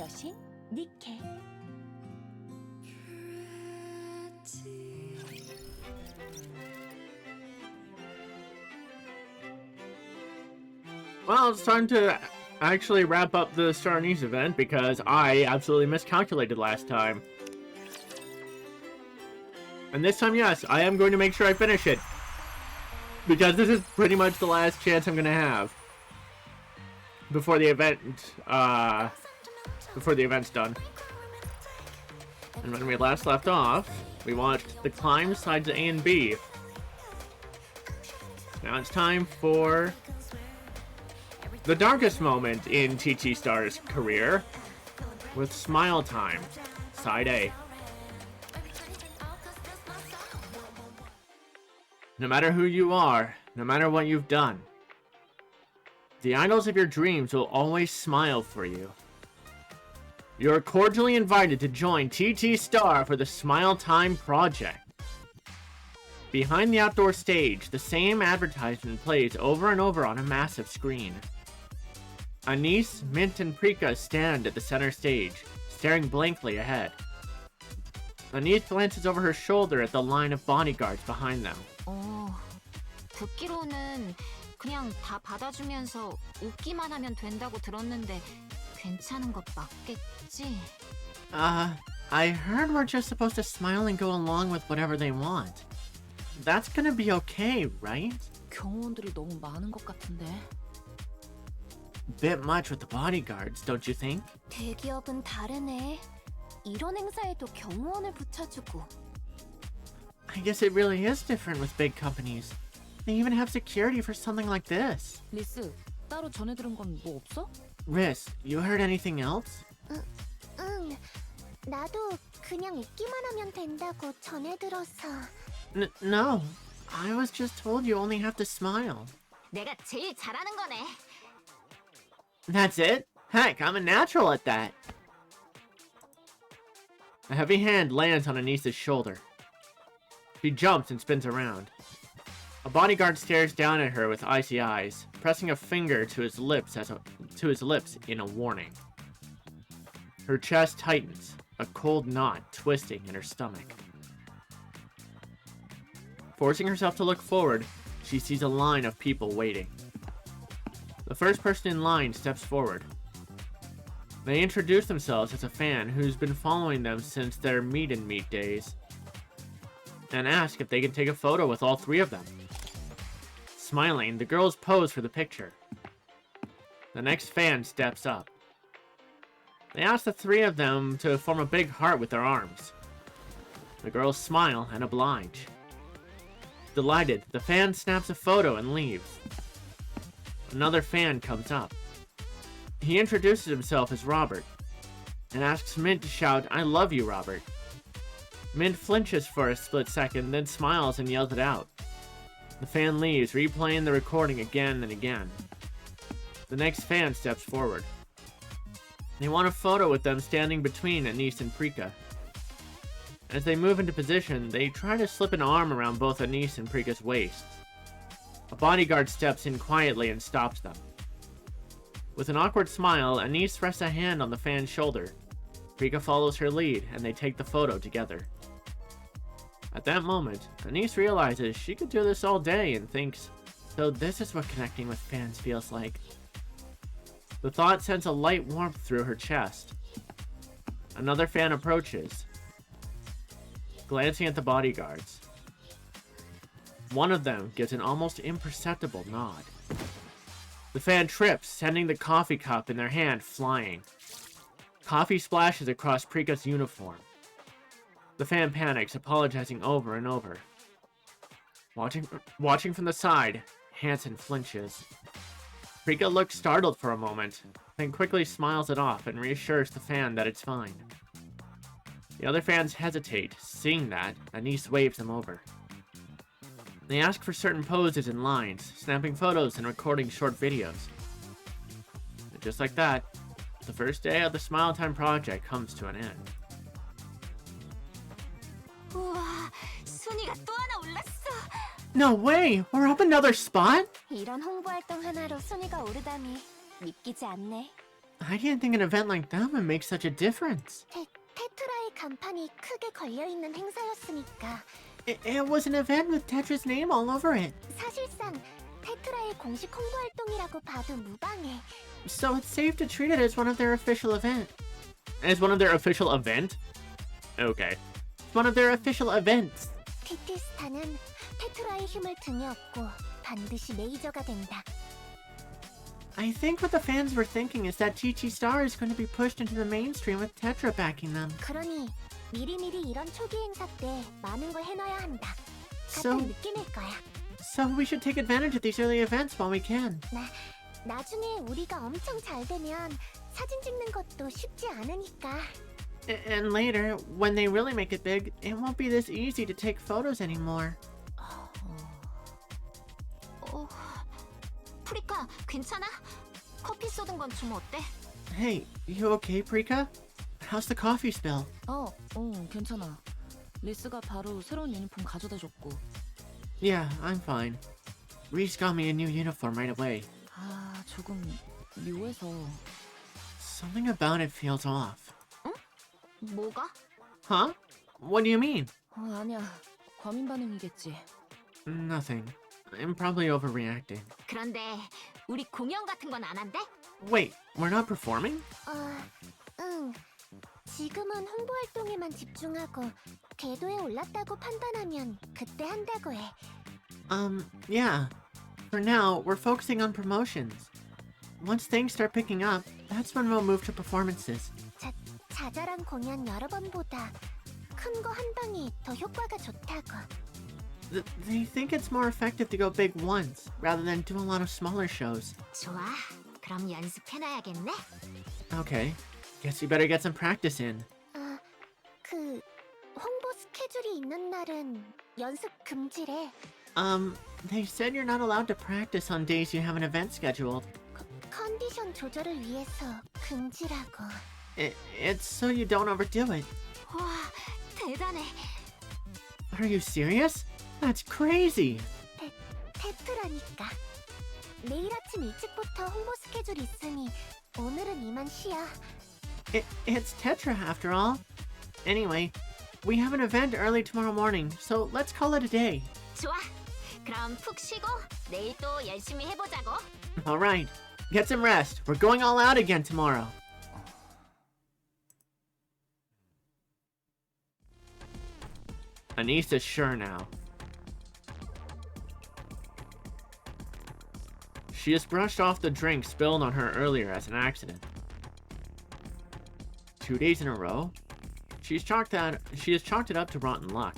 여신 니케. Well, it's time to actually wrap up the Star Anise event because I absolutely miscalculated last time. And this time, yes, I am going to make sure I finish it. Because this is pretty much the last chance I'm going to have. Before the event's done. And when we last left off, we watched the climb sides A and B. Now it's time for the darkest moment in TT Star's career, with Smile Time, Side A. No matter who you are, no matter what you've done, the idols of your dreams will always smile for you. You're cordially invited to join TT Star for the Smile Time project. Behind the outdoor stage, the same advertisement plays over and over on a massive screen. Anis, Mint, and Prika stand at the center stage, staring blankly ahead. Anis glances over her shoulder at the line of bodyguards behind them. 듣기로는 그냥 다 받아주면서 웃기만 하면 된다고 들었는데 괜찮은 것 맞겠지? I heard we're just supposed to smile and go along with whatever they want. That's gonna be okay, right? 경호원들이 너무 많은 것 같은데. Bit much with the bodyguards, don't you think? 대기업은 다르네. 이런 행사에도 경호원을 붙여주고. I guess it really is different with big companies. They even have security for something like this. 리스, 따로 전해 들은 건 뭐 없어? Riz, you heard anything else? 응, 나도 그냥 웃기만 하면 된다고 전해 들었어. No. I was just told you only have to smile. 내가 제일 잘하는 거네. That's it? Heck, I'm a natural at that. A heavy hand lands on Anis's shoulder. She jumps and spins around. A bodyguard stares down at her with icy eyes, pressing a finger to his lips in a warning. Her chest tightens, a cold knot twisting in her stomach. Forcing herself to look forward, she sees a line of people waiting. The first person in line steps forward. They introduce themselves as a fan who's been following them since their meet and meet days, and ask if they can take a photo with all three of them. Smiling, the girls pose for the picture. The next fan steps up. They ask the three of them to form a big heart with their arms. The girls smile and oblige. Delighted, the fan snaps a photo and leaves. Another fan comes up. He introduces himself as Robert, and asks Mint to shout, "I love you, Robert." Mint flinches for a split second, then smiles and yells it out. The fan leaves, replaying the recording again and again. The next fan steps forward. They want a photo with them standing between Anis and Prika. As they move into position, they try to slip an arm around both Anis and Prika's waists. A bodyguard steps in quietly and stops them. With an awkward smile, Anis rests a hand on the fan's shoulder. Prika follows her lead, and they take the photo together. At that moment, Anis realizes she could do this all day and thinks, so this is what connecting with fans feels like. The thought sends a light warmth through her chest. Another fan approaches, glancing at the bodyguards. One of them gives an almost imperceptible nod. The fan trips, sending the coffee cup in their hand flying. Coffee splashes across Prika's uniform. The fan panics, apologizing over and over. Watching from the side, Hansen flinches. Prika looks startled for a moment, then quickly smiles it off and reassures the fan that it's fine. The other fans hesitate, seeing that, Anis waves them over. They ask for certain poses and lines, snapping photos and recording short videos. And just like that, the first day of the Smile Time project comes to an end. 우와, 순위가 또 하나 올랐어. No way! We're up another spot? 이런 홍보 활동 하나로 순위가 오르다니 믿기지 않네. I didn't think an event like that would make such a difference. 테트라의 간판이 크게 걸려있는 행사였으니까. It was an event with Tetra's name all over it. 사실상 테트라의 공식 홍보 활동이라고 봐도 무방해. So it's safe to treat it as one of their official event. As one of their official event? Okay. It's one of their official events. TT스타는 테트라의 힘을 등에 업고 반드시 메이저가 된다. I think what the fans were thinking is that TT Star is going to be pushed into the mainstream with Tetra backing them. 그러니 미리미리 이런 초기 행사 때 많은 걸 해놔야 한다. So, 같은 느낌일 거야. so we should take advantage of these early events while we can. 나중에 우리가 엄청 잘 되면 사진 찍는 것도 쉽지 않으니까. And later, when they really make it big, it won't be this easy to take photos anymore. 프리카, 괜찮아? 커피 쏟은 건 좀 어때? Hey, you okay, Prika? How's the coffee spill? 괜찮아. 리스가 바로 새로운 유니폼 가져다 줬고. Yeah, I'm fine. Reese got me a new uniform right away. 조금 묘해서. Something about it feels off. 뭐가? Huh? What do you mean? 아니야. 과민 반응이겠지. Nothing. I'm probably overreacting. 그런데 우리 공연 같은 건 안 한대? Wait, we're not performing? 응. 지금은 홍보 활동에만 집중하고 궤도에 올랐다고 판단하면 그때 한다고 해. Yeah. For now, we're focusing on promotions. Once things start picking up, that's when we'll move to performances. 자잘한 공연 여러 번보다 큰 거 한 방이 더 효과가 좋다고. They think it's more effective to go big once, rather than do a lot of smaller shows. 좋아. 그럼 연습해놔야겠네. Okay. Guess you better get some practice in. 그 홍보 스케줄이 있는 날은 연습 금지래. They said you're not allowed to practice on days you have an event scheduled. 컨디션 조절을 위해서 금지라고. It's so you don't overdo it. 와, 대단해. Are you serious? That's crazy. 테트라니까. 내일 아침 일찍부터 홍보 스케줄 있으니 오늘은 이만 쉬어. It's Tetra after all. Anyway, we have an event early tomorrow morning, so let's call it a day. 좋아. 그럼 푹 쉬고 내일 또 열심히 해보자고. Alright, get some rest. We're going all out again tomorrow. Anis is sure now. She has brushed off the drink spilled on her earlier as an accident. 2 days in a row? She has chalked it up to rotten luck.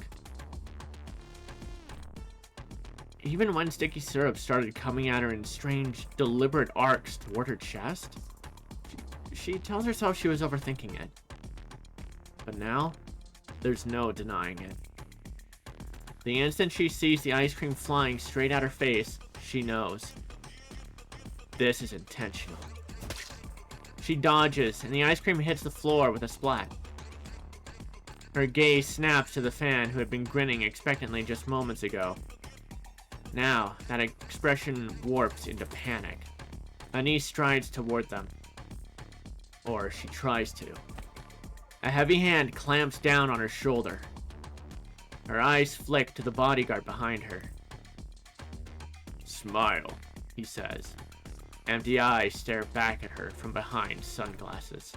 Even when sticky syrup started coming at her in strange, deliberate arcs toward her chest, she tells herself she was overthinking it. But now, there's no denying it. The instant she sees the ice cream flying straight at her face, she knows. This is intentional. She dodges, and the ice cream hits the floor with a splat. Her gaze snaps to the fan who had been grinning expectantly just moments ago. Now, that expression warps into panic. Anis strides toward them. Or she tries to. A heavy hand clamps down on her shoulder. Her eyes flick to the bodyguard behind her. "Smile," he says. Empty eyes stare back at her from behind sunglasses.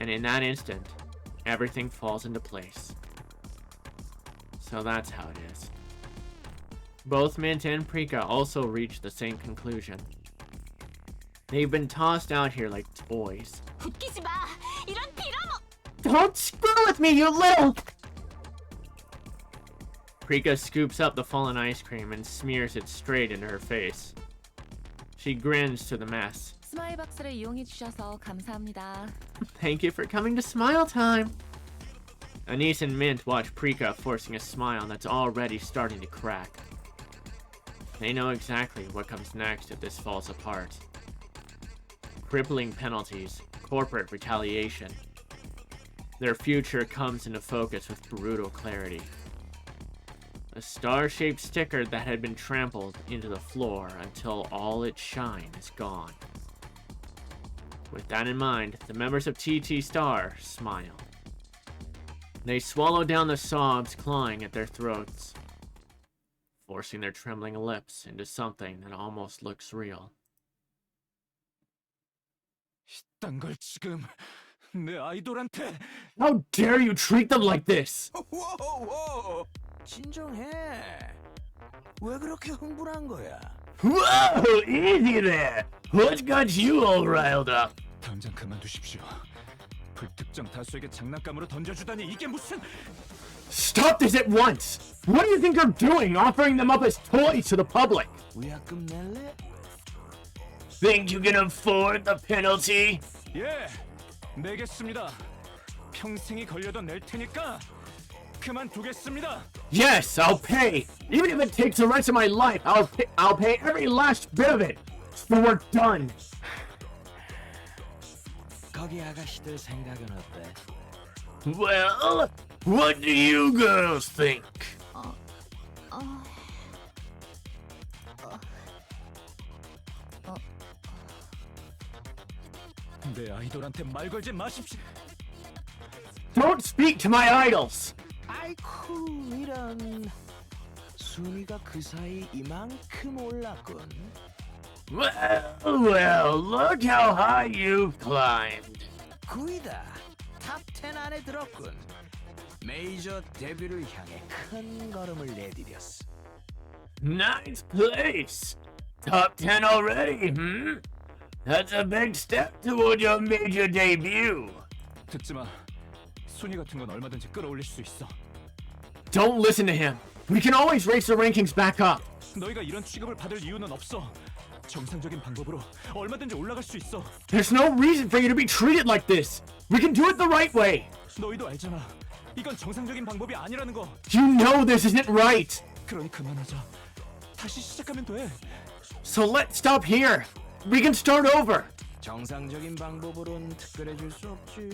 And in that instant, everything falls into place. So that's how it is. Both Mint and Prika also reach the same conclusion. They've been tossed out here like toys. 웃기지 마. 이런 빌어먹. Don't screw with me, you little! Prika scoops up the fallen ice cream and smears it straight into her face. She grins to the mess. 스마일 박스를 이용해 주셔서 감사합니다. Thank you for coming to Smile Time! Anis and Mint watch Prika forcing a smile that's already starting to crack. They know exactly what comes next if this falls apart. Crippling penalties, corporate retaliation. Their future comes into focus with brutal clarity. A star-shaped sticker that had been trampled into the floor until all its shine is gone. With that in mind, the members of TT Star smile. They swallow down the sobs clawing at their throats, forcing their trembling lips into something that almost looks real. 이딴 걸 지금 내 아이돌한테. How dare you treat them like this? 워워 진정해. 왜 그렇게 흥분한 거야? Whoa, easy there. What's got you all riled up? 당장 그만두십시오. 불특정 다수에게 장난감으로 던져주다니 이게 무슨... Stop this at once! What do you think you're doing, offering them up as toys to the public? 위약금 낼래? Think you can afford the penalty? 예, 내겠습니다. 평생이 걸려도 낼 테니까 그만두겠습니다. Yes, I'll pay. Even if it takes the rest of my life, I'll pay every last bit of it. So we're done. 거기 아가씨들 생각은 어때? Well, what do you girls think? 내 아이돌한테 말 걸지 마십시오. Don't speak to my idols. 아이쿠 이런 순위가 그 사이 이만큼 올랐군. Well, look how high you've climbed. 9위다. 탑 10 안에 들었군. 메이저 데뷔를 향해 큰 걸음을 내디뎠어. Nice place. Top 10 already, That's a big step toward your major debut. 듣지 마. 순위 같은 건 얼마든지 끌어올릴 수 있어. Don't listen to him. We can always raise the rankings back up. 너희가 이런 취급을 받을 이유는 없어. 정상적인 방법으로 얼마든지 올라갈 수 있어. There's no reason for you to be treated like this. We can do it the right way. 너희도 알잖아. 이건 정상적인 방법이 아니라는 거. You know this isn't right. 그러니 그만하자. 다시 시작하면 돼. So let's stop here. We can start over. 정상적인 방법으론 특별해질 수 없지.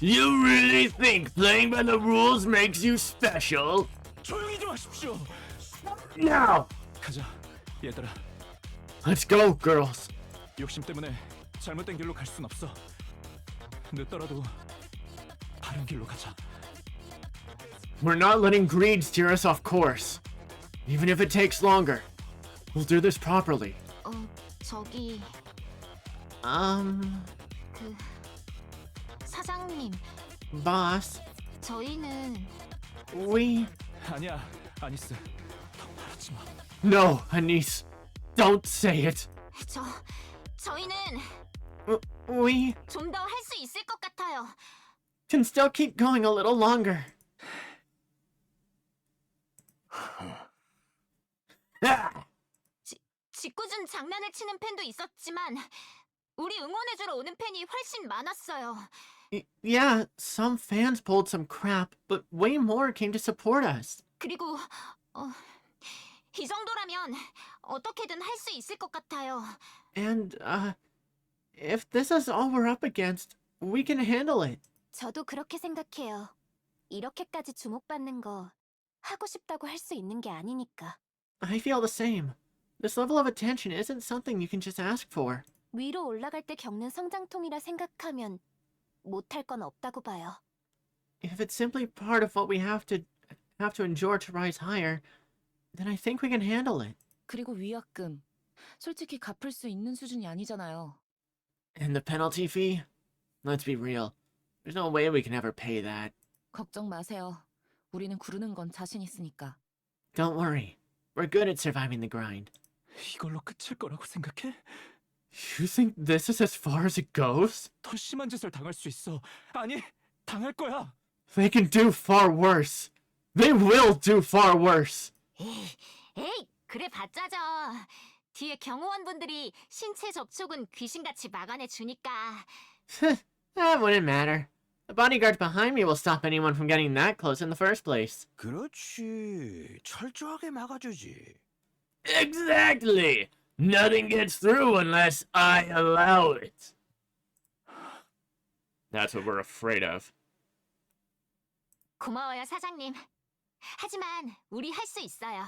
You really think playing by the rules makes you special? 조용히 좀 하십시오. Now, 가자, 얘들아. let's go, girls. 욕심 때문에 잘못된 길로 갈 순 없어. 늦더라도 바른 길로 가자. We're not letting greed steer us off course. Even if it takes longer, we'll do this properly. 저기 그 사장님, Boss, 저희는 we... 아니야, 아니스. 더 말하지 마. No, Anis. Don't say it. 저희는 We 좀 더 할 수 있을 것 같아요. can still keep going a little longer. 짓궂은 장난을 치는 팬도 있었지만 우리 응원해주러 오는 팬이 훨씬 많았어요. Yeah, some fans pulled some crap, but way more came to support us. 그리고 이 정도라면 어떻게든 할 수 있을 것 같아요. And, if this is all we're up against, we can handle it. 저도 그렇게 생각해요. 이렇게까지 주목받는 거 하고 싶다고 할 수 있는 게 아니니까. I feel the same. This level of attention isn't something you can just ask for. 위로 올라갈 때 겪는 성장통이라 생각하면 못할 건 없다고 봐요. If it's simply part of what we have to endure to rise higher, then I think we can handle it. 그리고 위약금. 솔직히 갚을 수 있는 수준이 아니잖아요. And the penalty fee? Let's be real. There's no way we can ever pay that. 걱정 마세요. 우리는 구르는 건 자신 있으니까. Don't worry. We're good at surviving the grind. 이걸로 끝일 거라고 생각해? You think this is as far as it goes? 더 심한 짓을 당할 수 있어. 아니, 당할 거야. They can do far worse. They will do far worse. 에이, 그래 봤자죠. 뒤에 경호원분들이 신체 접촉은 귀신같이 막아내 주니까. That wouldn't matter. The bodyguards behind me will stop anyone from getting that close in the first place. 그렇지. 철저하게 막아주지. Exactly! Nothing gets through unless I allow it. That's what we're afraid of. 고마워요, 사장님. 하지만 우리 할 수 있어요.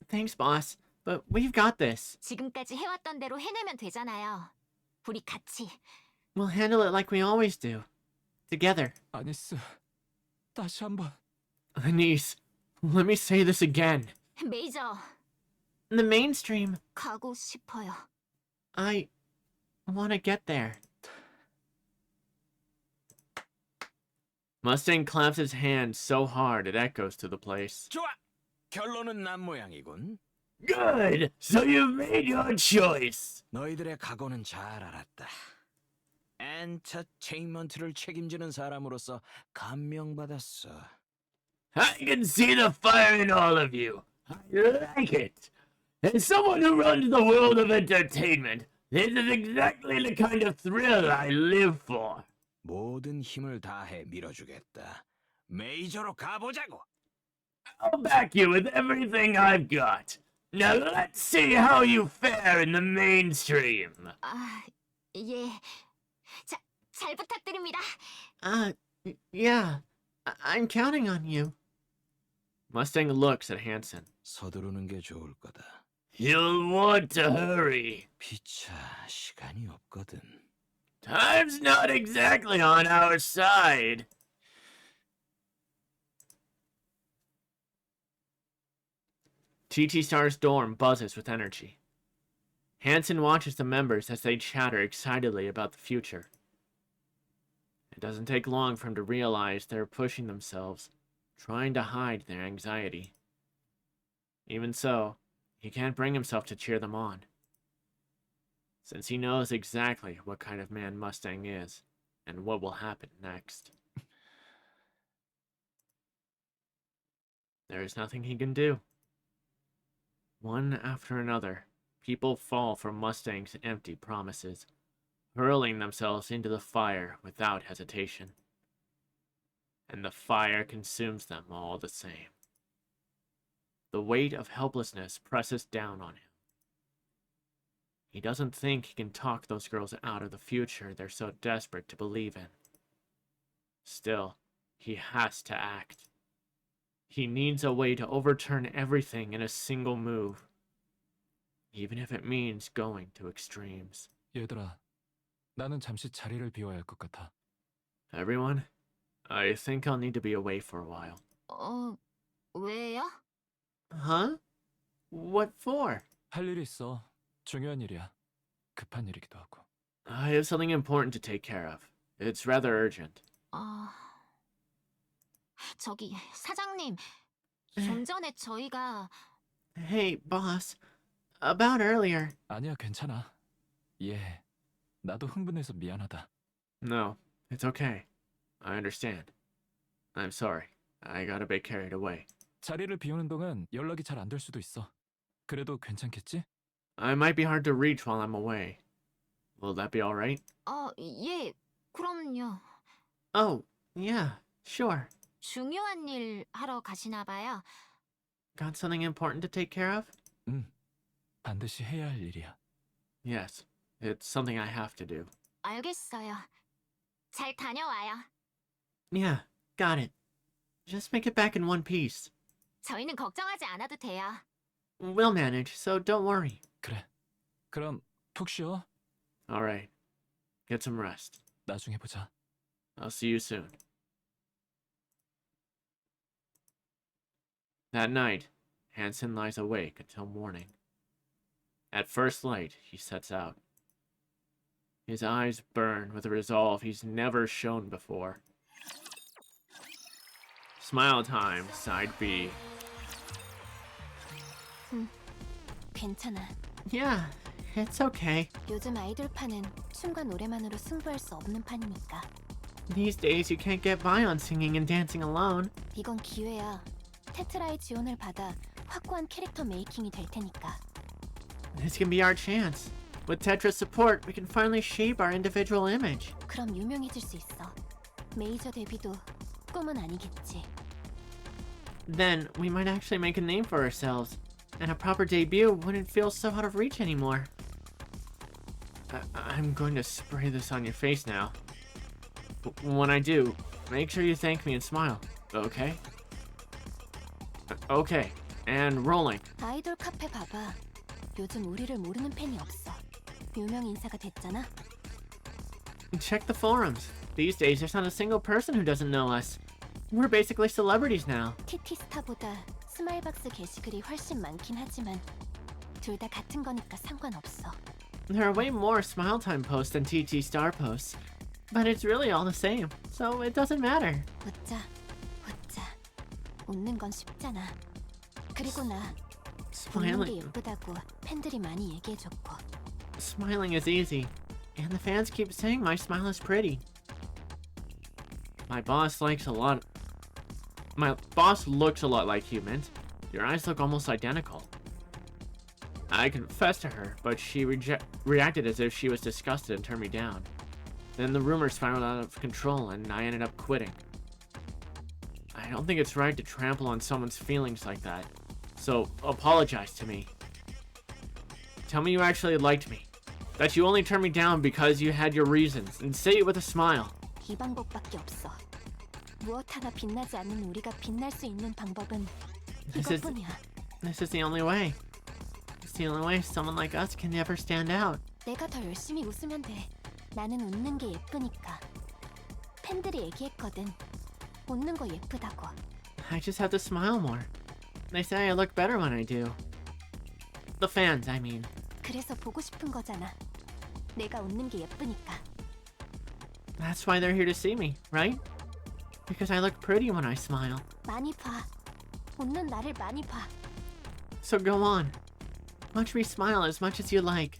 Thanks, boss. But we've got this. 지금까지 해왔던 대로 해내면 되잖아요. 우리 같이. We'll handle it like we always do. Together. 아니스, 다시 한번. Anise, let me say this again. 메이저, The mainstream. 가고 싶어요. I want to get there. Mustang claps his hand so hard it echoes to the place. 좋아. 결론은 난 모양이군. Good! So you've made your choice. 너희들의 각오는 잘 알았다. 엔터테인먼트를 책임지는 사람으로서 감명받았어. I can see the fire in all of you. I like it. As someone who runs the world of entertainment, this is exactly the kind of thrill I live for. 모든 힘을 다해 밀어주겠다. 메이저로 가보자고. I'll back you with everything I've got. Now let's see how you fare in the mainstream. 아, 예. 자, 잘 부탁드립니다. Yeah. I'm counting on you. Mustang looks at Hanson. 서두르는 게 좋을 거다. You'll want to hurry. 피차, 시간이 없거든. Time's not exactly on our side. TT Star's dorm buzzes with energy. Hanson watches the members as they chatter excitedly about the future. It doesn't take long for him to realize they're pushing themselves, trying to hide their anxiety. Even so, he can't bring himself to cheer them on, since he knows exactly what kind of man Mustang is and what will happen next. There is nothing he can do. One after another, people fall for Mustang's empty promises, hurling themselves into the fire without hesitation. And the fire consumes them all the same. The weight of helplessness presses down on him. He doesn't think he can talk those girls out of the future they're so desperate to believe in. Still, he has to act. He needs a way to overturn everything in a single move, even if it means going to extremes. 얘들아, 나는 잠시 자리를 비워야 할 것 같아. Everyone, I think I'll need to be away for a while. 왜요? Huh? What for? 할 일이 있어. 중요한 일이야. 급한 일이기도 하고. I have something important to take care of. It's rather urgent. 저기, 사장님. 좀 전에 저희가... Hey, boss. About earlier. 아니야, 괜찮아. 예, 나도 흥분해서 미안하다. No, it's okay. I understand. I'm sorry. I got a bit carried away. 자리를 비우는 동안 연락이 잘 안 될 수도 있어. 그래도 괜찮겠지? I might be hard to reach while I'm away. Will that be alright? 예, 그럼요. Oh, yeah, sure. 중요한 일 하러 가시나 봐요. Got something important to take care of? 응, 반드시 해야 할 일이야. Yes, it's something I have to do. 알겠어요. 잘 다녀와요. Yeah, got it. Just make it back in one piece. 저희는 걱정하지 않아도 돼요. We'll manage, so don't worry. 그래, 그럼 푹 쉬어. Alright. Get some rest. 나중에 보자. I'll see you soon. That night, Hanson lies awake until morning. At first light, he sets out. His eyes burn with a resolve he's never shown before. Smile time, side B. 괜찮아. Yeah, it's okay. 요즘 아이돌판은 춤과 노래만으로 승부할 수 없는 판이니까. These days you can't get by on singing and dancing alone. 이건 기회야. 테트라의 지원을 받아 확고한 캐릭터 메이킹이 될 테니까. This can be our chance. With Tetra's support, we can finally shape our individual image. 그럼 유명해질 수 있어. 메이저 데뷔도 꿈은 아니겠지. Then, we might actually make a name for ourselves, and a proper debut wouldn't feel so out of reach anymore. I'm going to spray this on your face now. When I do, make sure you thank me and smile, okay? Okay, and rolling. 아이돌 카페 봐봐. 요즘 우리를 모르는 팬이 없어. 유명 인사가 됐잖아. Check the forums. These days, there's not a single person who doesn't know us. We're basically celebrities now. TT스타보다 스마일박스 게시글이 훨씬 많긴 하지만 둘 다 같은 거니까 상관없어. There are way more Smile Time posts than TT Star posts. But it's really all the same, so it doesn't matter. 웃자, 웃자. 웃는 건 쉽잖아. 그리고 나 웃는 게 Smiling. 예쁘다고 팬들이 많이 얘기해줬고. Smiling is easy, and the fans keep saying my smile is pretty. My boss looks a lot like you, Mint. Your eyes look almost identical. I confessed to her, but she reacted as if she was disgusted and turned me down. Then the rumors spiraled out of control, and I ended up quitting. I don't think it's right to trample on someone's feelings like that, so apologize to me. Tell me you actually liked me. That you only turned me down because you had your reasons, and say it with a smile. 이 방법밖에 없어. 무엇 하나 빛나지 않는 우리가 빛날 수 있는 방법은 This is 이것뿐이야. the only way. It's the only way someone like us can never stand out. 내가 더 열심히 웃으면 돼. 나는 웃는 게 예쁘니까. 팬들이 얘기했거든. 웃는 거 예쁘다고. I just have to smile more. They say I look better when I do. The fans, I mean. 그래서 보고 싶은 거잖아. 내가 웃는 게 예쁘니까. That's why they're here to see me, right? Because I look pretty when I smile. 많이 봐. 웃는 나를 많이 봐. So go on. Watch me smile as much as you like.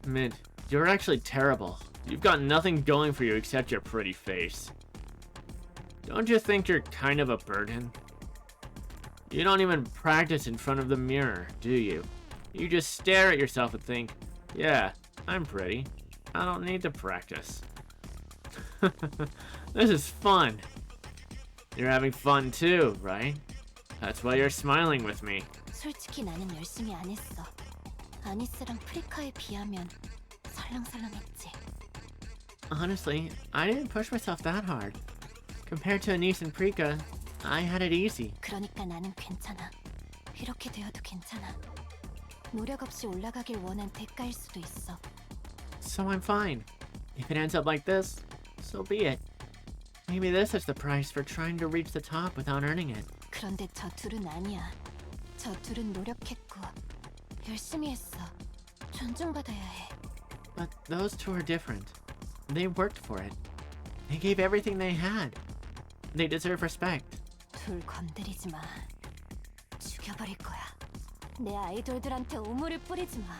Mint, you're actually terrible. You've got nothing going for you except your pretty face. Don't you think you're kind of a burden? You don't even practice in front of the mirror, do you? You just stare at yourself and think, yeah, I'm pretty. I don't need to practice. This is fun. You're having fun too, right? That's why you're smiling with me. 솔직히 나는 열심히 안 했어. 아니스랑 프리카에 비하면 설렁설렁했지. Honestly, I didn't push myself that hard. Compared to ANIS and Prika, I had it easy. 그러니까 나는 괜찮아. 이렇게 되어도 괜찮아. 노력 없이 올라가길 원한 대가일 수도 있어. So I'm fine. If it ends up like this, so be it. Maybe this is the price for trying to reach the top without earning it. 그런데 저 둘은 아니야. 저 둘은 노력했고 열심히 했어. 존중받아야 해. But those two are different. They worked for it. They gave everything they had. They deserve respect. 둘 건드리지 마. 죽여버릴 거야. 내 아이돌들한테 오물을 뿌리지 마.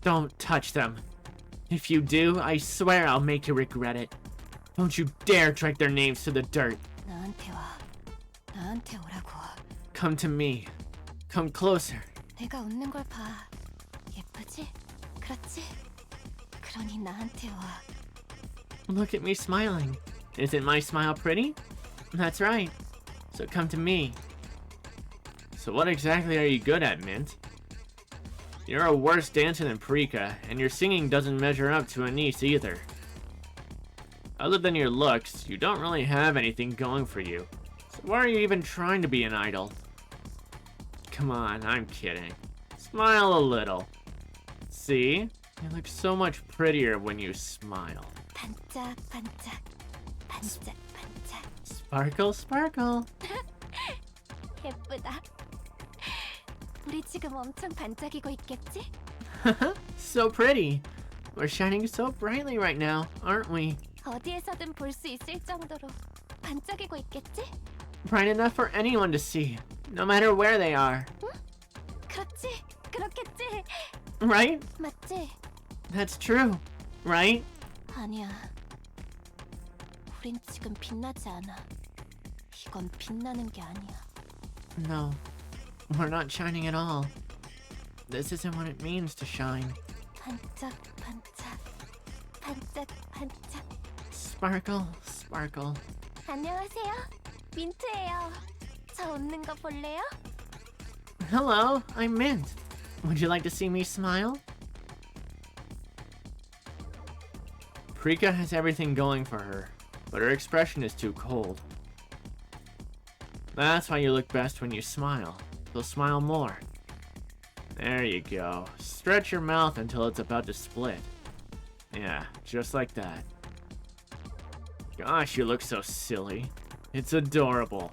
Don't touch them. If you do, I swear I'll make you regret it. Don't you dare drag their names to the dirt. 나한테 와. 나한테 오라고. Come to me. Come closer. 내가 웃는 걸 봐. 예쁘지? 그렇지? 그러니 나한테 와. Look at me smiling. Isn't my smile pretty? That's right. So come to me. So what exactly are you good at, Mint? You're a worse dancer than Prika, and your singing doesn't measure up to ANIS either. Other than your looks, you don't really have anything going for you. So why are you even trying to be an idol? Come on, I'm kidding. Smile a little. See? You look so much prettier when you smile. 반짝 반짝 반짝 반짝. Sparkle, sparkle. 예쁘다. 우리 지금 엄청 반짝이고 있겠지? So pretty. We're shining so brightly right now, aren't we? 어디에서든 볼 수 있을 정도로 반짝이고 있겠지? Bright enough for anyone to see, no matter where they are. 그렇지, 그렇겠지. Right? 맞지? That's true. Right? 아니야. 우린 지금 빛나지 않아. 이건 빛나는 게 아니야. No. We're not shining at all. This isn't what it means to shine. 반짝 반짝 반짝 반짝. Sparkle, sparkle. 안녕하세요. 민트예요. 저 웃는 거 볼래요? Hello, I'm Mint. Would you like to see me smile? Prika has everything going for her, but her expression is too cold. That's why you look best when you smile. You'll smile more. There you go. Stretch your mouth until it's about to split. Yeah, just like that. Gosh, you look so silly. It's adorable.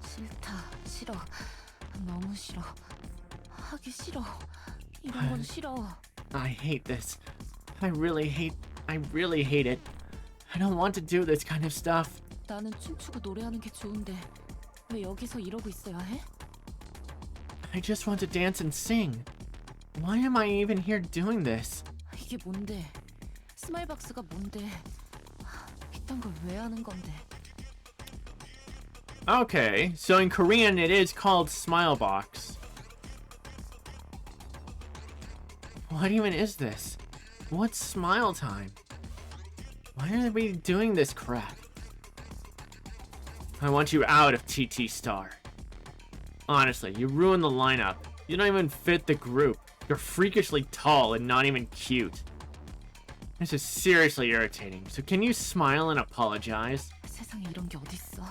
싫다, 싫어. 너무 싫어. 하기 싫어. 이런 건 싫어. I hate this. I really hate it. I don't want to do this kind of stuff. 나는 춤추고 노래하는 게 좋은데 왜 여기서 이러고 있어야 해? I just want to dance and sing. Why am I even here doing this? 이게 뭔데? 스마일박스가 뭔데? 이딴 걸 왜 하는 건데? Okay, so in Korean it is called smile box. What even is this? What's smile time? Why are we doing this crap? I want you out of TT Star. Honestly, you ruined the lineup. You don't even fit the group. You're freakishly tall and not even cute. This is seriously irritating, so can you smile and apologize? 세상에 이런 게 어딨어?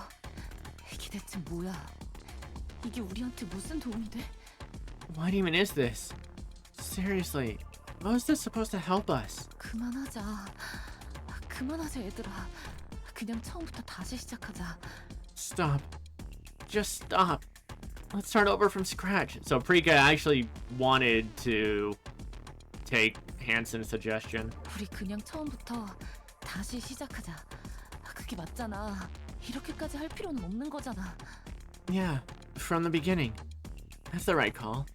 이게 대체 뭐야? 이게 우리한테 무슨 도움이 돼? What even is this? Seriously, how is this supposed to help us? 그만하자. 그만하자 얘들아. 그냥 처음부터 다시 시작하자. Stop. Just stop. Let's start over from scratch. So Prika actually wanted to take Hanson's suggestion. 우리 그냥 처음부터 다시 시작하자. 그게 맞잖아. 이렇게까지 할 필요는 없는 거잖아. Yeah, from the beginning. That's the right call.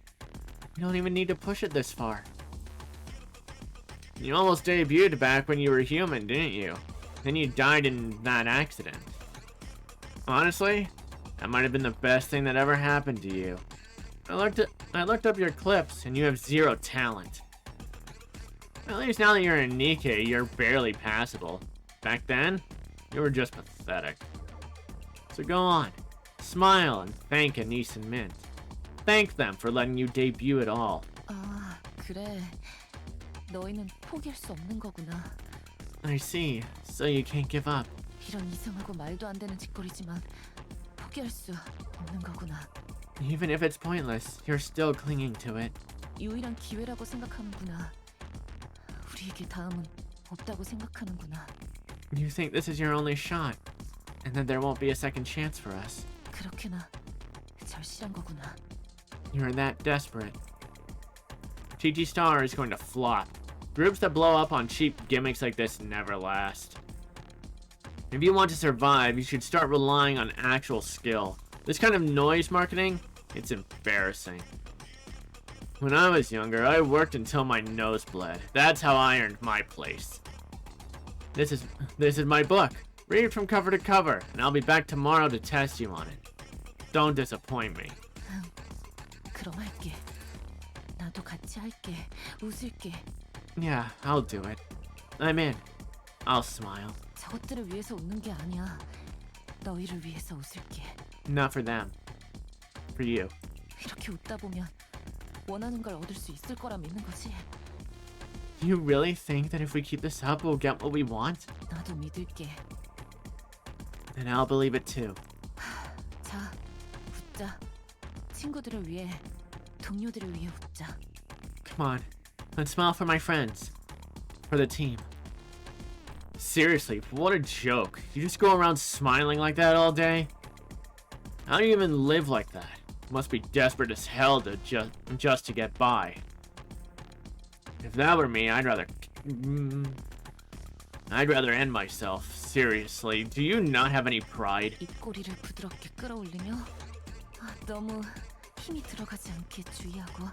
You don't even need to push it this far. You almost debuted back when you were human, didn't you? Then you died in that accident. Honestly, that might have been the best thing that ever happened to you. I looked up your clips, and you have zero talent. At least now that you're in NIKKE, you're barely passable. Back then, you were just pathetic. So go on, smile and thank ANIS and Mint. Thank them for letting you debut at all. 아, 그래. 너희는 포기할 수 없는 거구나. I see, so you can't give up. 이런 이상하고 말도 안 되는 짓거리지만 포기할 수 없는 거구나. Even if it's pointless, you're still clinging to it. 유일한 기회라고 생각하는구나. 우리에게 다음은 없다고 생각하는구나. You think this is your only shot, and that there won't be a second chance for us. 그렇게나 절실한 거구나. You're that desperate. TT Star is going to flop. Groups that blow up on cheap gimmicks like this never last. If you want to survive, you should start relying on actual skill. This kind of noise marketing, it's embarrassing. When I was younger, I worked until my nose bled. That's how I earned my place. This is my book. Read it from cover to cover, and I'll be back tomorrow to test you on it. Don't disappoint me. 그럼 할게. 나도 같이 할게. 웃을게. Yeah, I'll do it. I'm in. I'll smile. 저것들을 위해서 웃는 게 아니야. 너희를 위해서 웃을게. Not for them. For you. 이렇게 웃다 보면 원하는 걸 얻을 수 있을 거라 믿는 거지. You really think that if we keep this up, we'll get what we want? 나도 믿을게. Then I'll believe it too. 자, 웃자. 친구들을 위해, 동료들을 위해 웃자. Come on. Let's smile for my friends. For the team. Seriously, what a joke. You just go around smiling like that all day? How do you even live like that? Must be desperate as hell to just to get by. If that were me, I'd rather end myself. Seriously, do you not have any pride? 입꼬리를 부드럽게 끌어올리며 너무 힘이 들어가지 않게 주의하고.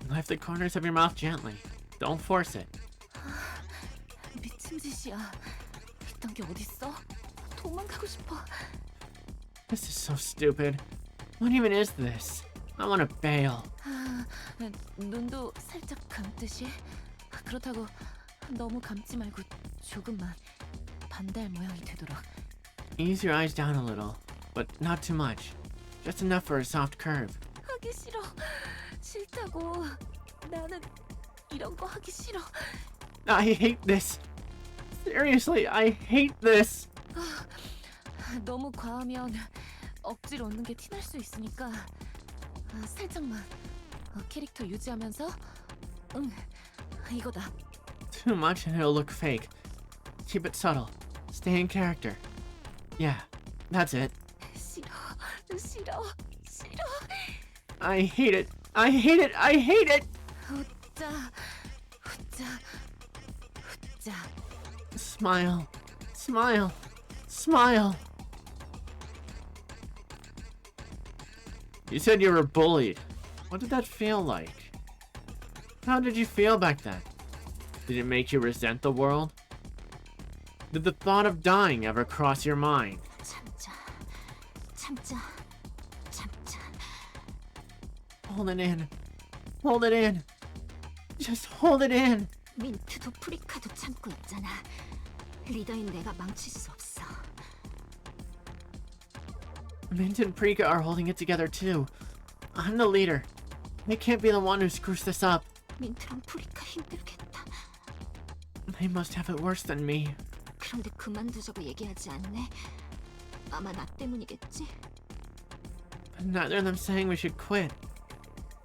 Lift the corners of your mouth gently. Don't force it. 미친 짓이야. 이딴 게 어딨어? 도망가고 싶어. This is so stupid. What even is this? I want to bail. 눈도 살짝 감듯이. 그렇다고 너무 감지 말고 조금만 반달 모양이 되도록. Ease your eyes down a little, but not too much. Just enough for a soft curve. 하기 싫어. 싫다고. 나는 이런 거 하기 싫어. I hate this. Seriously, I hate this. 너무 과하면 억지로 웃는 게 티날 수 있으니까 살짝만 캐릭터 유지하면서 이거다. Too much and it'll look fake. Keep it subtle. Stay in character. Yeah, that's it. 싫어, 싫어, 싫어. I hate it. I hate it. I hate it. 웃자, 웃자, 웃자. Smile. Smile. Smile. You said you were bullied. What did that feel like? How did you feel back then? Did it make you resent the world? Did the thought of dying ever cross your mind? 참자, 참자, 참자. Hold it in. Hold it in. Just hold it in. 민트도 프리카도 참고 있잖아. 리더인 내가 망칠 수 없어. Mint and Prika are holding it together too. I'm the leader. They can't be the one who screws this up. 민트랑 프리카 힘들겠다. They must have it worse than me. 그런데 그만두자고 얘기하지 않네. 아마 나 때문이겠지? But neither of them saying we should quit.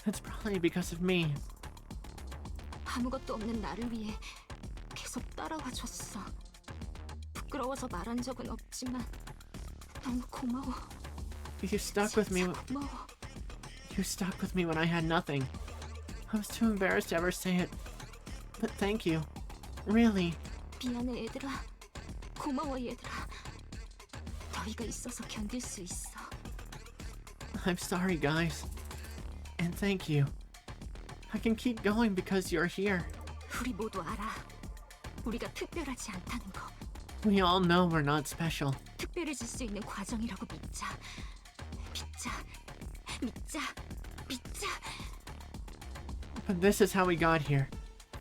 That's probably because of me. 아무것도 없는 나를 위해 계속 따라와 줬어. 부끄러워서 말한 적은 없지만 너무 고마워. You stuck with me. 진짜 고마워. You stuck with me when I had nothing. I was too embarrassed to ever say it. But thank you. Really. 미안해 얘들아. 고마워 얘들아. 너희가 있어서 견딜 수 있어. I'm sorry, guys. And thank you. I can keep going because you're here. 우리 모두 알아. 우리가 특별하지 않다는 거. We all know we're not special. 특별해질 수 있는 과정이라고 믿자. 믿자. 믿자. 믿자. But this is how we got here.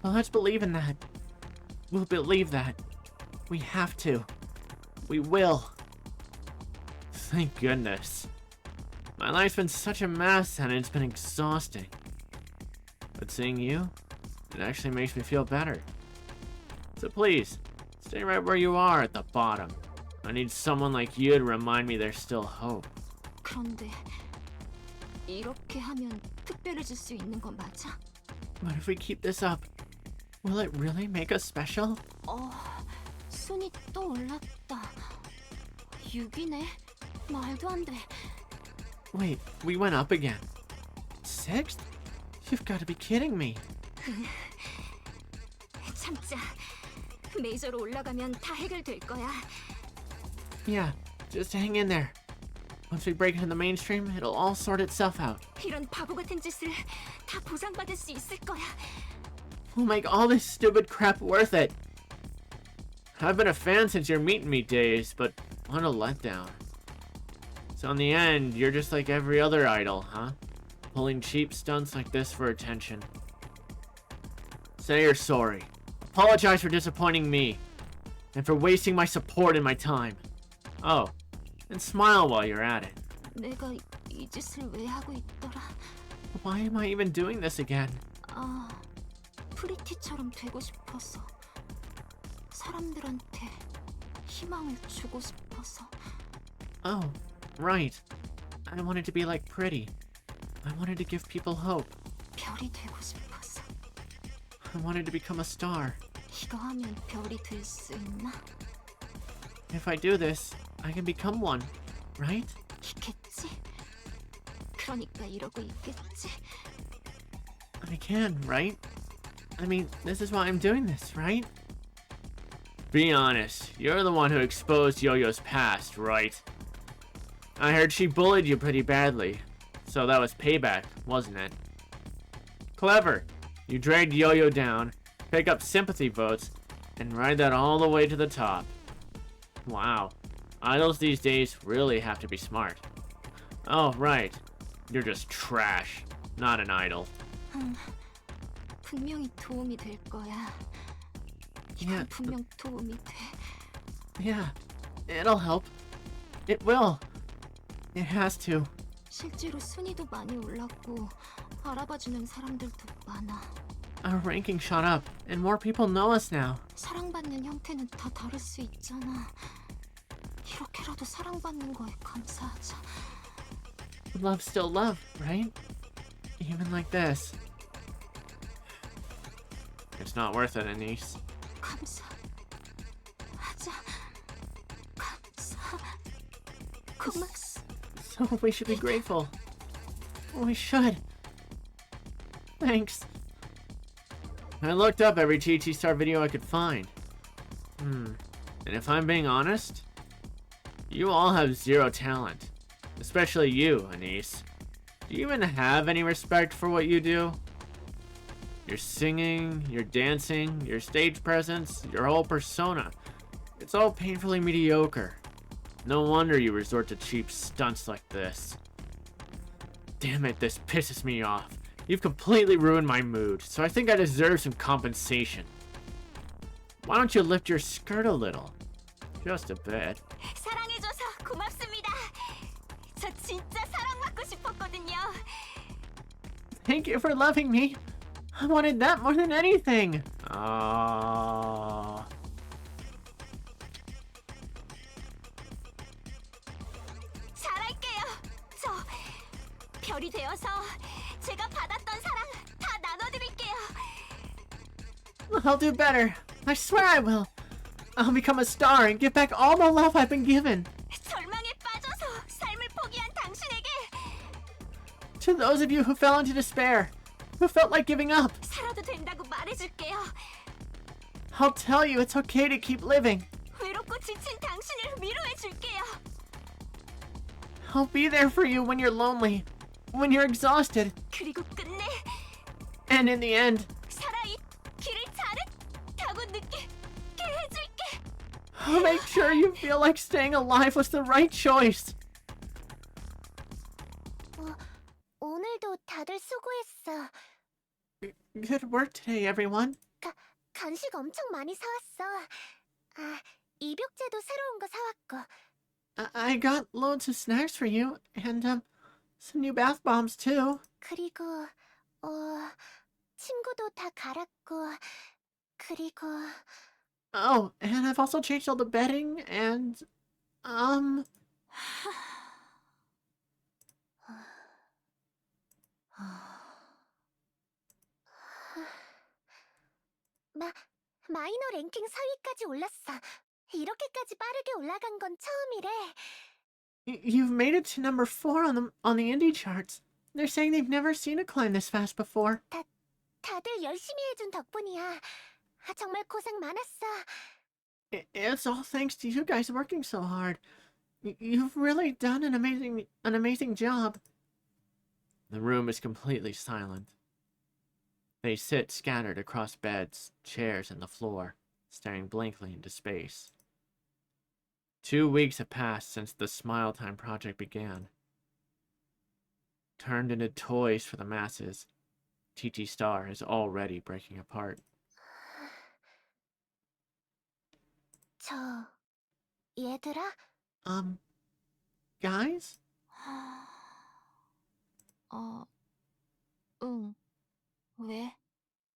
Well, let's believe in that. We'll believe that. We have to. We will. Thank goodness. My life's been such a mess and it's been exhausting. But seeing you, it actually makes me feel better. So please, stay right where you are at the bottom. I need someone like you to remind me there's still hope. 그런데 이렇게 하면 특별해질 수 있는 거 맞아? But if we keep this up, will it really make us special? 순위 또 올랐다. 6이네? 말도 안 돼. Wait, we went up again. 6th? You've got to be kidding me. 참자. 메이저로 올라가면 다 해결될 거야. Yeah, just hang in there. Once we break into the mainstream, it'll all sort itself out. 이런 바보 같은 짓을 다 보상받을 수 있을 거야. We'll make all this stupid crap worth it. I've been a fan since your meet and meet days, but what a letdown. So in the end, you're just like every other idol, huh? Pulling cheap stunts like this for attention. Say you're sorry. Apologize for disappointing me. And for wasting my support and my time. Oh, and smile while you're at it. 내가 이 짓을 왜 하고 있더라? Why am I even doing this again? 아, 프리티처럼 되고 싶어서. 사람들한테 희망을 주고 싶어서. Oh, right. I wanted to be like Pretty. I wanted to give people hope. 별이 되고 싶어서. I wanted to become a star. 이거 하면 별이 될 수 있나? If I do this, I can become one, right? 있겠지? 그러니까 이러고 있겠지? I can, right? I mean, this is why I'm doing this, right? Be honest, you're the one who exposed Yo-Yo's past, right? I heard she bullied you pretty badly, so that was payback, wasn't it? Clever. You dragged Yo-Yo down, pick up sympathy votes, and ride that all the way to the top. Wow. Idols these days really have to be smart. Oh, right. You're just trash, not an idol. 분명히 도움이 될 거야. Yeah, 이건 분명 도움이 돼. yeah, it'll help. It will. It has to. 실제로 순위도 많이 올랐고 알아봐주는 사람들도 많아. Our ranking shot up, and more people know us now. 사랑받는 형태는 다 다를 수 있잖아. 이렇게라도 사랑받는 거에 감사하자. Love's still love, right? Even like this. It's not worth it, ANIS. 감사하자. 고맙소. So we should be grateful. We should. Thanks. I looked up every TT Star video I could find. And if I'm being honest, you all have zero talent. Especially you, ANIS. Do you even have any respect for what you do? Your singing, your dancing, your stage presence, your whole persona. It's all painfully mediocre. No wonder you resort to cheap stunts like this. Damn it, this pisses me off. You've completely ruined my mood, so I think I deserve some compensation. Why don't you lift your skirt a little? Just a bit. 사랑해줘서 고맙습니다. 저 진짜 사랑받고 싶었거든요. Thank you for loving me. I wanted that more than anything. 잘할게요. 저 별이 되어서 제가 받았던 사랑 다 나눠드릴게요. I'll do better. I swear I will. I'll become a star and give back all the love I've been given. 절망에 빠져서 삶을 포기한 당신에게 To those of you who fell into despair, who felt like giving up, 살아도 된다고 말해줄게요. I'll tell you it's okay to keep living. 외롭고 지친 당신을 위로해줄게요. I'll be there for you when you're lonely, when you're exhausted, 그리고 끝내 and in the end, 살아이 길을 잘했다고 느끼게 해줄게. I'll make sure you feel like staying alive was the right choice. 오늘도 다들 수고했어. Good work today, everyone. 간식 엄청 많이 사왔어. 입욕제도 새로운 거 사왔고. I got loads of snacks for you, and some new bath bombs too. 그리고 친구도 다 갈았고. 그리고 Oh, and I've also changed all the bedding, and 마이너 랭킹 4위까지 올랐어. 이렇게까지 빠르게 올라간 건 처음이래. You've made it to number 4 on the indie charts. They're saying they've never seen a climb this fast before. 다들 열심히 해준 덕분이야. 정말 고생 많았어. It's all thanks to you guys working so hard. You've really done an amazing job. The room is completely silent. They sit scattered across beds, chairs, and the floor, staring blankly into space. 2 weeks have passed since the Smile Time project began. Turned into toys for the masses, TT Star is already breaking apart. 얘들아? Guys? 응. 왜?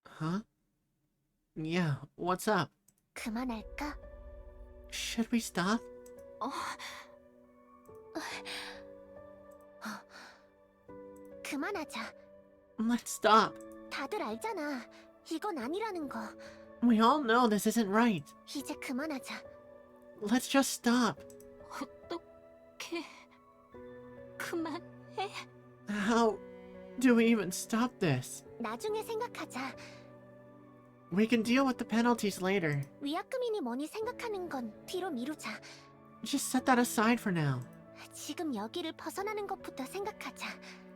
Huh? Yeah, what's up? 그만할까? Should we stop? 그만하자. Let's stop. 다들 알잖아. 이건 아니라는 거. We all know this isn't right. 이제 그만하자. Let's just stop. 어떻게 그만해? How do we even stop this? 나중에 생각하자. We can deal with the penalties later. 위약금이니 뭐니 생각하는 건 뒤로 미루자. Just set that aside for now. 지금 여기를 벗어나는 것부터 생각하자.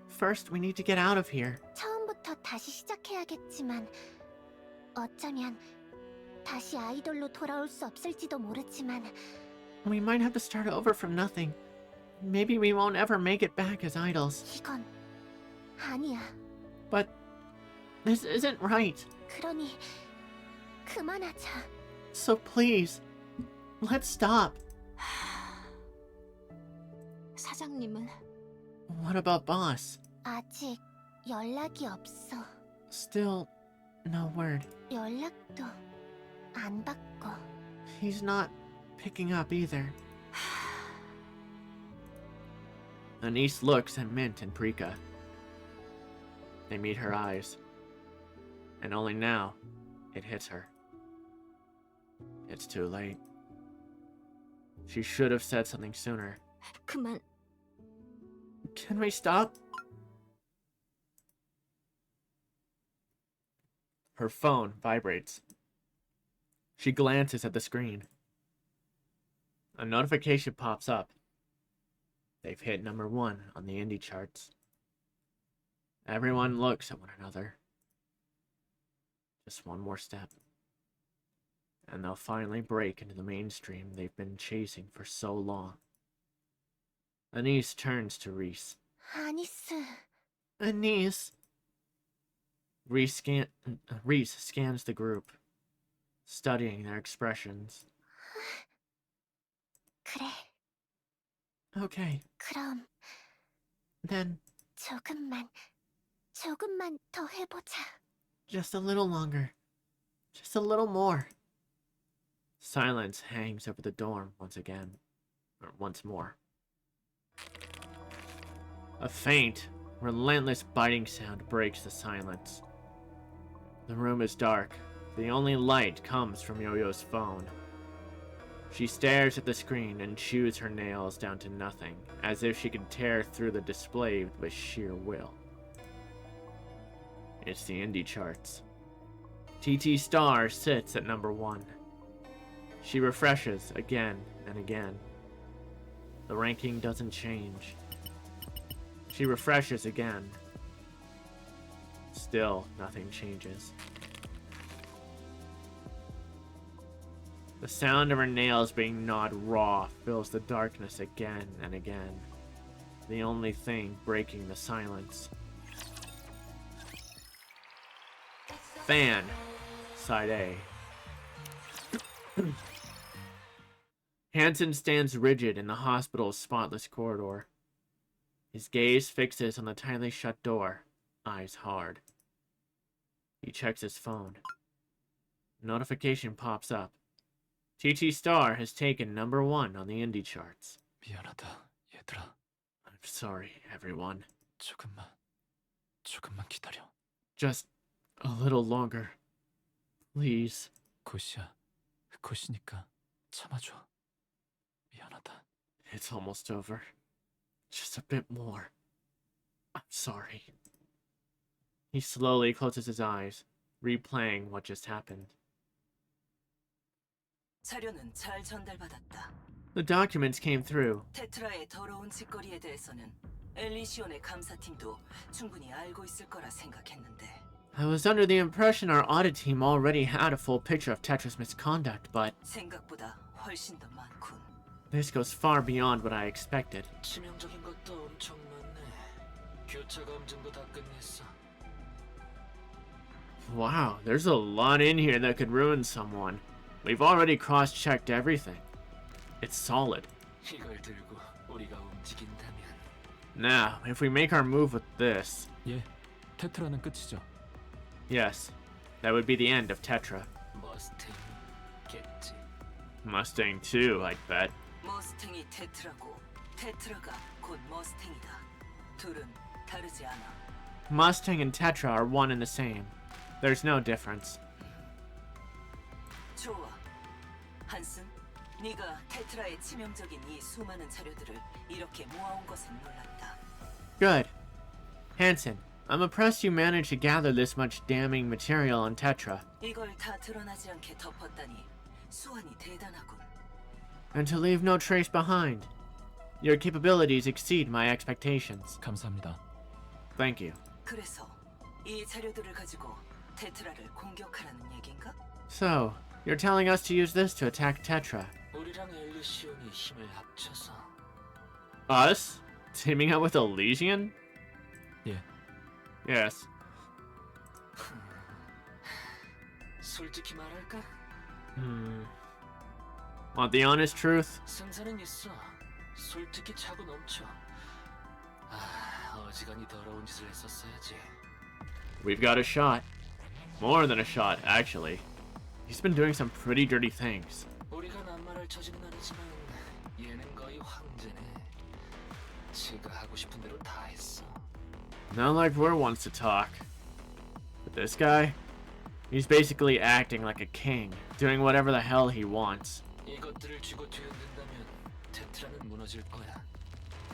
First, we need to get out of here. 처음부터 다시 시작해야겠지만 어쩌면 다시 아이돌로 돌아올 수 없을지도 모르지만 We might have to start over from nothing. Maybe we won't ever make it back as idols. 이건 아니야. But this isn't right. 그러니 그만하자. So please, let's stop. 사장님은 What about boss? 아직 연락이 없어. Still no word. 연락도 안 받고. He's not picking up either. ANIS looks at Mint and Prika. They meet her eyes. And only now, it hits her. It's too late. She should have said something sooner. 그만. Can we stop? Her phone vibrates. She glances at the screen. A notification pops up. They've hit #1 on the indie charts. Everyone looks at one another. Just one more step. And they'll finally break into the mainstream they've been chasing for so long. ANIS turns to Reese. 아니스. ANIS! Reese scans the group, studying their expressions. 그래. Okay, 그럼 then 조금만 더 해보자. just a little longer. Just a little more. Silence hangs over the dorm once more. A faint, relentless biting sound breaks the silence. The room is dark. The only light comes from Yo-Yo's phone. She stares at the screen and chews her nails down to nothing, as if she could tear through the display with sheer will. It's the indie charts. TT Star sits at #1. She refreshes again and again. The ranking doesn't change. She refreshes again. Still, nothing changes. The sound of her nails being gnawed raw fills the darkness again and again, the only thing breaking the silence. Fan, side A. Hansen stands rigid in the hospital's spotless corridor. His gaze fixes on the tightly shut door, eyes hard. He checks his phone. Notification pops up. TT Star has taken #1 on the indie charts. 미안하다, 얘들아. I'm sorry, everyone. 조금만 기다려. Just a little longer. Please. 곧이니까 참아줘. 미안하다. It's almost over. Just a bit more. I'm sorry. He slowly closes his eyes, replaying what just happened. 자료는 잘 전달받았다. The documents came through. 테트라의 더러운 짓거리에 대해서는 엘리시온의 감사팀도 충분히 알고 있을 거라 생각했는데 I was under the impression our audit team already had a full picture of Tetra's misconduct, but 생각보다 훨씬 더 많군. this goes far beyond what I expected. 치명적인 것도 엄청 많네. 교차 검증도 다 끝냈어. Wow, there's a lot in here that could ruin someone. We've already cross-checked everything. It's solid. 이걸 들고 우리가 움직인다면. Now, if we make our move with this, 예, 테트라는 끝이죠. yes, that would be the end of Tetra. 머스탱겠지. Mustang too, I'd bet. 머스탱이 테트라고 테트라가 곧 머스탱이다. 둘은 다르지 않아. Mustang and Tetra are one and the same. There's no difference. 좋아. 한슨, 네가 테트라의 치명적인 이 수많은 자료들을 이렇게 모아온 것은 놀랐다. Good. Hansen, I'm impressed you managed to gather this much damning material on Tetra. 이걸 다 드러나지 않게 덮었다니 수완이 대단하군. And to leave no trace behind. Your capabilities exceed my expectations. 감사합니다. Thank you. 그래서 이 자료들을 가지고 테트라를 공격하라는 얘긴가? So, you're telling us to use this to attack Tetra. 우리랑 엘리시온이 힘을 합쳐서 Us? Teaming up with Elysian? 예, Yes. 솔직히 말할까? Want the honest truth? 상사는 있어. 솔직히 차고 넘쳐. 어지간히 더러운 짓을 했었어야지. We've got a shot. More than a shot, actually. He's been doing some pretty dirty things. 우리가 낱말할 처지는 아니지만 얘는 거의 황제네. 지가 하고 싶은 대로 다 했어. Not like we're ones to talk. But this guy? He's basically acting like a king, doing whatever the hell he wants. 이것들을 쥐고 뒤흔든다면 테트라는 무너질 거야.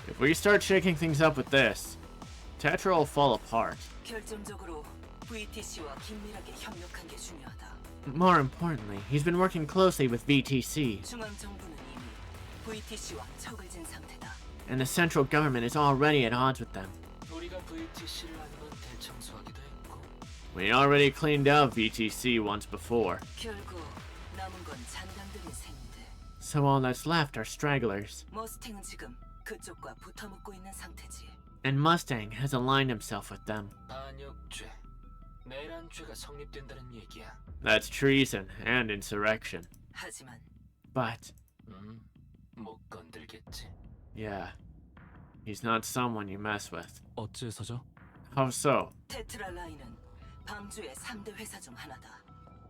If we start shaking things up with this, Tetra will fall apart. 결정적으로 VTC와 긴밀하게 협력한 게 중요하다. More importantly, he's been working closely with VTC, 중앙 정부는 이미 VTC와 척을 진 상태다. and the central government is already at odds with them. 우리가 VTC를 한번 대청소하기도 했고. We already cleaned out VTC once before, 결국 남은 건 잔당들인 셈인데 so all that's left are stragglers, 머스탱은 지금 그쪽과 붙어먹고 있는 상태지. and Mustang has aligned himself with them. 반역죄, 내란죄가 성립된다는 얘기야. That's treason and insurrection. 하지만 But, 못 건들겠지. yeah, he's not someone you mess with. 어째서죠? How so? 테트라 라인은 방주의 3대 회사 중 하나다.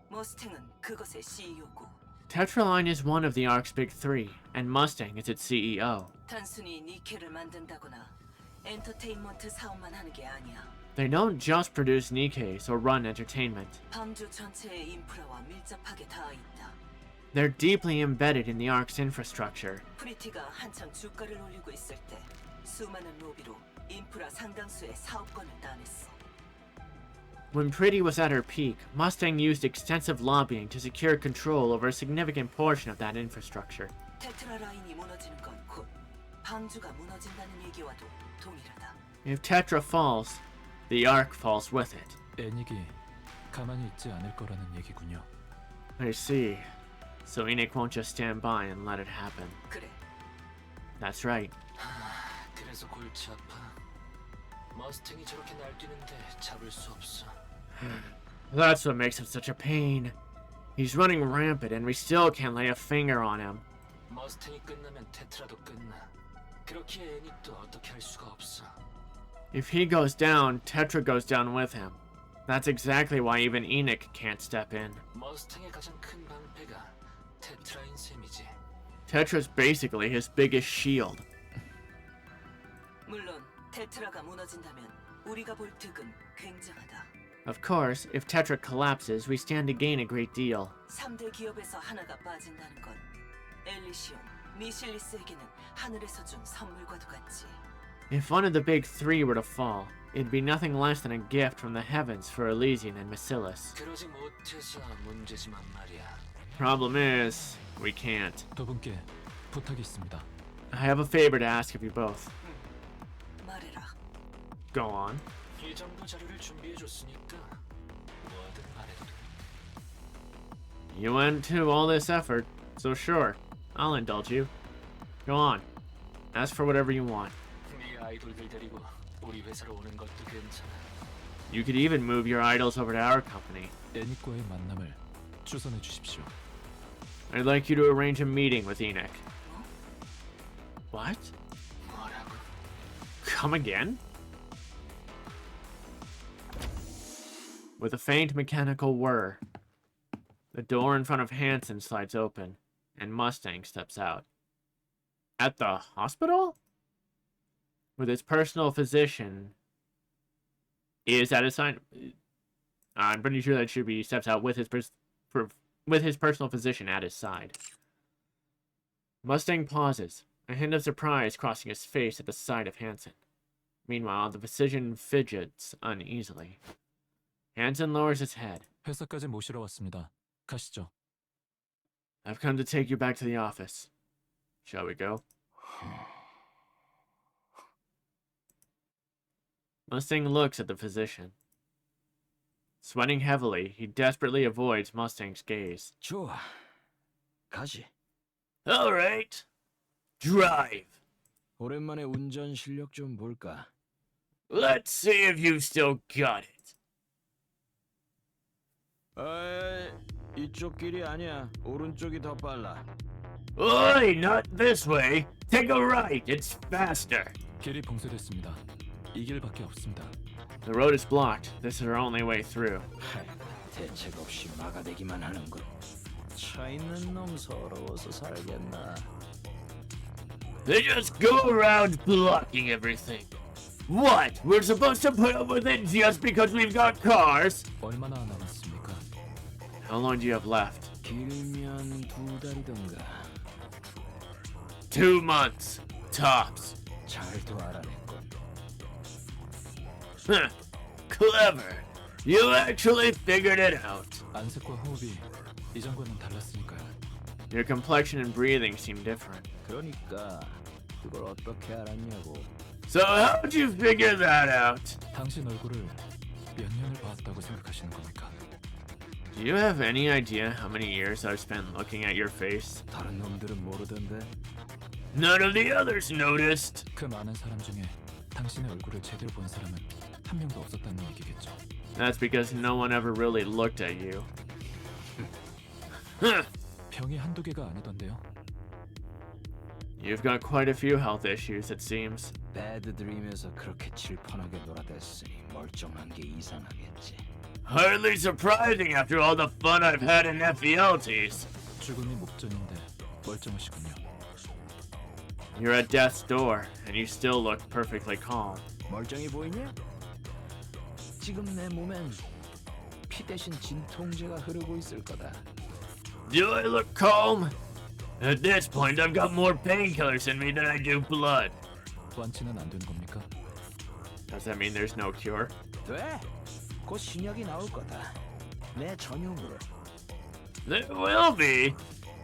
머스탱은 그것의 CEO고 Tetraline is one of the ARC's big three, and Mustang is its CEO. 단순히 니케를 만든다거나 엔터테인먼트 사업만 하는 게 아니야. They don't just produce Nikke's or run entertainment. 방주 전체의 인프라와 밀접하게 닿아 있다. They're deeply embedded in the ARC's infrastructure. 프리티가 한창 주가를 올리고 있을 때 수많은 로비로 인프라 상당수의 사업권을 따냈어. When Pretty was at her peak, Mustang used extensive lobbying to secure control over a significant portion of that infrastructure. 테트라 라인이 무너지는 건 곧 방주가 무너진다는 얘기와도 동일하다. If Tetra falls, the ARC falls with it. 애닉이 가만히 있지 않을 거라는 얘기군요. I see. So ENIKKE won't just stand by and let it happen. 그래, That's right. 그래서 골치 아파. 머스탱이 저렇게 날뛰는데 잡을 수 없어. That's what makes him such a pain. He's running rampant and we still can't lay a finger on him. 머스탱이 끝나면 테트라도 끝나. 그렇기에 애닉도 어떻게 할 수가 없어. If he goes down, Tetra goes down with him. That's exactly why even ENIKKE can't step in. 머스탱의 가장 큰 방패가 테트라인 셈이지. Tetra's basically his biggest shield. 물론 테트라가 무너진다면 우리가 볼 득은 굉장하다. Of course, if Tetra collapses, we stand to gain a great deal. 3대 기업에서 하나가 빠진다는 건 엘리시온, 미실리스에게는 하늘에서 준 선물과도 같지. If one of the big three were to fall, it'd be nothing less than a gift from the heavens for Elysian and Bacillus. 그러지 못해서 문제지만 말이야. Problem is, we can't. 두 분께 부탁이 있습니다. I have a favor to ask of you both. 말해라. Go on. 이 정도 자료를 준비해줬으니까 뭐든 말해도 돼. You went to all this effort, so sure, I'll indulge you. Go on. Ask for whatever you want. 네 아이돌들 데리고 우리 회사로 오는 것도 괜찮아. You could even move your idols over to our company. 애닉과의 만남을 주선해 주십시오. I'd like you to arrange a meeting with ENIKKE. What? 뭐라고? Come again? With a faint mechanical whir, the door in front of Hanson slides open, and Mustang steps out. At the hospital? With his personal physician. Is that a sign? I'm pretty sure that should be steps out with his personal physician at his side. Mustang pauses, a hint of surprise crossing his face at the sight of Hanson. Meanwhile, the physician fidgets uneasily. Hanson lowers his head. 회사까지 모시러 왔습니다. 가시죠. I've come to take you back to the office. Shall we go? Mustang looks at the physician. Sweating heavily, he desperately avoids Mustang's gaze. 좋아. 가지. All right. Drive. 오랜만에 운전 실력 좀 볼까? Let's see if you've still got it. 이쪽 길이 아니야. 오른쪽이 더 빨라. Oi, not this way. Take a right. It's faster. 길이 봉쇄됐습니다. 이 길밖에 없습니다. The road is blocked. This is our only way through. 대책 없이 막아대기만 하는군. 차 있는 놈 서러워서 살겠나? They just go around blocking everything. What? We're supposed to put up with it just because we've got cars? 얼마나 남았습니까? How long do you have left? 길면 2달이던가. 2 months, tops. 잘도 알아냈군. Huh. Clever. You actually figured it out. 안색과 호흡이 이전과는 달랐으니까요. Your complexion and breathing seem different. 그러니까 그걸 어떻게 알았냐고. So how'd you figure that out? 당신 얼굴을 몇 년을 봐왔다고 생각하시는 겁니까? Do you have any idea how many years I've spent looking at your face? 다른 놈들은 모르던데. None of the others noticed. 그 많은 사람 중에 당신의 얼굴을 제대로 본 사람은 한 명도 없었다는 얘기겠죠. That's because no one ever really looked at you. Huh. 병이 한두 개가 아니던데요. You've got quite a few health issues, it seems. 배드 드림에서 그렇게 질펀하게 놀아댔으니 멀쩡한 게 이상하겠지. Hardly surprising after all the fun I've had in FELTs. 죽음이 목전인데 멀쩡하시군요. You're at death's door, and you still look perfectly calm. 멀쩡해 보이냐? 지금 내 몸엔 피 대신 진통제가 흐르고 있을 거다. Do I look calm? At this point, I've got more painkillers in me than I do blood. 완치는 안 되는 겁니까? Does that mean there's no cure? 돼! 곧 신약이 나올 거다. 내 전용으로. There will be.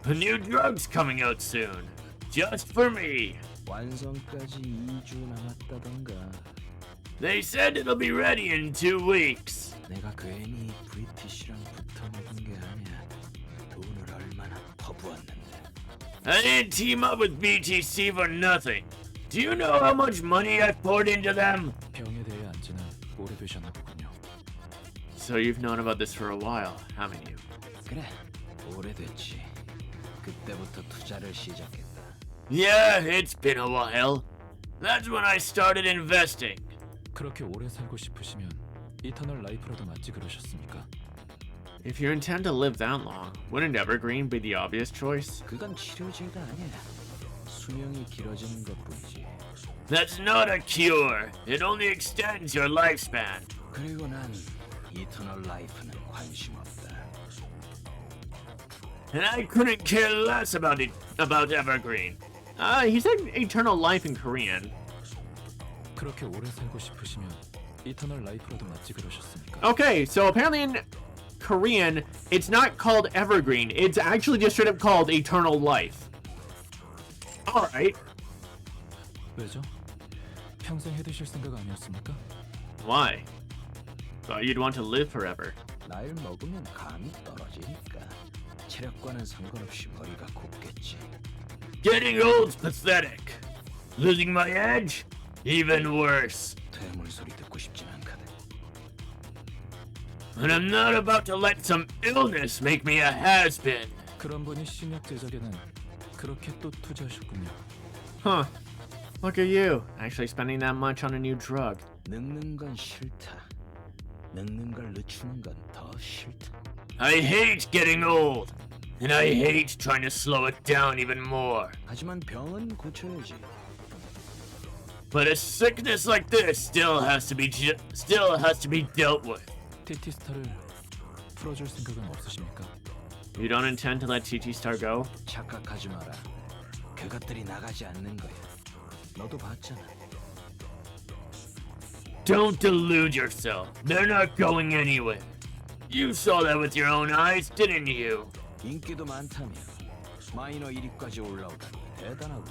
A new drug's coming out soon. Just for me. 완성까지 2주 남았다던가. They said it'll be ready in 2 weeks. 내가 괜히 브리티시랑 붙어먹은 게 아니야. 돈을 얼마나 퍼부었는데. I didn't team up with BTC for nothing. Do you know how much money I poured into them? 병에 대해 안지는 오래되셨나 보군요. So you've known about this for a while, haven't you? 그래, 오래됐지. 그때부터 투자를 시작했다. Yeah, it's been a while. That's when I started investing. 그렇게 오래 살고 싶으시면 이터널 라이프라도 맞지 그러셨습니까? If you intend to live that long, wouldn't Evergreen be the obvious choice? 그건 치료제가 아니야. 수명이 길어지는 것뿐이지. That's not a cure. It only extends your lifespan. 그리고 난 이터널 라이프는 관심 없다. And I couldn't care less about Evergreen. He said eternal life in Korean. 그렇게 오래 살고 싶으시면 이터널 라이프라도 맞지 그러셨습니까? Okay, so apparently in Korean, it's not called Evergreen. It's actually just straight up called Eternal Life. Alright. 왜죠? 평생 해드실 생각 아니었습니까? Why? Thought you'd want to live forever. 나이를 먹으면 감이 떨어지니까 체력과는 상관없이 머리가 곱겠지. Getting old's pathetic. Losing my edge? Even worse. 퇴물 소리 듣고 싶진 않거든. And I'm not about to let some illness make me a has-been. 그런 분이 신약 제작에는 그렇게 또 투자하셨군요. Huh. Look at you, actually spending that much on a new drug. 늙는 건 싫다. 늙는 걸 늦추는 건 더 싫다. I hate getting old. And I hate trying to slow it down even more. 하지만 병은 고쳐야지. But a sickness like this still has to be dealt with. TT 스타를 풀어줄 생각은 없으십니까? You don't intend to let TT Star go? 착각하지 마라. 그것들이 나가지 않는 거야. 너도 봤잖아. Don't delude yourself. They're not going anywhere. You saw that with your own eyes, didn't you? 인기도 많다며. 마이너 1위까지 올라오다니 대단하고.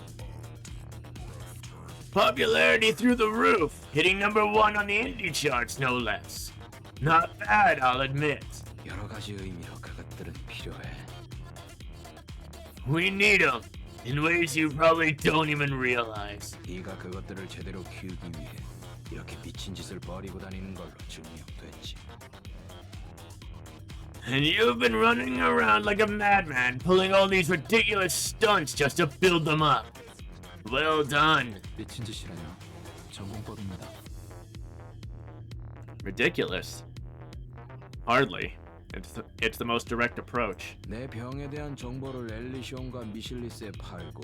Popularity through the roof, hitting #1 on the indie charts, no less. Not bad, I'll admit. 여러 가지 의미로 그것들은 필요해. We need them, in ways you probably don't even realize. 네가 그것들을 제대로 키우기 위해 이렇게 미친 짓을 벌이고 다니는 걸로 증명됐지. And you've been running around like a madman, pulling all these ridiculous stunts just to build them up. Well done. 미친 짓이라뇨. 전공법입니다. Ridiculous? Hardly. It's the most direct approach. 내 병에 대한 정보를 엘리시온과 미실리스에 팔고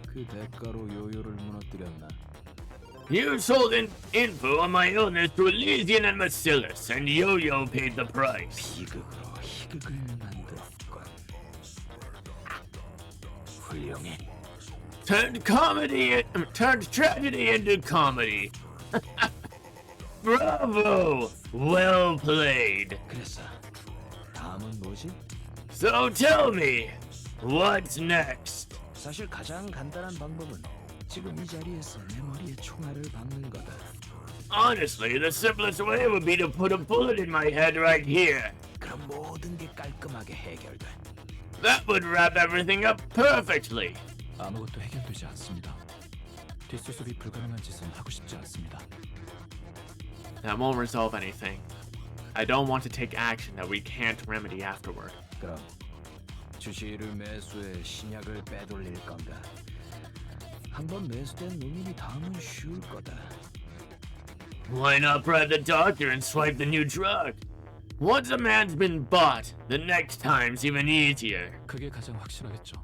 그 대가로 요요를 무너뜨렸나? You sold info on my illness to Elysian and Bacillus, and Yo-Yo paid the price. 비극으로 희극을 만들었건. 훌륭해. Turned tragedy into comedy. Bravo! Well played. 그래서 다음은 뭐지? So tell me, what's next? 사실 가장 간단한 방법은 지금 이 자리에서 내 머리에 총알을 박는 거다. Honestly, the simplest way would be to put a bullet in my head right here. 그럼 모든 게 깔끔하게 해결돼. That would wrap everything up perfectly. 아무것도 해결되지 않습니다. 뒷수습이 불가능한 짓은 하고 싶지 않습니다. That won't resolve anything. I don't want to take action that we can't remedy afterward. 그럼 주시를 매수해 신약을 빼돌릴 건가? 한번 매수된 놈이니 다음은 쉬울 거다. Why not bribe the doctor and swipe the new drug? Once a man's been bought, the next time's even easier. 그게 가장 확실하겠죠.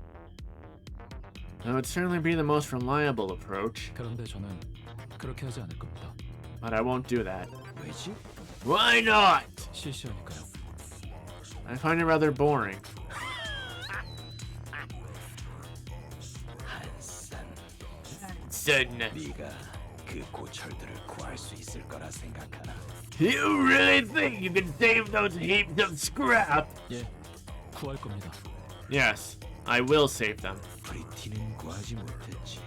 That would certainly be the most reliable approach, 그런데 저는 그렇게 하지 않을 겁니다. but I won't do that. 왜지? Why not? 시시하니까요. I find it rather boring. 한산, Sudden. 네가 그 고철들을 구할 수 있을 거라 생각하나? You really think you can save those heaps of scrap? 예, 구할 겁니다. Yes, I will save them. 프리티는 구하지 못했지.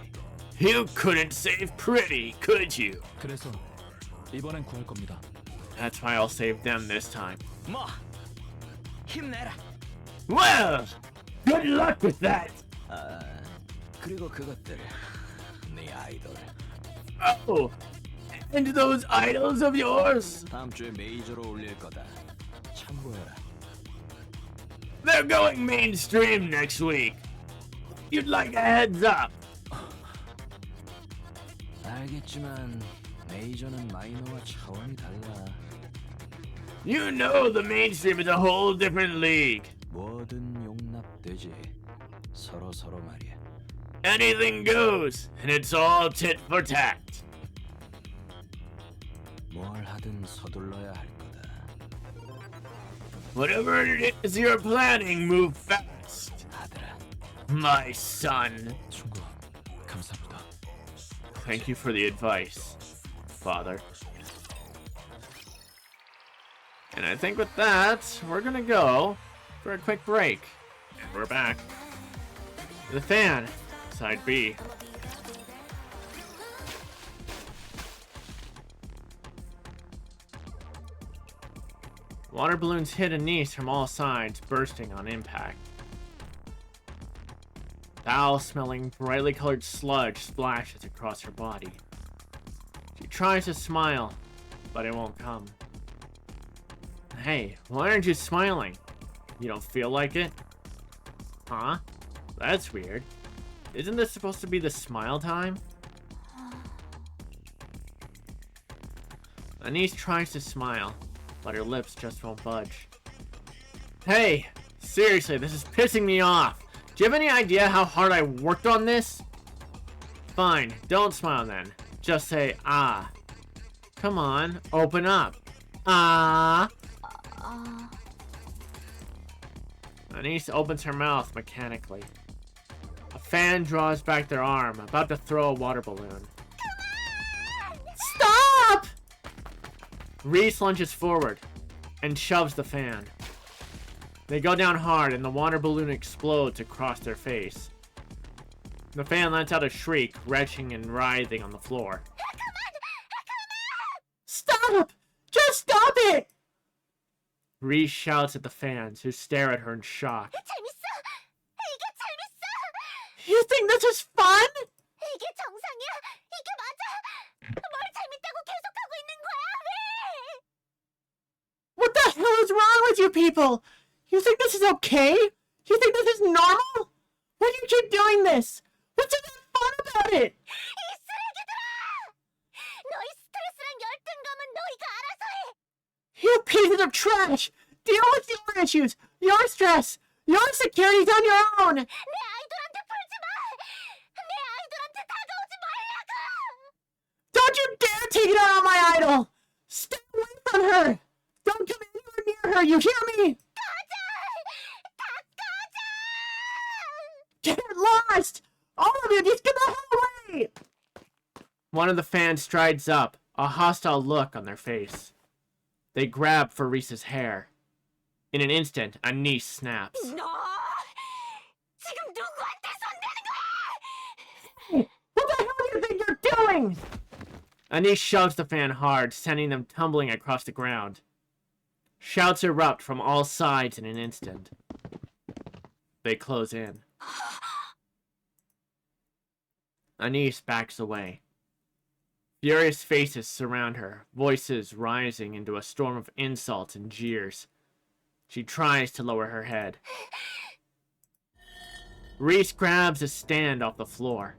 You couldn't save Pretty, could you? 그래서 이번엔 구할 겁니다. That's why I'll save them this time. 뭐? 힘내라. Well, good luck with that. 아, 그리고 그것들 네 아이돌 Oh, and those idols of yours? 다음 주에 메이저로 올릴 거다. 참고해라. They're going mainstream next week. You'd like a heads up. 알겠지만 메이저는 마이너와 차원이 달라. You know the mainstream is a whole different league. 뭐든 용납되지. 서로 말이야. Anything goes, and it's all tit for tat. 뭘 하든 서둘러야 할 거다. Whatever it is you're planning, move fast. 아들아. My son. 충고 감사합니다. Thank you for the advice, Father. And I think with that, we're gonna go for a quick break. And we're back. The fan, side B. Water balloons hit ANIS from all sides, bursting on impact. Foul-smelling, brightly colored sludge splashes across her body. She tries to smile, but it won't come. Hey, why aren't you smiling? You don't feel like it? Huh? That's weird. Isn't this supposed to be the smile time? ANIS tries to smile, but her lips just won't budge. Hey! Seriously, this is pissing me off! Do you have any idea how hard I worked on this? Fine, don't smile then. Just say, ah. Come on, open up. Ah. ANIS opens her mouth mechanically. A fan draws back their arm, about to throw a water balloon. Stop! Reese lunges forward and shoves the fan. They go down hard and the water balloon explodes across their face. The fan lets out a shriek, retching and writhing on the floor. Stop! Just stop it! Reese shouts at the fans, who stare at her in shock. 재밌어! 이게 재밌어! You think this is fun? 이게 정상이야? 이게 맞아? 뭘 재밌다고 계속하고 있는 거야? 왜? What the hell is wrong with you people? You think this is okay? You think this is normal? Why do you keep doing this? What's so fun about it? 이 쓰레기들아! 너희 스트레스랑 열등감은 너희가 알아서 해! You pieces of trash! Deal with your issues, your stress, your insecurities on your own! 내 아이돌한테 풀지 마! 내 아이돌한테 다가오지 말라고! Don't you dare take it out on my idol! Stay away from her! Don't come anywhere near her, you hear me? 가자! 다 가자! Get lost! lost! All of you, just get the hell away! One of the fans strides up, a hostile look on their face. They grab for Reese's hair. In an instant, ANIS snaps. 너 지금 누구한테 손대는 거야? What the hell do you think you're doing? ANIS shoves the fan hard, sending them tumbling across the ground. Shouts erupt from all sides in an instant. They close in. ANIS backs away. Furious faces surround her, voices rising into a storm of insults and jeers. She tries to lower her head. Reese grabs a stand off the floor.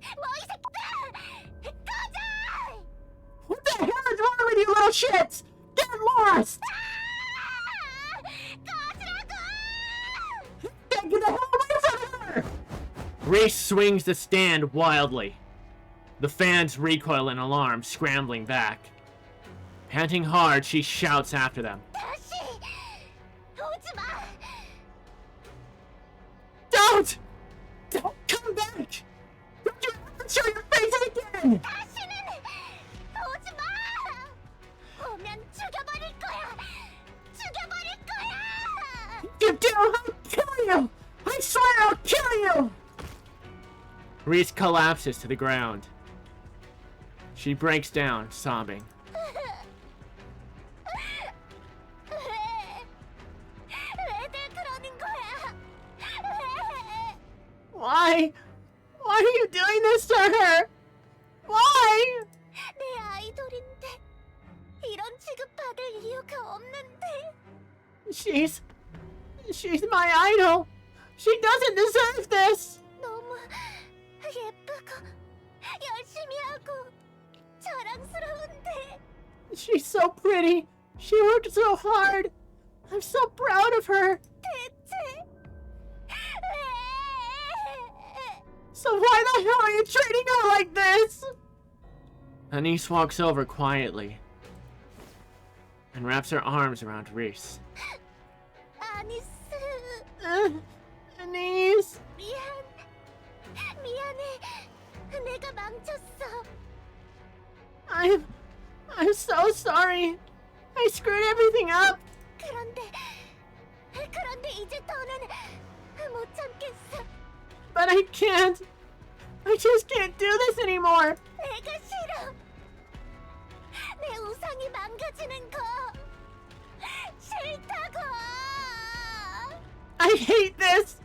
What the hell is wrong with you little shits? Get lost! Get the hell away from her! Reese swings the stand wildly. The fans recoil in alarm, scrambling back. Panting hard, she shouts after them. Don't! Don't come back! Don't you ever show your faces again! If you do, I'll kill you! I swear I'll kill you! Reese collapses to the ground. She breaks down, sobbing. Why? Why are you doing this to her? Why? 내 아이돌인데 이런 취급받을 이유가 없는데. She's my idol. She doesn't deserve this. 너무 예쁘고 열심히 하고 자랑스러운데. She's so pretty. She worked so hard. I'm so proud of her. 대체 So why the hell are you treating her like this? ANIS walks over quietly and wraps her arms around Reese. 아니스. ANIS! 미안해. 내가 망쳤어. I'm so sorry. I screwed everything up. 그런데 이제 더는 못 참겠어. But I can't. I just can't do this anymore. 내가 싫어. 내 우상이 망가지는 거 싫다고. I hate this.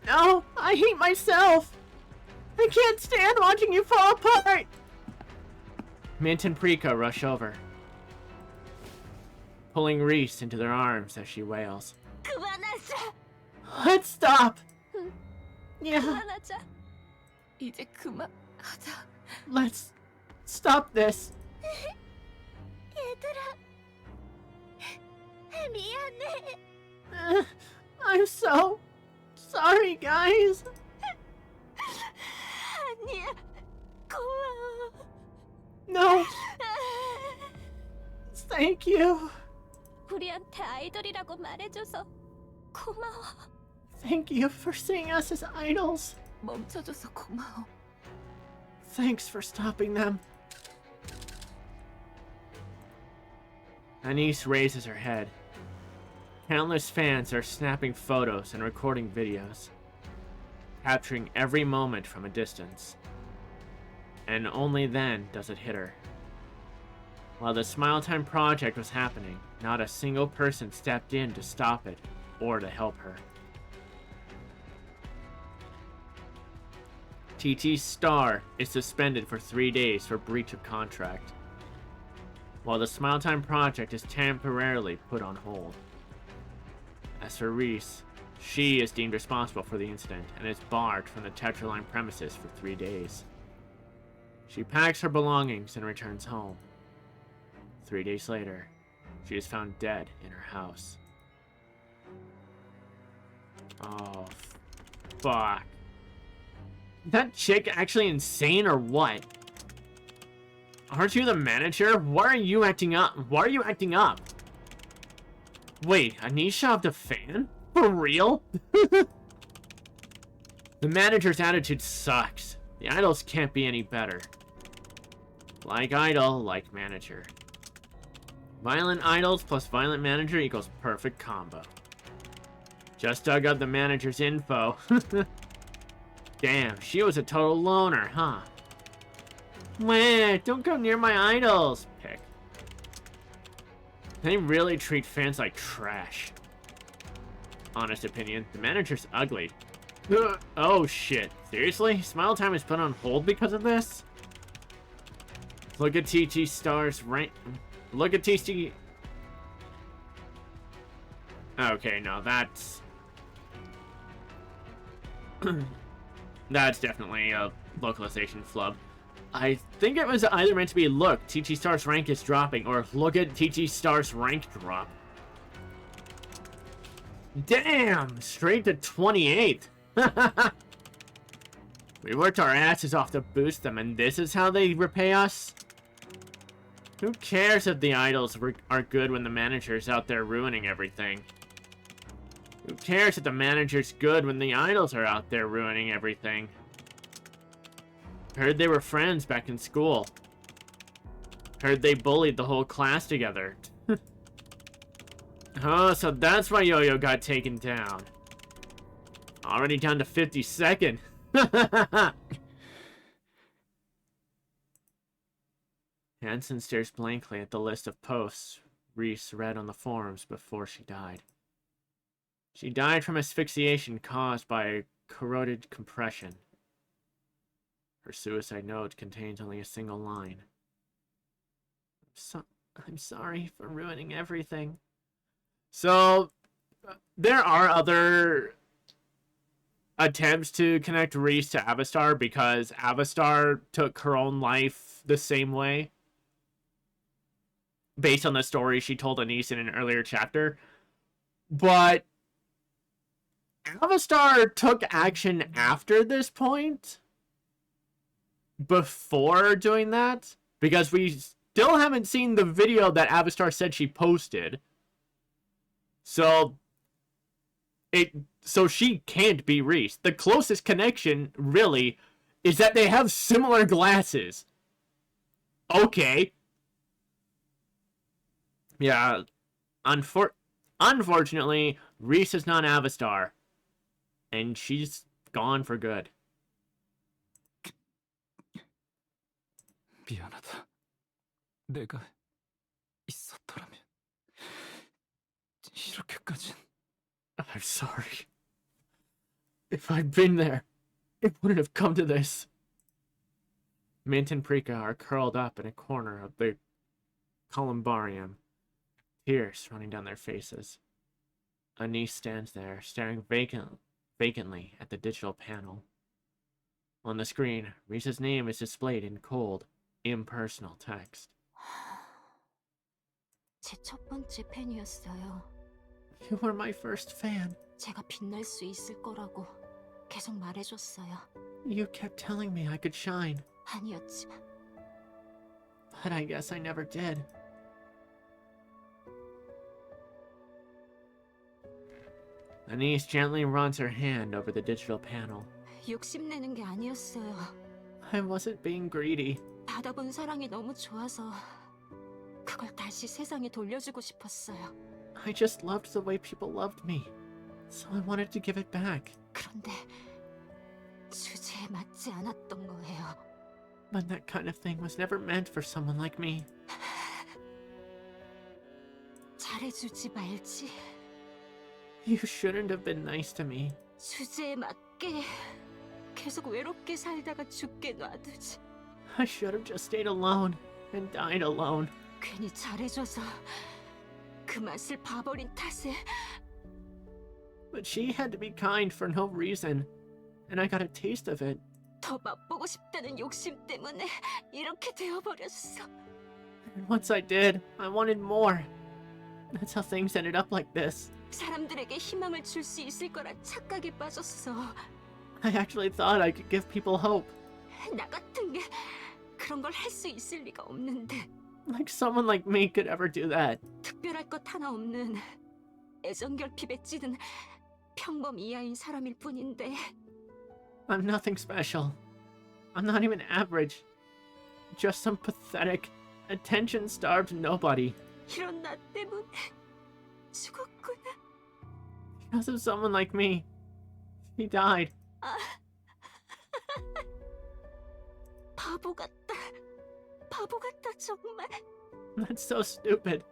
No, I hate myself. I can't stand watching you fall apart. Mint and Prika rush over, pulling Reese into their arms as she wails. 그만하자. Let's stop. Yeah, 그만하자. 이제 그만하자. let's stop this. 얘들아. 미안해. I'm so sorry, guys. 아니야. 고마워. No, thank you. 우리한테 아이돌이라고 말해줘서 고마워. Thank you for seeing us as idols. 멈춰줘서 고마워. Thanks for stopping them. ANIS raises her head. Countless fans are snapping photos and recording videos, capturing every moment from a distance. And only then does it hit her. While the Smile Time project was happening, not a single person stepped in to stop it or to help her. TT's star is suspended for 3 days for breach of contract, while the Smile Time project is temporarily put on hold. As for Reese, she is deemed responsible for the incident and is barred from the Tetraline premises for 3 days. She packs her belongings and returns home. 3 days later, she is found dead in her house. Oh, fuck. That chick actually insane or what? Aren't you the manager? Why are you acting up? Why are you acting up? Wait, ANIS shoved a fan? For real? The manager's attitude sucks. The idols can't be any better. Like idol, like manager. Violent idols plus violent manager equals perfect combo. Just dug up the manager's info. Damn, she was a total loner, huh? Meh, don't go near my idols, pick. They really treat fans like trash. Honest opinion, the manager's ugly. Oh shit, seriously? Smile time is put on hold because of this? Look at TT Star's rank. Look at TT. Okay, no, that's... that's definitely a localization flub. I think it was either meant to be, look, TT Star's rank is dropping, or look at TT Star's rank drop. Damn! Straight to 28th! We worked our asses off to boost them, and this is how they repay us? Who cares if the idols are good when the manager's out there ruining everything? Who cares if the manager's good when the idols are out there ruining everything? Heard they were friends back in school. Heard they bullied the whole class together. Oh, so that's why Yo-Yo got taken down. Already down to 52nd. Hansen stares blankly at the list of posts Reese read on the forums before she died. She died from asphyxiation caused by corroded compression. Her suicide note contains only a single line. I'm sorry for ruining everything. So, there are other attempts to connect Reese to Avastar because Avastar took her own life the same way. Based on the story she told ANIS in an earlier chapter. But Avastar took action after this point. Before doing that. Because we still haven't seen the video that Avastar said she posted. So she can't be Reese. The closest connection, really, is that they have similar glasses. Okay. Yeah. Unfortunately, Reese is not Avastar. And she's gone for good. 미안하다. 내가 있었더라면 이렇게까진. I'm sorry. If I'd been there, it wouldn't have come to this. Mint and Prika are curled up in a corner of the columbarium, tears running down their faces. ANIS stands there, staring vacantly at the digital panel. On the screen, Reese's name is displayed in cold, impersonal text. 제 첫 번째 팬이었어요. You were my first fan. 제가 빛날 수 있을 거라고 계속 말해줬어요. You kept telling me I could shine. 아니었지만 But I guess I never did. ANIS gently runs her hand over the digital panel. 욕심내는 게 아니었어요. I wasn't being greedy. 받아본 사랑이 너무 좋아서 그걸 다시 세상에 돌려주고 싶었어요. I just loved the way people loved me. So I wanted to give it back. 그런데 주제에 맞지 않았던 거예요. But that kind of thing was never meant for someone like me. 잘해주지 말지. You shouldn't have been nice to me. 주제에 맞게 계속 외롭게 살다가 죽게 놔두지. I should have just stayed alone and died alone. 괜히 잘해줘서 그 맛을 봐버린 탓에. But she had to be kind for no reason, and I got a taste of it. 더 맛보고 싶다는 욕심 때문에 이렇게 되어버렸어. And once I did, I wanted more. That's how things ended up like this. 사람들에게 희망을 줄 수 있을 거란 착각에 빠졌어. I actually thought I could give people hope. 나 같은 게 그런 걸 할 수 있을 리가 없는데. Like someone like me could ever do that. 특별할 것 하나 없는 애정 결핍에 찌든 평범 이하인 사람일 뿐인데 I'm nothing special. I'm not even average. Just some pathetic, attention-starved nobody. 이런 나 때문에 죽었구나. Because of someone like me. He died. 바보 같다. 바보 같다 정말. That's so stupid.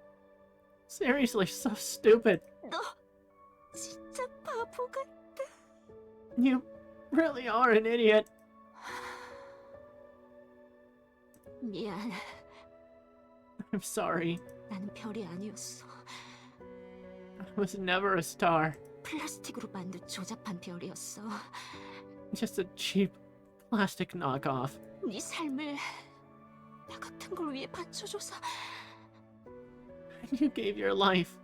Seriously, so stupid. 너 진짜 바보 같다. You really are an idiot. 미안. I'm sorry. 나는 별이 아니었어. I was never a star. 플라스틱으로 만든 조잡한 별이었어. Just a cheap plastic knockoff. 네 삶을 나 같은 걸 위해 바쳐줘서 And you gave your life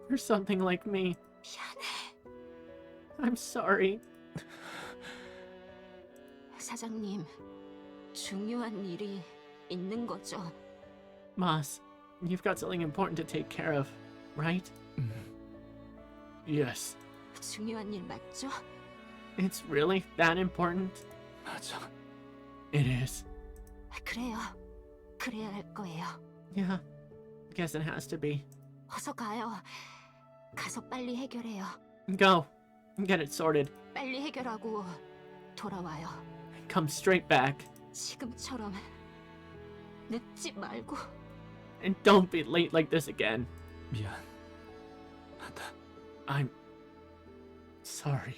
for something like me. 미안해. I'm sorry. 사장님, 중요한 일이 있는 거죠? Boss, you've got something important to take care of, right? Yes. 중요한 일 맞죠? It's really that important? 맞아. It is. 그래요. 그래야 할 거예요. Yeah, guess it has to be. 어서 가요. 가서 빨리 해결해요. Go. Get it sorted. 빨리 해결하고 돌아와요. Come straight back. 지금처럼 늦지 말고. And don't be late like this again. 미안. I'm sorry.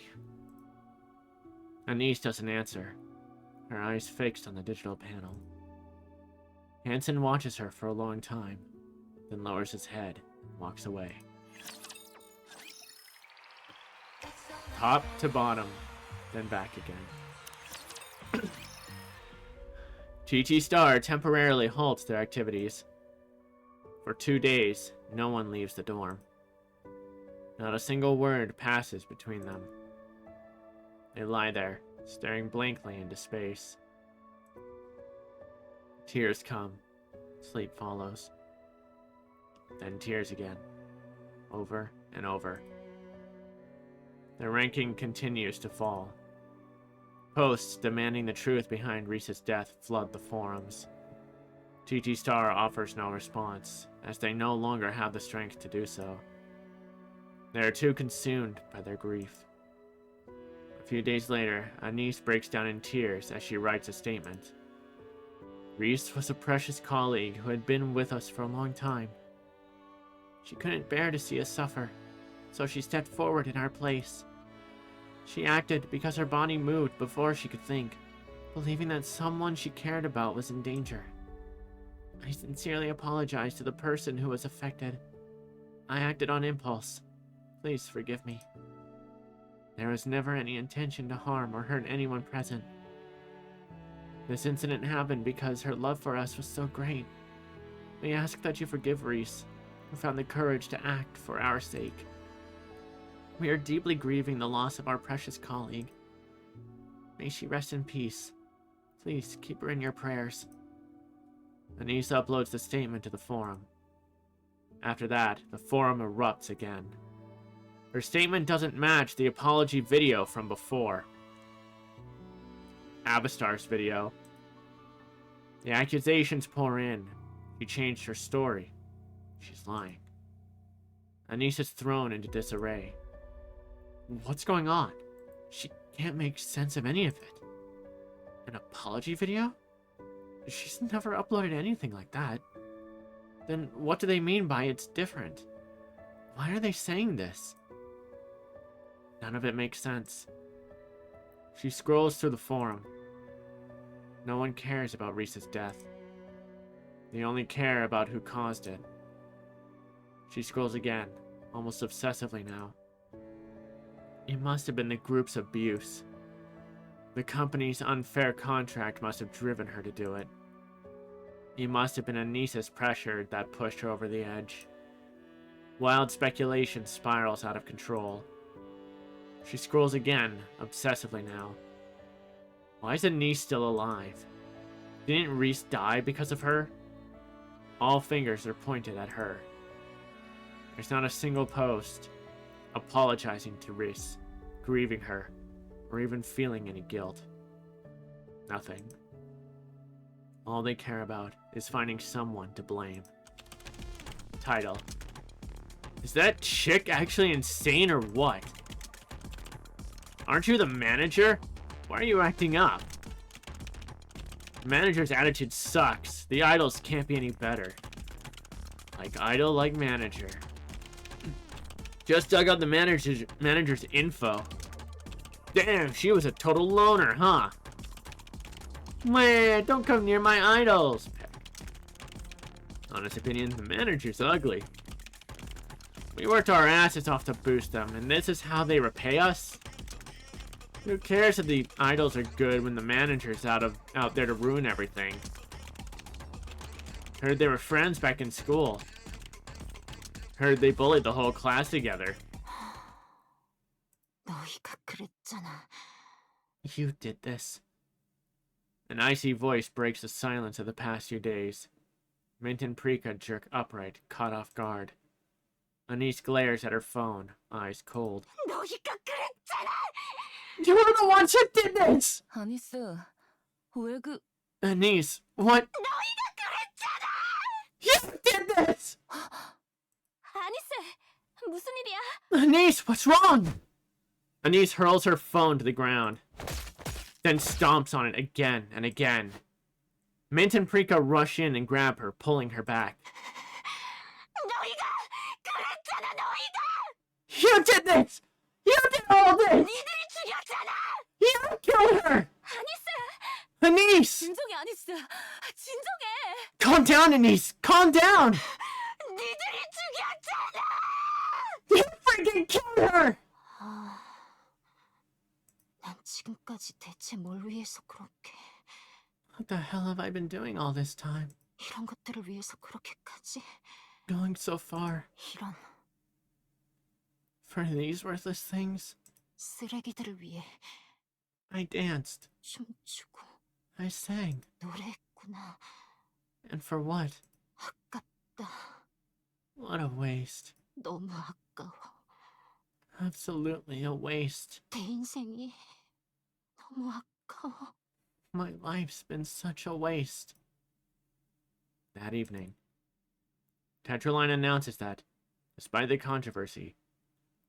Anis doesn't answer, her eyes fixed on the digital panel. Hansen watches her for a long time, then lowers his head and walks away. Top to bottom, then back again. Chi-Chi Star temporarily halts their activities. For 2 days, no one leaves the dorm. Not a single word passes between them. They lie there, staring blankly into space. Tears come. Sleep follows. Then tears again. Over and over. Their ranking continues to fall. Posts demanding the truth behind Reese's death flood the forums. Chi-Chi Star offers no response, as they no longer have the strength to do so. They are too consumed by their grief. A few days later, Anis breaks down in tears as she writes a statement. Reese was a precious colleague who had been with us for a long time. She couldn't bear to see us suffer, so she stepped forward in our place. She acted because her body moved before she could think, believing that someone she cared about was in danger. I sincerely apologize to the person who was affected. I acted on impulse. Please forgive me. There was never any intention to harm or hurt anyone present. This incident happened because her love for us was so great. We ask that you forgive Reese, who found the courage to act for our sake. We are deeply grieving the loss of our precious colleague. May she rest in peace. Please keep her in your prayers. Anis uploads the statement to the forum. After that, the forum erupts again. Her statement doesn't match the apology video from before. Avastar's video. The accusations pour in. She changed her story. She's lying. Anis is thrown into disarray. What's going on? She can't make sense of any of it. An apology video? She's never uploaded anything like that. Then what do they mean by it's different? Why are they saying this? None of it makes sense. She scrolls through the forum. No one cares about Reese's death. They only care about who caused it. She scrolls again, almost obsessively now. It must have been the group's abuse. The company's unfair contract must have driven her to do it. It must have been Anis's pressure that pushed her over the edge. Wild speculation spirals out of control. She scrolls again, obsessively now. Why is Anis still alive? Didn't Reese die because of her? All fingers are pointed at her. There's not a single post apologizing to Reese, grieving her, or even feeling any guilt. Nothing. All they care about is finding someone to blame. Title. Is that chick actually insane or what? Aren't you the manager? Why are you acting up? The manager's attitude sucks. The idols can't be any better. Like idol, like manager. Just dug up the manager's info. Damn, she was a total loner, huh? Meh, don't come near my idols. Honest opinion, the manager's ugly. We worked our asses off to boost them, and this is how they repay us? Who cares if the idols are good when the manager's out there to ruin everything? Heard they were friends back in school. Heard they bullied the whole class together. 너희가 그랬잖아. You did this. An icy voice breaks the silence of the past few days. Mint and Prika jerk upright, caught off guard. Anis glares at her phone, eyes cold. 너희가 그랬잖아. You were the ones who did this! 아니스, 왜 그... Anis, what? 너희가 그랬잖아. You did this! 아니스, 무슨 일이야? Anis, what's wrong? Anis hurls her phone to the ground, then stomps on it again and again. Mint and Prika rush in and grab her, pulling her back. 너희가 그랬잖아. 너희가. You did this! You did all this! 니들이 죽였잖아. You killed her! 아니스! Anis! 진정해, 아니스! 진정해! Calm down, Anis! Calm down! 니들이 죽였잖아. You freaking killed her! 난 지금까지 대체 뭘 위해서 그렇게 What the hell have I been doing all this time? 이런 것들을 위해서 그렇게까지 Going so far 이런 for these worthless things? 쓰레기들을 위해 I danced. 춤추고 I sang. 노래했구나. And for what? 아깝다. What a waste. 너무 아까워. Absolutely a waste. 내 인생이 너무 아까워. My life's been such a waste. That evening, Tetraline announces that, despite the controversy,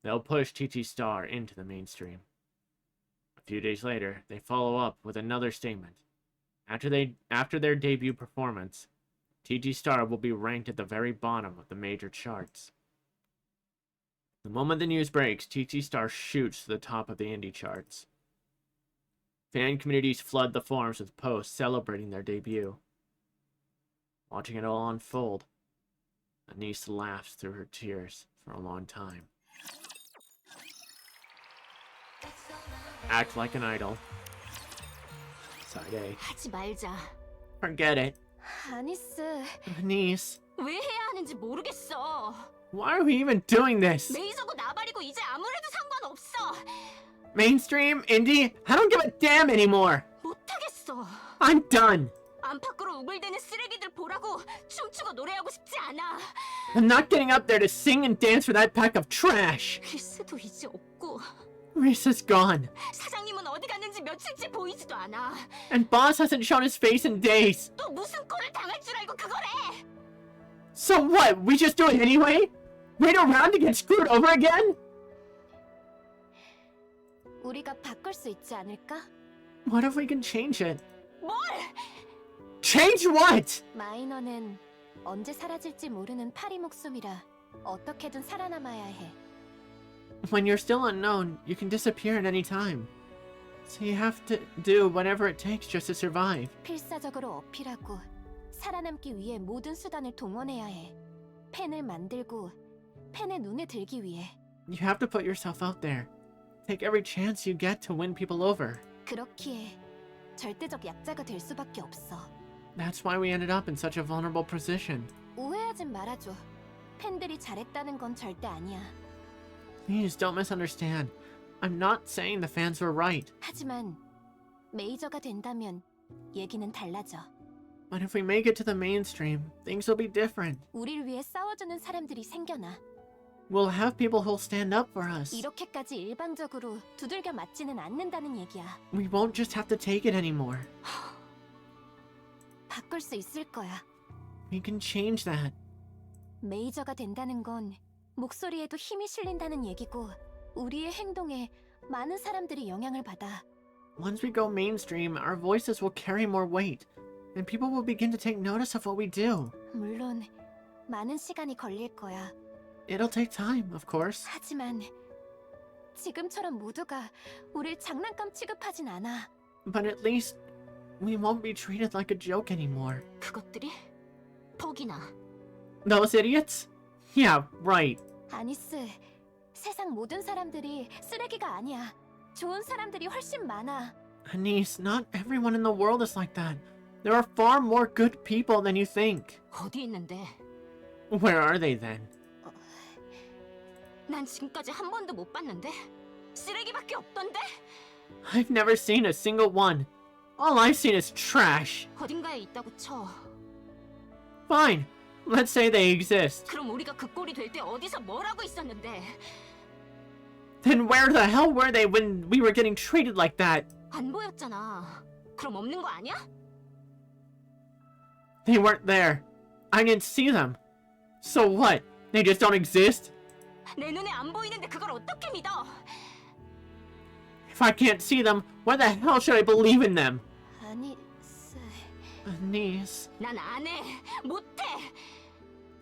they'll push TT Star into the mainstream. A few days later, they follow up with another statement. After their debut performance, TT Star will be ranked at the very bottom of the major charts. The moment the news breaks, TT Star shoots to the top of the indie charts. Fan communities flood the forums with posts celebrating their debut. Watching it all unfold, Anis laughs through her tears for a long time. Act like an idol. Side A. 하지 말자. Forget it. 아니스, Anis, 왜 해야 하는지 모르겠어. why are we even doing this? 메이저고 나발이고 이제 아무래도 상관없어. Mainstream? Indie? I don't give a damn anymore. 못하겠어. I'm done. 안팎으로 우글대는 쓰레기들 보라고 춤추고 노래하고 싶지 않아. I'm not getting up there to sing and dance for that pack of trash. 리스도 이제 없고 Risa's gone. 사장님은 어디 갔는지 며칠째 보이지도 않아. And boss hasn't shown his face in days. 또 무슨 꼴을 당할 줄 알고 그거래. So what? We just do it anyway? Wait around to get screwed over again? 우리가 바꿀 수 있지 않을까? What if we can change it? 뭘? Change what? 마이너는 언제 사라질지 모르는 파리 목숨이라 어떻게든 살아남아야 해. When you're still unknown, you can disappear at any time. So you have to do whatever it takes just to survive. 필사적으로 어필하고 살아남기 위해 모든 수단을 동원해야 해. 팬을 만들고 팬의 눈에 들기 위해. You have to put yourself out there. Take every chance you get to win people over. 그렇기에 절대적 약자가 될 수밖에 없어. That's why we ended up in such a vulnerable position. 오해하진 말아줘. 팬들이 잘했다는 건 절대 아니야. Please don't misunderstand. I'm not saying the fans were right. 하지만 메이저가 된다면 얘기는 달라져. But if we make it to the mainstream, things will be different. 우리를 위해 싸워주는 사람들이 생겨나. We'll have people who'll stand up for us. 이렇게까지 일방적으로 두들겨 맞지는 않는다는 얘기야. We won't just have to take it anymore. 바꿀 수 있을 거야. We can change that. 메이저가 된다는 건 목소리에도 힘이 실린다는 얘기고 우리의 행동에 많은 사람들이 영향을 받아. Once we go mainstream, our voices will carry more weight, and people will begin to take notice of what we do. 물론 많은 시간이 걸릴 거야. It'll take time, of course. 하지만 지금처럼 모두가 우릴 장난감 취급하진 않아. But at least we won't be treated like a joke anymore. 그것들이? 퍽이나. Those idiots? Yeah, right. 아니스, 세상 모든 사람들이 쓰레기가 아니야. 좋은 사람들이 훨씬 많아. Anis, not everyone in the world is like that. There are far more good people than you think. 어디 있는데? Where are they then? 난 지금까지 한 번도 못 봤는데? 쓰레기밖에 없던데? I've never seen a single one. All I've seen is trash. 어딘가에 있다고 쳐. Fine, let's say they exist. 그럼 우리가 그 꼴이 될 때 어디서 뭘 하고 있었는데? Then where the hell were they when we were getting treated like that? 안 보였잖아. 그럼 없는 거 아니야? They weren't there. I didn't see them. So what? They just don't exist? 내 눈에 안 보이는데 그걸 어떻게 믿어? If I can't see them, why the hell should I believe in them? 아니스, Anis. 난 안 해. 못 해.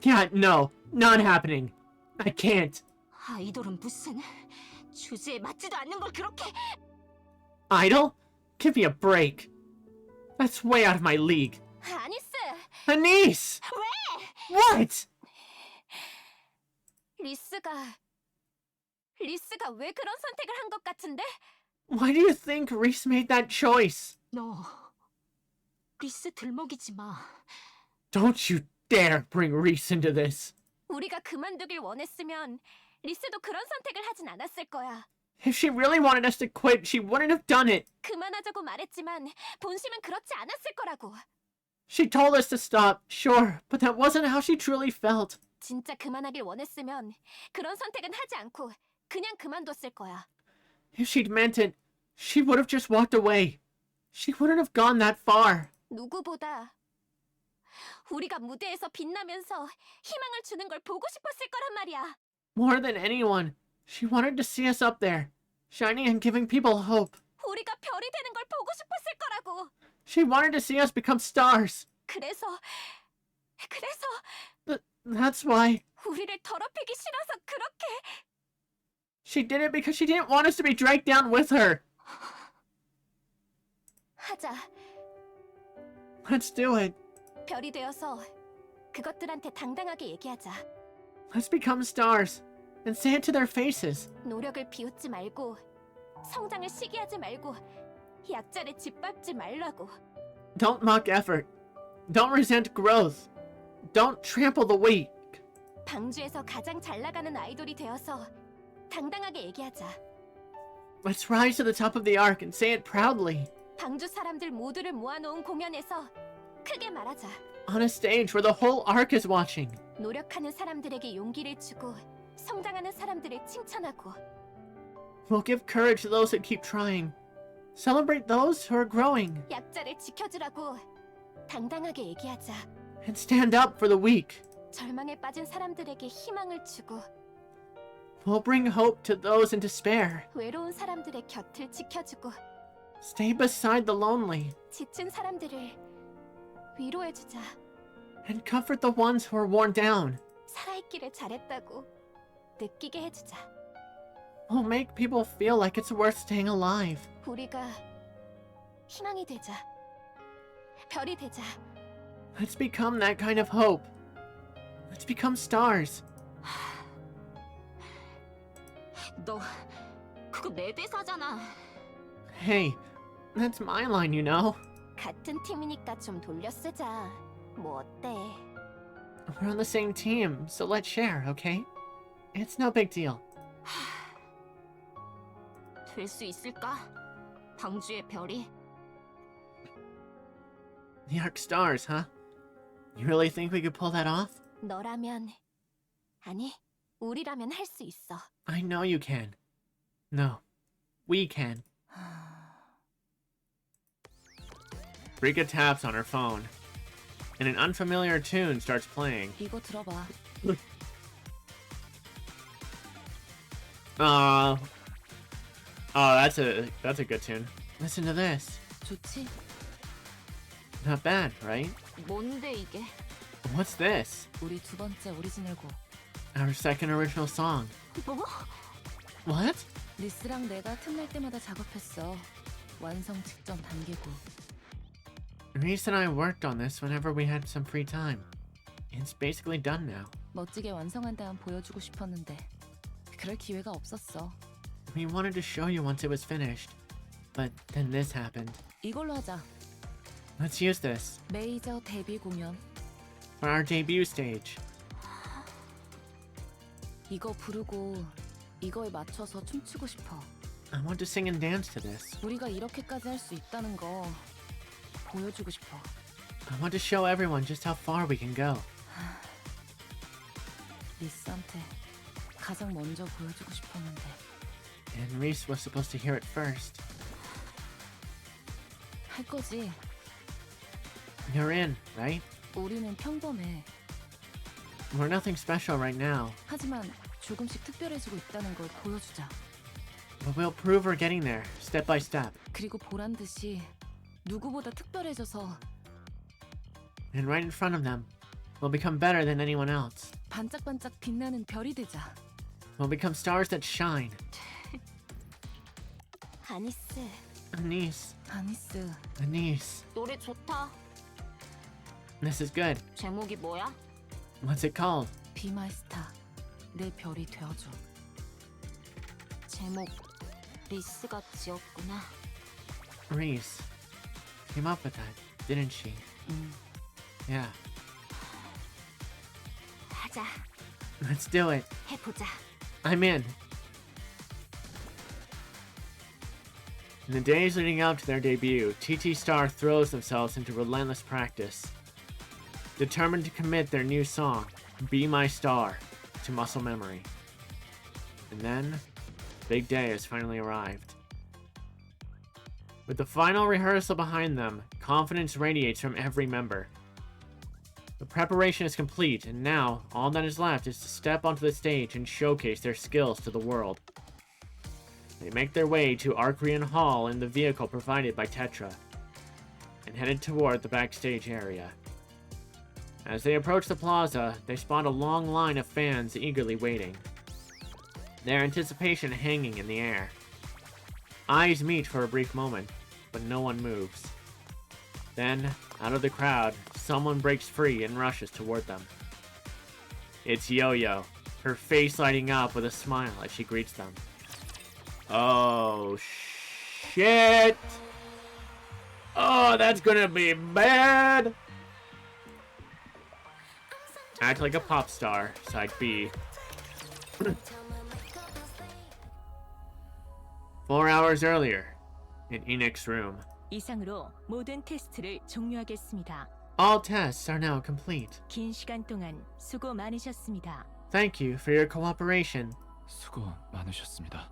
Yeah, no. Not happening. I can't. 아이돌은 무슨 주제에 맞지도 않는 걸 그렇게. Idol? Give me a break. That's way out of my league. 아니스! Anis! 왜? What? 리스가 왜 그런 선택을 한 것 같은데? Why do you think Reese made that choice? 너 리스 들먹이지 마. Don't you dare bring Reese into this. 우리가 그만두길 원했으면 리스도 그런 선택을 하진 않았을 거야. If she really wanted us to quit, she wouldn't have done it. 그만하자고 말했지만 본심은 그렇지 않았을 거라고. She told us to stop, sure, but that wasn't how she truly felt. 진짜 그만하길 원했으면 그런 선택은 하지 않고 그냥 그만뒀을 거야. If she'd meant it, she would have just walked away. She wouldn't have gone that far. 누구보다 우리가 무대에서 빛나면서 희망을 주는 걸 보고 싶었을 거란 말이야. More than anyone, she wanted to see us up there, shining and giving people hope. 우리가 별이 되는 걸 보고 싶었을 거라고. She wanted to see us become stars. 그래서 That's why. 우리를 더럽히기 싫어서 그렇게. She did it because she didn't want us to be dragged down with her. 하자. Let's do it. 별이 되어서 그것들한테 당당하게 얘기하자. Let's become stars and say it to their faces. 노력을 비웃지 말고 성장을 시기하지 말고 약자를 짓밟지 말라고. Don't mock effort. Don't resent growth. Don't trample the weak. 방주에서 가장 잘 나가는 아이돌이 되어서 당당하게 얘기하자. Let's rise to the top of the arc and say it proudly. 방주 사람들 모두를 모아놓은 공연에서 크게 말하자. On a stage where the whole arc is watching. 노력하는 사람들에게 용기를 주고 성장하는 사람들을 칭찬하고. We'll give courage to those who keep trying. Celebrate those who are growing. 약자를 지켜주라고 당당하게 얘기하자. And stand up for the weak. 절망에 빠진 사람들에게 희망을 주고 We'll bring hope to those in despair. 외로운 사람들의 곁을 지켜주고 Stay beside the lonely. 지친 사람들을 위로해주자. And comfort the ones who are worn down. 살아있기를 잘했다고 느끼게 해주자. We'll make people feel like it's worth staying alive. 우리가 희망이 되자. 별이 되자. Let's become that kind of hope. Let's become stars. 너 그거 내 대사잖아. Hey, that's my line, you know. 같은 팀이니까 좀 돌려 쓰자. 뭐 어때? We're on the same team, so let's share, okay? It's no big deal. 될 수 있을까? 방주의 별이? The Arc Stars, huh? You really think we could pull that off? 너라면 아니 우리라면 할 수 있어. I know you can. No, we can. Rika taps on her phone, and an unfamiliar tune starts playing. 이거 들어봐. Oh, that's a good tune. Listen to this. 좋지? Not bad, right? 뭔데 이게? What's this? 우리 두 번째 오리지널곡. Our second original song. 뭐? What? 리스랑 내가 틈날 때마다 작업했어. 완성 직전 단계고. Reese and I worked on this whenever we had some free time. It's basically done now. 멋지게 완성한 다음 보여주고 싶었는데 그럴 기회가 없었어. We wanted to show you once it was finished, but then this happened. 이걸로 하자. Let's use this 메이저 데뷔 공연. for our debut stage. 이거 부르고 이거에 맞춰서 춤추고 싶어. I want to sing and dance to this. 우리가 이렇게까지 할 수 있다는 거 보여주고 싶어. I want to show everyone just how far we can go. 리스한테 가장 먼저 보여주고 싶었는데. And Reese was supposed to hear it first. 할 거지. You're in, right? 우리는 평범해. We're nothing special right now, 하지만 조금씩 특별해지고 있다는 걸 보여주자. but we'll prove we're getting there, step by step. 그리고 보란 듯이 누구보다 특별해져서 And right in front of them, we'll become better than anyone else. 반짝반짝 빛나는 별이 되자. We'll become stars that shine. 아니스, Anis, 아니스. Anis, 노래 좋다. this is good. 제목이 뭐야? What's it called? Be my star. 내 별이 되어줘. 제목 리스가 지었구나. Reese came up with that, didn't she? Yeah, 하자. let's do it. 해보자. I'm in. In the days leading up to their debut, TT Star throws themselves into relentless practice, determined to commit their new song, Be My Star, to muscle memory. And then, big day has finally arrived. With the final rehearsal behind them, confidence radiates from every member. The preparation is complete, and now all that is left is to step onto the stage and showcase their skills to the world. They make their way to Arcrian Hall in the vehicle provided by Tetra, and headed toward the backstage area. As they approach the plaza, they spot a long line of fans eagerly waiting, their anticipation hanging in the air. Eyes meet for a brief moment, but no one moves. Then, out of the crowd, someone breaks free and rushes toward them. It's Yo-Yo, her face lighting up with a smile as she greets them. Oh, shit! Oh, that's gonna be bad! Act like a pop star, side B. 4 hours earlier, in Enix's room. 이상으로 모든 테스트를 종료하겠습니다. All tests are now complete. 긴 시간 동안 수고 많으셨습니다. Thank you for your cooperation. 수고 많으셨습니다.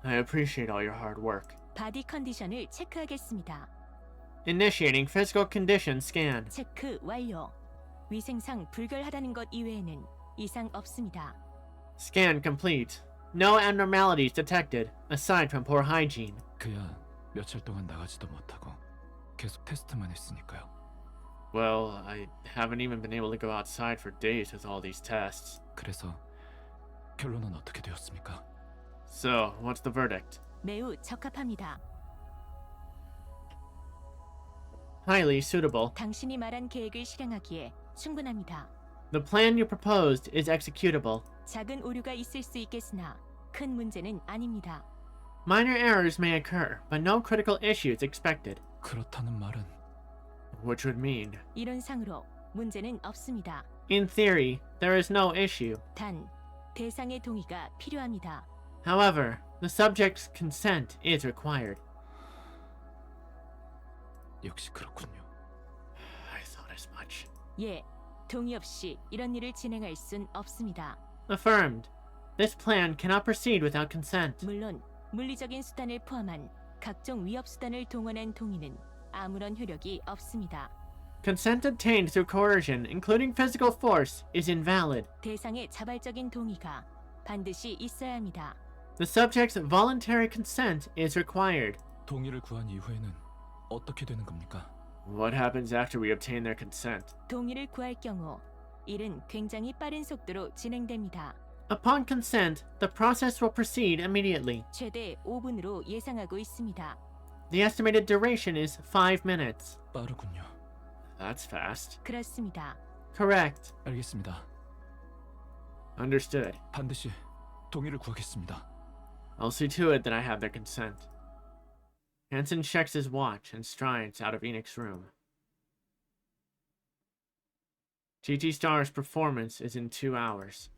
I appreciate all your hard work. 바디 컨디션을 체크하겠습니다. Initiating physical condition scan. 체크 완료. 위생상 불결하다는 것 이외에는 이상 없습니다. Scan complete. No abnormalities detected, aside from poor hygiene. 그야 며칠 동안 나가지도 못하고 계속 테스트만 했으니까요. Well, I haven't even been able to go outside for days with all these tests. 그래서 결론은 어떻게 되었습니까? So, what's the verdict? 매우 적합합니다. Highly suitable. 당신이 말한 계획을 실행하기에 충분합니다. The plan you proposed is executable. 작은 오류가 있을 수 있겠으나 큰 문제는 아닙니다. Minor errors may occur, but no critical issues expected. 그렇다는 말은 Which would mean, 이론상으로 문제는 없습니다. in theory, there is no issue. 단 대상의 동의가 필요합니다. However, the subject's consent is required. 역시 그렇군요. I thought as much. 예, 동의 없이 이런 일을 진행할 순 없습니다. Affirmed. This plan cannot proceed without consent. 물론 물리적인 수단을 포함한 각종 위협 수단을 동원한 동의는 아무런 효력이 없습니다. Consent obtained through coercion, including physical force, is invalid. 대상의 자발적인 동의가 반드시 있어야 합니다. The subject's voluntary consent is required. 동의를 구한 이후에는 어떻게 되는 겁니까? What happens after we obtain their consent? 동의를 구할 경우 일은 굉장히 빠른 속도로 진행됩니다. Upon consent, the process will proceed immediately. 최대 5분으로 예상하고 있습니다. The estimated duration is 5 minutes. 빠르군요. That's fast. 그렇습니다. Correct. 알겠습니다. Understood. 반드시 동의를 구하겠습니다. I'll see to it that I have their consent. Hansen checks his watch and strides out of Enoch's room. GT Star's performance is in 2 hours.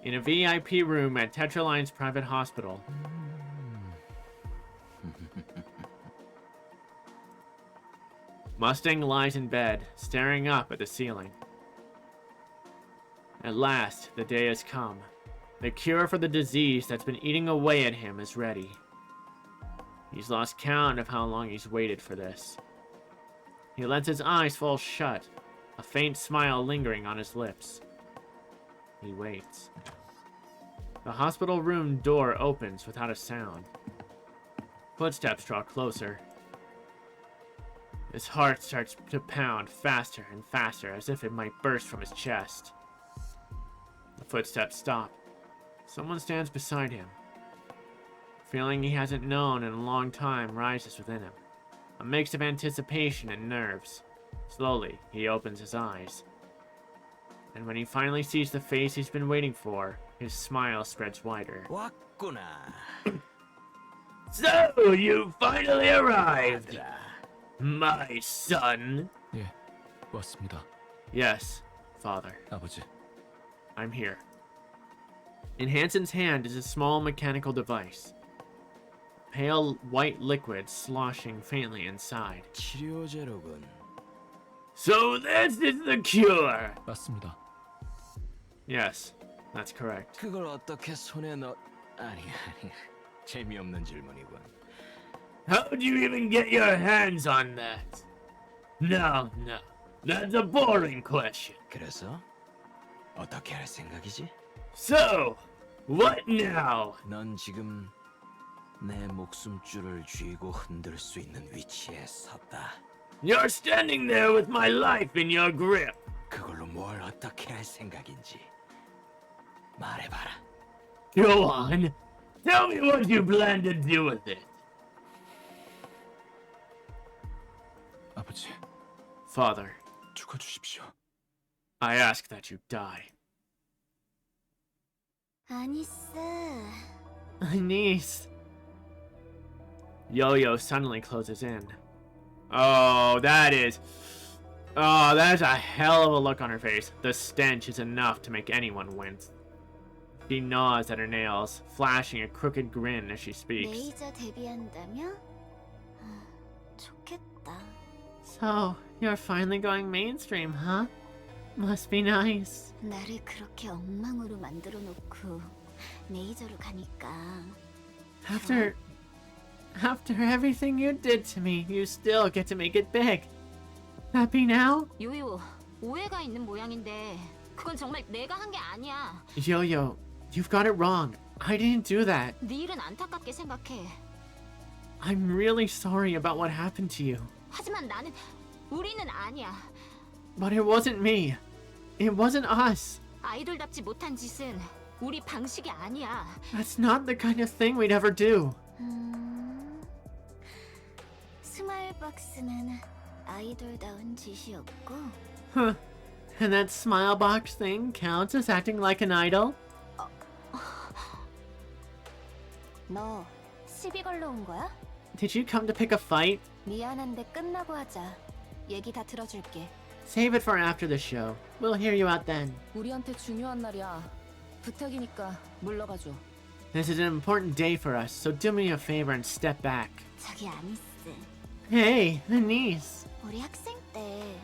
In a VIP room at Tetraline's private hospital. Mustang lies in bed, staring up at the ceiling. At last, the day has come. The cure for the disease that's been eating away at him is ready. He's lost count of how long he's waited for this. He lets his eyes fall shut, a faint smile lingering on his lips. He waits. The hospital room door opens without a sound. Footsteps draw closer. His heart starts to pound faster and faster, as if it might burst from his chest. The footsteps stop. Someone stands beside him. A feeling he hasn't known in a long time rises within him. A mix of anticipation and nerves. Slowly, he opens his eyes. And when he finally sees the face he's been waiting for, his smile spreads wider. 왔구나. So, you finally arrived! My son? 예, 왔습니다. Yes, father. 아버지, I'm here. In Hansen's hand is a small mechanical device. Pale white liquid sloshing faintly inside. 치료제로군. So this is the cure! 맞습니다. Yes, that's correct. 그걸 어떻게 손에 넣... 아니, 재미없는 질문이군. How'd you even get your hands on that? No, that's a boring question. 그래서 어떻게 할 생각이지? So, what now? 넌 지금 내 목숨줄을 쥐고 흔들 수 있는 위치에 섰다. You're standing there with my life in your grip. 그걸로 뭘 어떻게 할 생각인지 말해봐라. Go on. Tell me what you plan to do with it. 아버지, Father, 죽어주십시오. I ask that you die. 아니스. Anis. Yo-Yo suddenly closes in. Oh, that's a hell of a look on her face. The stench is enough to make anyone wince. She gnaws at her nails, flashing a crooked grin as she speaks. 레이저 데뷔한다며? 좋겠다. So, you're finally going mainstream, huh? Must be nice. 나를 그렇게 엉망으로 만들어 놓고 레이저로 가니까 After everything you did to me, you still get to make it big. Happy now? 요요, 오해가 있는 모양인데 그건 정말 내가 한 게 아니야. Yo-Yo, you've got it wrong. I didn't do that. 네 일은 안타깝게 생각해. I'm really sorry about what happened to you. 하지만 우리는 아니야. But it wasn't me. It wasn't us. 아이돌답지 못한 짓은 우리 방식이 아니야. That's not the kind of thing we'd ever do. 스마일박스는 아이돌다운 짓이었고 Huh. And that smile box thing counts as acting like an idol? 너 시비 걸러 온 거야? Did you come to pick a fight? 미안한데 끝나고 하자. 얘기 다 들어줄게. Save it for after the show. We'll hear you out then. 우리한테 중요한 날이야. 부탁이니까 물러가줘. This is an important day for us, so do me a favor and step back. 저기 아니스. Hey, Anis. 우리 학생 때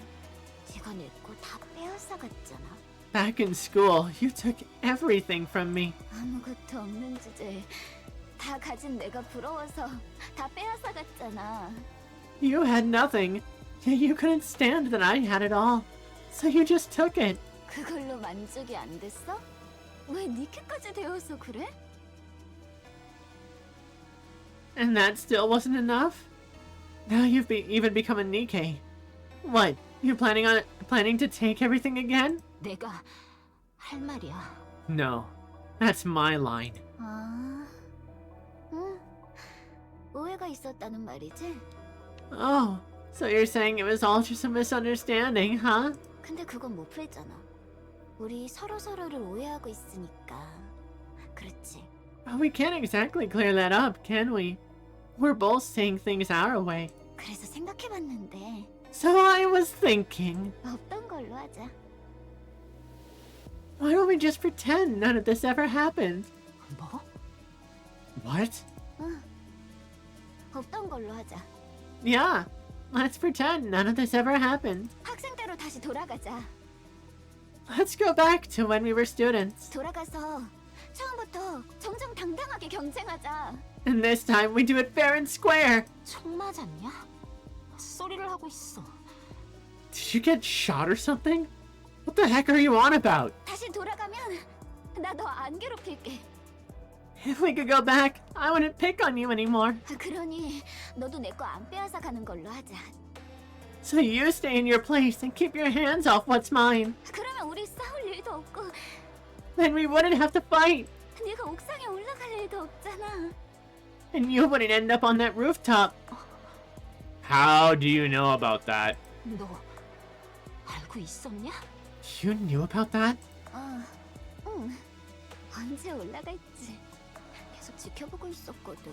이건 읽고 다 빼앗아 갔잖아. Back in school, you took everything from me. 아무것도 없는 주제에 다 가진 내가 부러워서 다 빼앗아 갔잖아. You had nothing, yet you couldn't stand that I had it all. So you just took it. 그걸로 만족이 안 됐어? 왜 니케까지 되어서 그래? And that still wasn't enough? Now you've even become a NIKKE. What? You planning to take everything again? 내가 할 말이야. No. That's my line. 아, 응. 오해가 있었다는 말이지? Oh, so you're saying it was all just a misunderstanding, huh? 근데 그건 못 풀잖아. 우리 서로를 오해하고 있으니까. 그렇지. We can't exactly clear that up, can we? We're both seeing things our way. 그래서 생각해봤는데 So I was thinking, 없던 걸로 하자. why don't we just pretend none of this ever happened? 뭐? What? 응. 없던 걸로 하자. Yeah, let's pretend none of this ever happened. 학생 때로 다시 돌아가자. Let's go back to when we were students. 돌아가서 처음부터 정정당당하게 경쟁하자. And this time we do it fair and square. 총 맞았냐? 소리를 하고 있어. Did you get shot or something? What the heck are you on about? 다시 돌아가면 나 너 안 괴롭힐게. If we could go back, I wouldn't pick on you anymore. 그러니 너도 내 거 안 빼앗아 가는 걸로 하자. So you stay in your place and keep your hands off what's mine. 그러면 우리 싸울 일도 없고 Then we wouldn't have to fight. 네가 옥상에 올라갈 일도 없잖아. And you wouldn't end up on that rooftop. How do you know about that? 너 알고 있었냐? You knew about that? 응. 언제 올라갈지 계속 지켜보고 있었거든.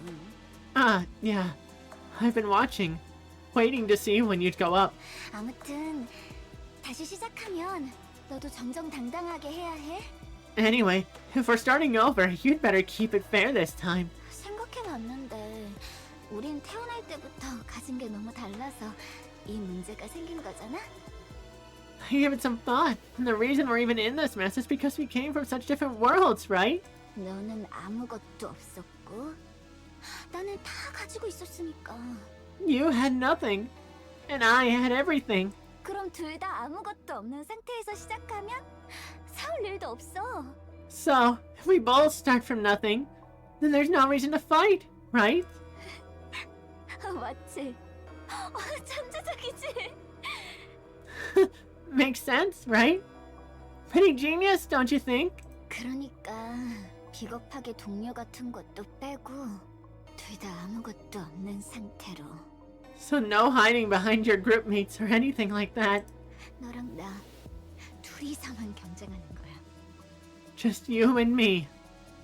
Ah, yeah. I've been watching. Waiting to see when you'd go up. 아무튼 다시 시작하면 너도 정정당당하게 해야 해. Anyway, if we're starting over, you'd better keep it fair this time. 생각해봤는데 우린 태어날 때부터 가진 게 너무 달라서 이 문제가 생긴 거잖아. I gave it some thought, and the reason we're even in this mess is because we came from such different worlds, right? 너는 아무것도 없었고 나는 다 가지고 있었으니까. You had nothing, and I had everything. 그럼 둘 다 아무것도 없는 상태에서 시작하면 싸울 일도 없어. So, if we both start from nothing, then there's no reason to fight, right? 맞지? 천재적이지? Makes sense, right? Pretty genius, don't you think? 그러니까 비겁하게 동료 같은 것도 빼고 둘 다 아무것도 없는 상태로 So no hiding behind your group mates or anything like that. 너랑 나 둘이서만 경쟁하는 거야. Just you and me.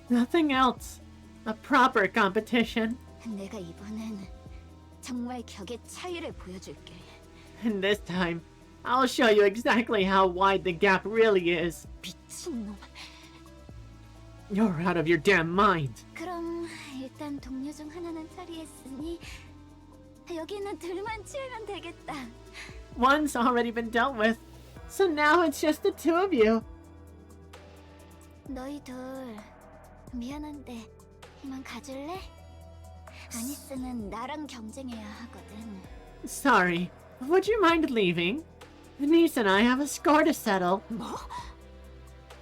Nothing else. A proper competition. 내가 이번엔 정말 격의 차이를 보여줄게. And this time, I'll show you exactly how wide the gap really is. 미친놈. You're out of your damn mind. 그럼 일단 동료 중 하나는 처리했으니 여기 있는 둘만 치우면 되겠다. One's already been dealt with. So now it's just the two of you. 너희 둘 미안한데 이만 가줄래? 아니스는 나랑 경쟁해야 하거든. Sorry. Would you mind leaving? Denise and I have a score to settle. 뭐?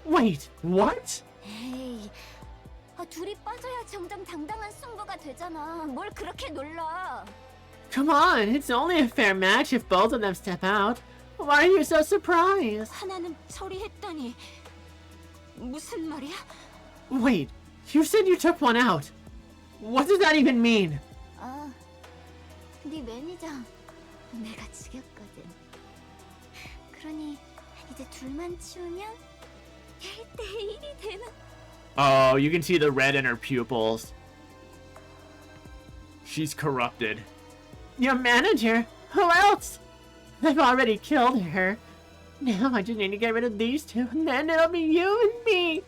Wait, what? 에이, 둘이 빠져야 정정당당한 승부가 되잖아. 뭘 그렇게 놀라? Come on, it's only a fair match if both of them step out. Why are you so surprised? 하나는 처리했다니 무슨 말이야? Wait, you said you took one out. What does that even mean? 네 매니저 내가 죽였거든. 그러니 이제 둘만 치우면 1대1이 되는. Oh, you can see the red in her pupils. She's corrupted. Your manager? Who else? I've already killed her. Now I just need to get rid of these two, and then it'll be you and me.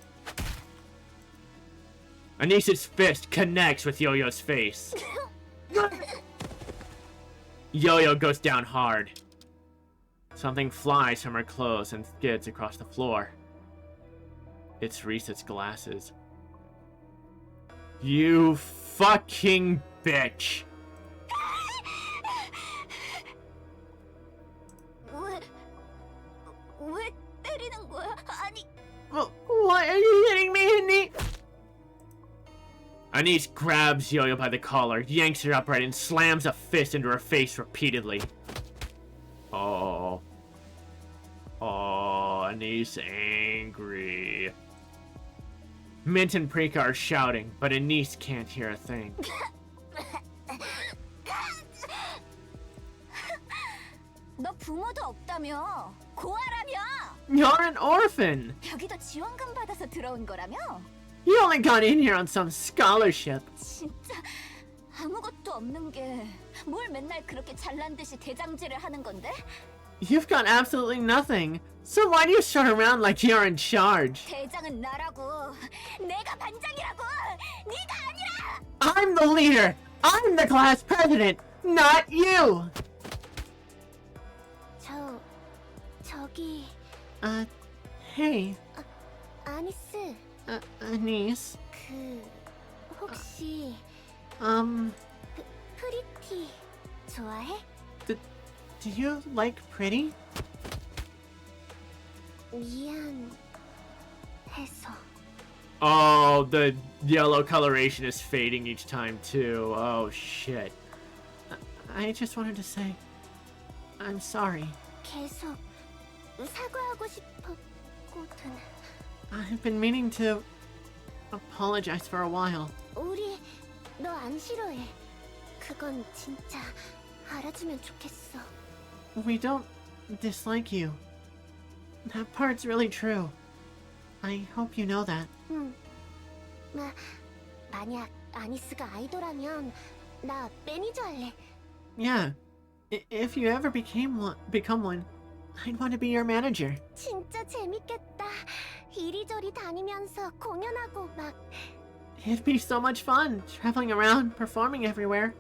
Anis's fist connects with Yo-Yo's face. Yo-Yo goes down hard. Something flies from her clothes and skids across the floor. It's Reese's glasses. You fucking bitch. 왜 때리는 거야? 아니, Why are you hitting me, Anis? Anis grabs Yo-Yo by the collar, yanks her upright, and slams a fist into her face repeatedly. Oh. Oh, Anis angry. Mint and Prika are shouting, but Anis can't hear a thing. 너 부모도 없다며? 고아라며? You're an orphan! 여기도 지원금 받아서 들어온 거라며? You only got in here on some scholarship. 진짜 아무것도 없는 게 뭘 맨날 그렇게 잘난 듯이 대장질을 하는 건데? You've got absolutely nothing. So why do you strut around like you're in charge? 대장은 나라고. 내가 반장이라고. 네가 아니라. I'm the leader! I'm the class president! Not you! 저기 Hey. 아니스. Anis. 혹시 프리티 좋아해? Do you like pretty? 미안해서. Oh, the yellow coloration is fading each time too. Oh shit. I just wanted to say I'm sorry. 계속 사과하고 싶었거든. I've been meaning to apologize for a while. 우리 너 안 싫어해. 그건 진짜 알아주면 좋겠어. We don't dislike you. That part's really true. I hope you know that. 만약 아니스가 아이돌하면 나 매니저 할래. Yeah. If you ever become one, I'd want to be your manager. 진짜 재밌겠다. 이리저리 다니면서 공연하고 막. It'd be so much fun, traveling around, performing everywhere.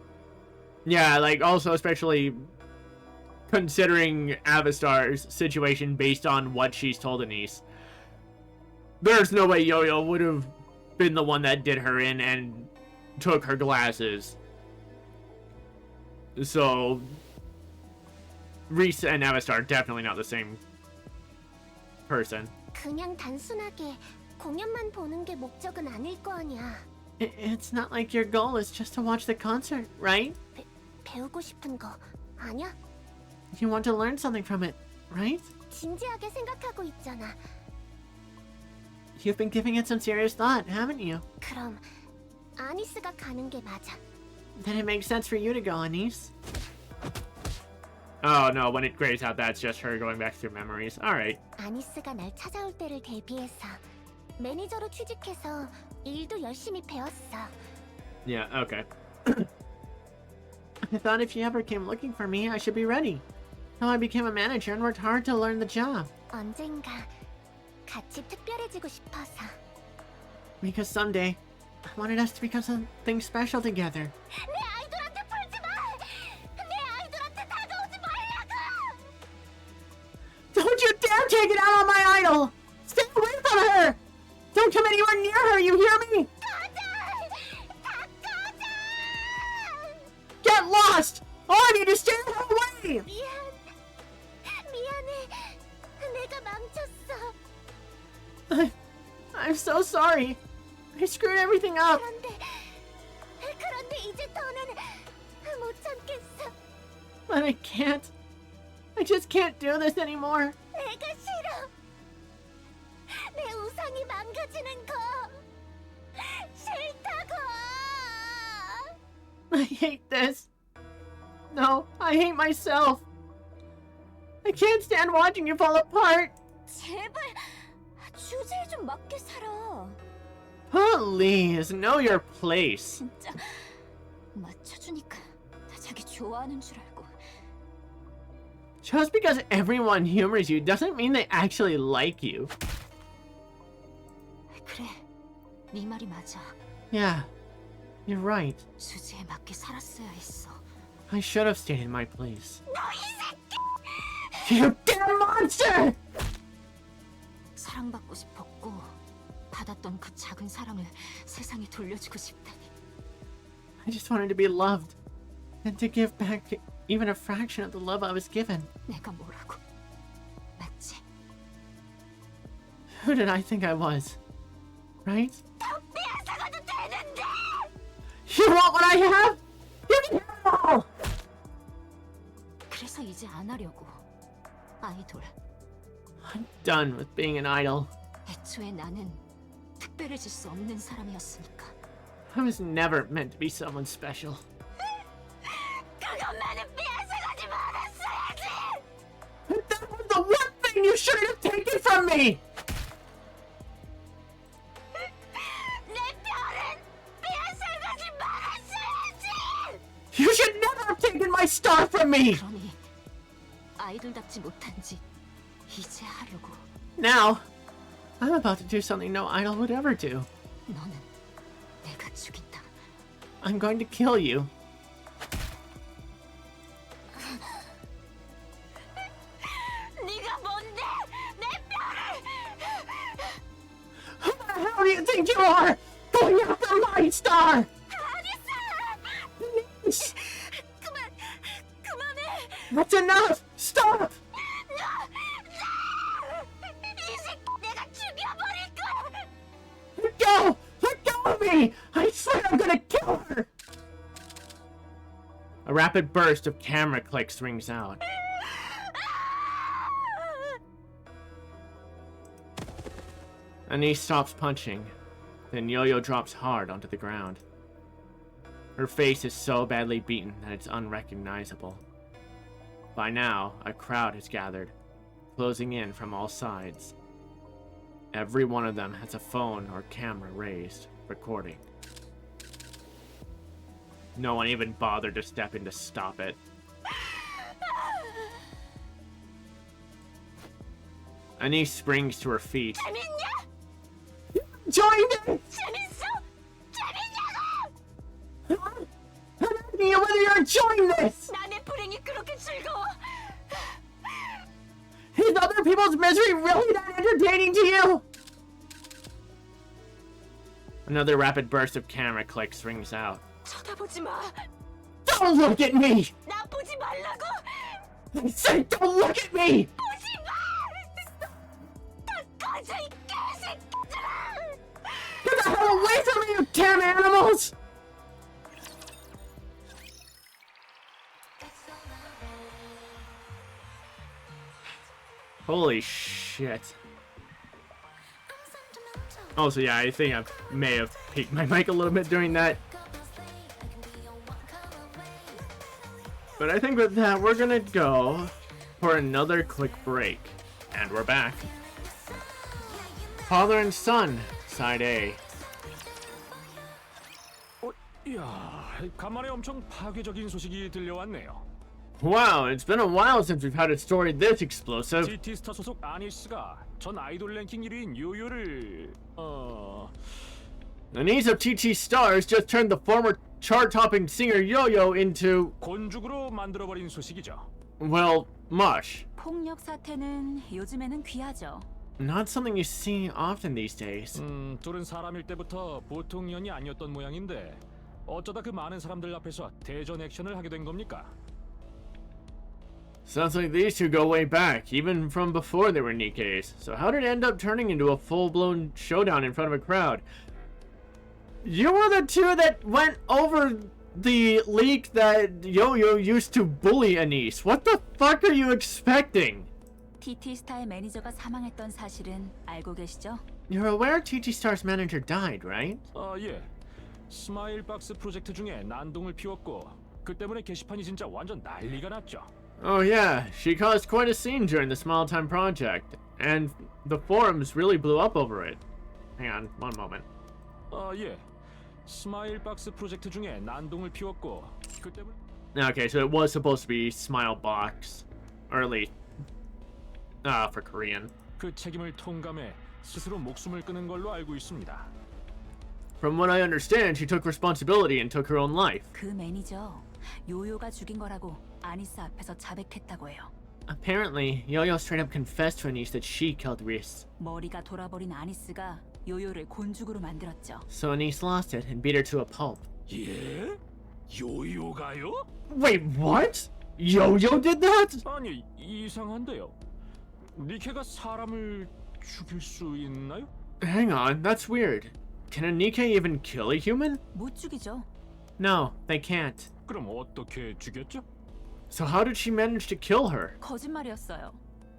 Yeah, like, also especially considering Avastar's situation based on what she's told Anis. There's no way Yo-Yo would have been the one that did her in and took her glasses. So, Reese and Avastar are definitely not the same person. 그냥 단순하게 공연만 보는 게 목적은 아닐 거 아니야. It's not like your goal is just to watch the concert, right? 배우고 싶은 거 아니야? You want to learn something from it, right? 진지하게 생각하고 있잖아. You've been giving it some serious thought, haven't you? 그럼 아니스가 가는 게 맞아. Then it makes sense for you to go, Anis. Oh no, when it grays out, that's just her going back through memories. Alright. 아니스가 날 찾아올 때를 대비해서 매니저로 취직해서 일도 열심히 배웠어. Yeah, okay. I thought if you ever came looking for me, I should be ready. So I became a manager and worked hard to learn the job. 언젠가 같이 특별해지고 싶어서. Because someday, I wanted us to become something special together. 내 아이돌한테 풀지 마! 내 아이돌한테 다가오지 말라고! Don't you dare take it out on my idol! Stay away from her! Don't come anywhere near her, you hear me? Get lost! All of you, just stay her away! 미안해. 내가 망쳤어. I'm so sorry. I screwed everything up. 그런데 이제 더는 못 참겠어. But I can't. I just can't do this anymore. 내가 싫어. 내 우상이 망가지는 거 싫다고. I hate this. No, I hate myself. I can't stand watching you fall apart. 제발 주제에 좀 맞게 살아. Please, know your place. 진짜 맞춰주니까 다 자기 좋아하는 줄 알고. Just because everyone humors you doesn't mean they actually like you. 그래, 네 말이 맞아. Yeah, you're right. 주제에 맞게 살았어야 했어. I should have stayed in my place. 너 이 새끼! You damn monster! 사랑받고 싶었고 받았던 그 작은 사랑을 세상에 돌려주고 싶다니. I just wanted to be loved. And to give back even a fraction of the love I was given. 내가 뭐라고? 맞지? Who did I think I was? Right? 뺏어가도 되는데! You want what I have? You can have it all! 그래서 이제 안 하려고. 아이돌. I'm done with being an idol. 애초에 나는 특별해질 수 없는 사람이었으니까. I was never meant to be someone special. 그것만은 뺏어가지 말았어야지! That was the one thing you shouldn't have taken from me! 내 별은 뺏어가지 말았어야지! You should never have taken my star from me! 그러니 아이돌답지 못한 짓 이제 하려고. Now, I'm about to do something no idol would ever do. 너는 내가 죽인다. I'm going to kill you. 네가 뭔데 내 별을? Who the hell do you think you are? Going after my star! 아니스! 그만해! That's enough! Stop! 이 새끼 내가 죽여버릴 거야! Let go! Let go of me! I swear I'm gonna kill her! A rapid burst of camera clicks rings out. Anis stops punching. Then Yo-Yo drops hard onto the ground. Her face is so badly beaten that it's unrecognizable. By now, a crowd has gathered, closing in from all sides. Every one of them has a phone or camera raised, recording. No one even bothered to step in to stop it. Anis springs to her feet. 재밌냐? Join it! 재밌어? 재밌냐고! I'm asking you whether you're enjoying this! 나의 불행이 그렇게 즐거워? Is other people's misery really that entertaining to you? Another rapid burst of camera clicks rings out. 쳐다보지 마. Don't look at me! 나 보지 말라고. I said don't look at me! 보지 마. 다 꺼져 이 개새끼들아. Get the hell away from me, you damn animals! Holy shit. Oh, so yeah, I think I may have peaked my mic a little bit during that. But I think with that, we're gonna go for another quick break. And we're back. Father and Son, Side A. 이야, 간만에 엄청 파괴적인 소식이 들려왔네요. Wow, it's been a while since we've had a story this explosive. GT 스타 소속 아니스가 전 아이돌 랭킹 1위인 요요를 The needs of TT Stars just turned the former chart-topping singer Yo-Yo into, 곤죽으로 만들어버린 소식이죠. well, mush. 폭력 사태는 요즘에는 귀하죠. Not something you see often these days. 둘은 사람일 때부터 보통 년이 아니었던 모양인데 어쩌다 그 많은 사람들 앞에서 대전 액션을 하게 된 겁니까? Sounds like these two go way back, even from before they were NIKKEs. So how did it end up turning into a full-blown showdown in front of a crowd? You were the two that went over the leak that Yo-Yo used to bully Anis. What the fuck are you expecting? TT 스타의 매니저가 사망했던 사실은 알고 계시죠? You're aware TT Star's manager died, right? 예. 스마일 박스 프로젝트 중에 난동을 피웠고 그 때문에 게시판이 진짜 완전 난리가 났죠. Oh yeah, she caused quite a scene during the Smile Time project, and the forums really blew up over it. Hang on, one moment. 예. 스마일 박스 프로젝트 중에 난동을 피웠고 그 때문에 Okay, so it was supposed to be Smile Box, or at least, for Korean. 그 책임을 통감해 스스로 목숨을 끊은 걸로 알고 있습니다. From what I understand, she took responsibility and took her own life. 그 매니저 요요가 죽인 거라고 아니스 앞에서 자백했다고 해요. Apparently, Yo-Yo straight up confessed to Anis that she killed Reese. 머리가 돌아버린 아니스가 요요를 곤죽으로 만들었죠. So Anise lost it and beat her to a pulp. 예? 요요가요? Wait, what? Yo-Yo did that? 아니, 이상한데요. 니케가 사람을 죽일 수 있나요? Hang on, that's weird. Can a Nikke even kill a human? 못 죽이죠. No, they can't. 그럼 어떻게 죽였죠? So how did she manage to kill her? 거짓말이었어요.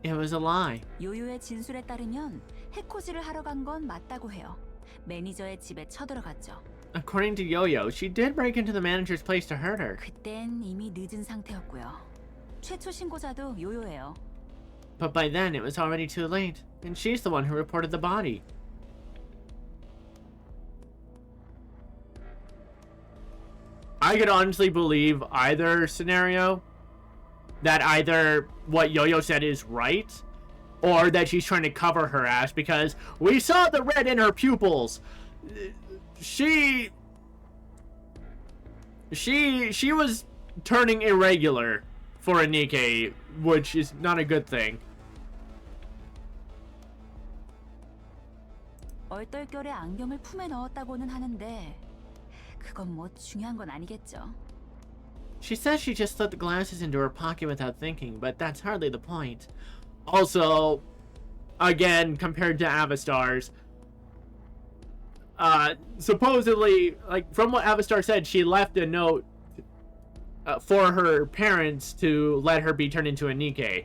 It was a lie. 요요의 진술에 따르면 해코지를 하러 간 건 맞다고 해요. 매니저의 집에 쳐들어갔죠. According to Yo-Yo, she did break into the manager's place to hurt her. 그땐 이미 늦은 상태였고요. 최초 신고자도 요요예요. But by then, it was already too late, and she's the one who reported the body. I could honestly believe either scenario. That either what Yo-Yo said is right, or that she's trying to cover her ass, because we saw the red in her pupils. She was turning irregular for a Nikke, which is not a good thing. 얼떨결에 안경을 품에 넣었다고는 하는데 그건 뭐 중요한 건 아니겠죠. She says she just slipped the glasses into her pocket without thinking, but that's hardly the point. Also, again, compared to Avastar's, supposedly, like, from what Avastar said, she left a note for her parents to let her be turned into a Nikke,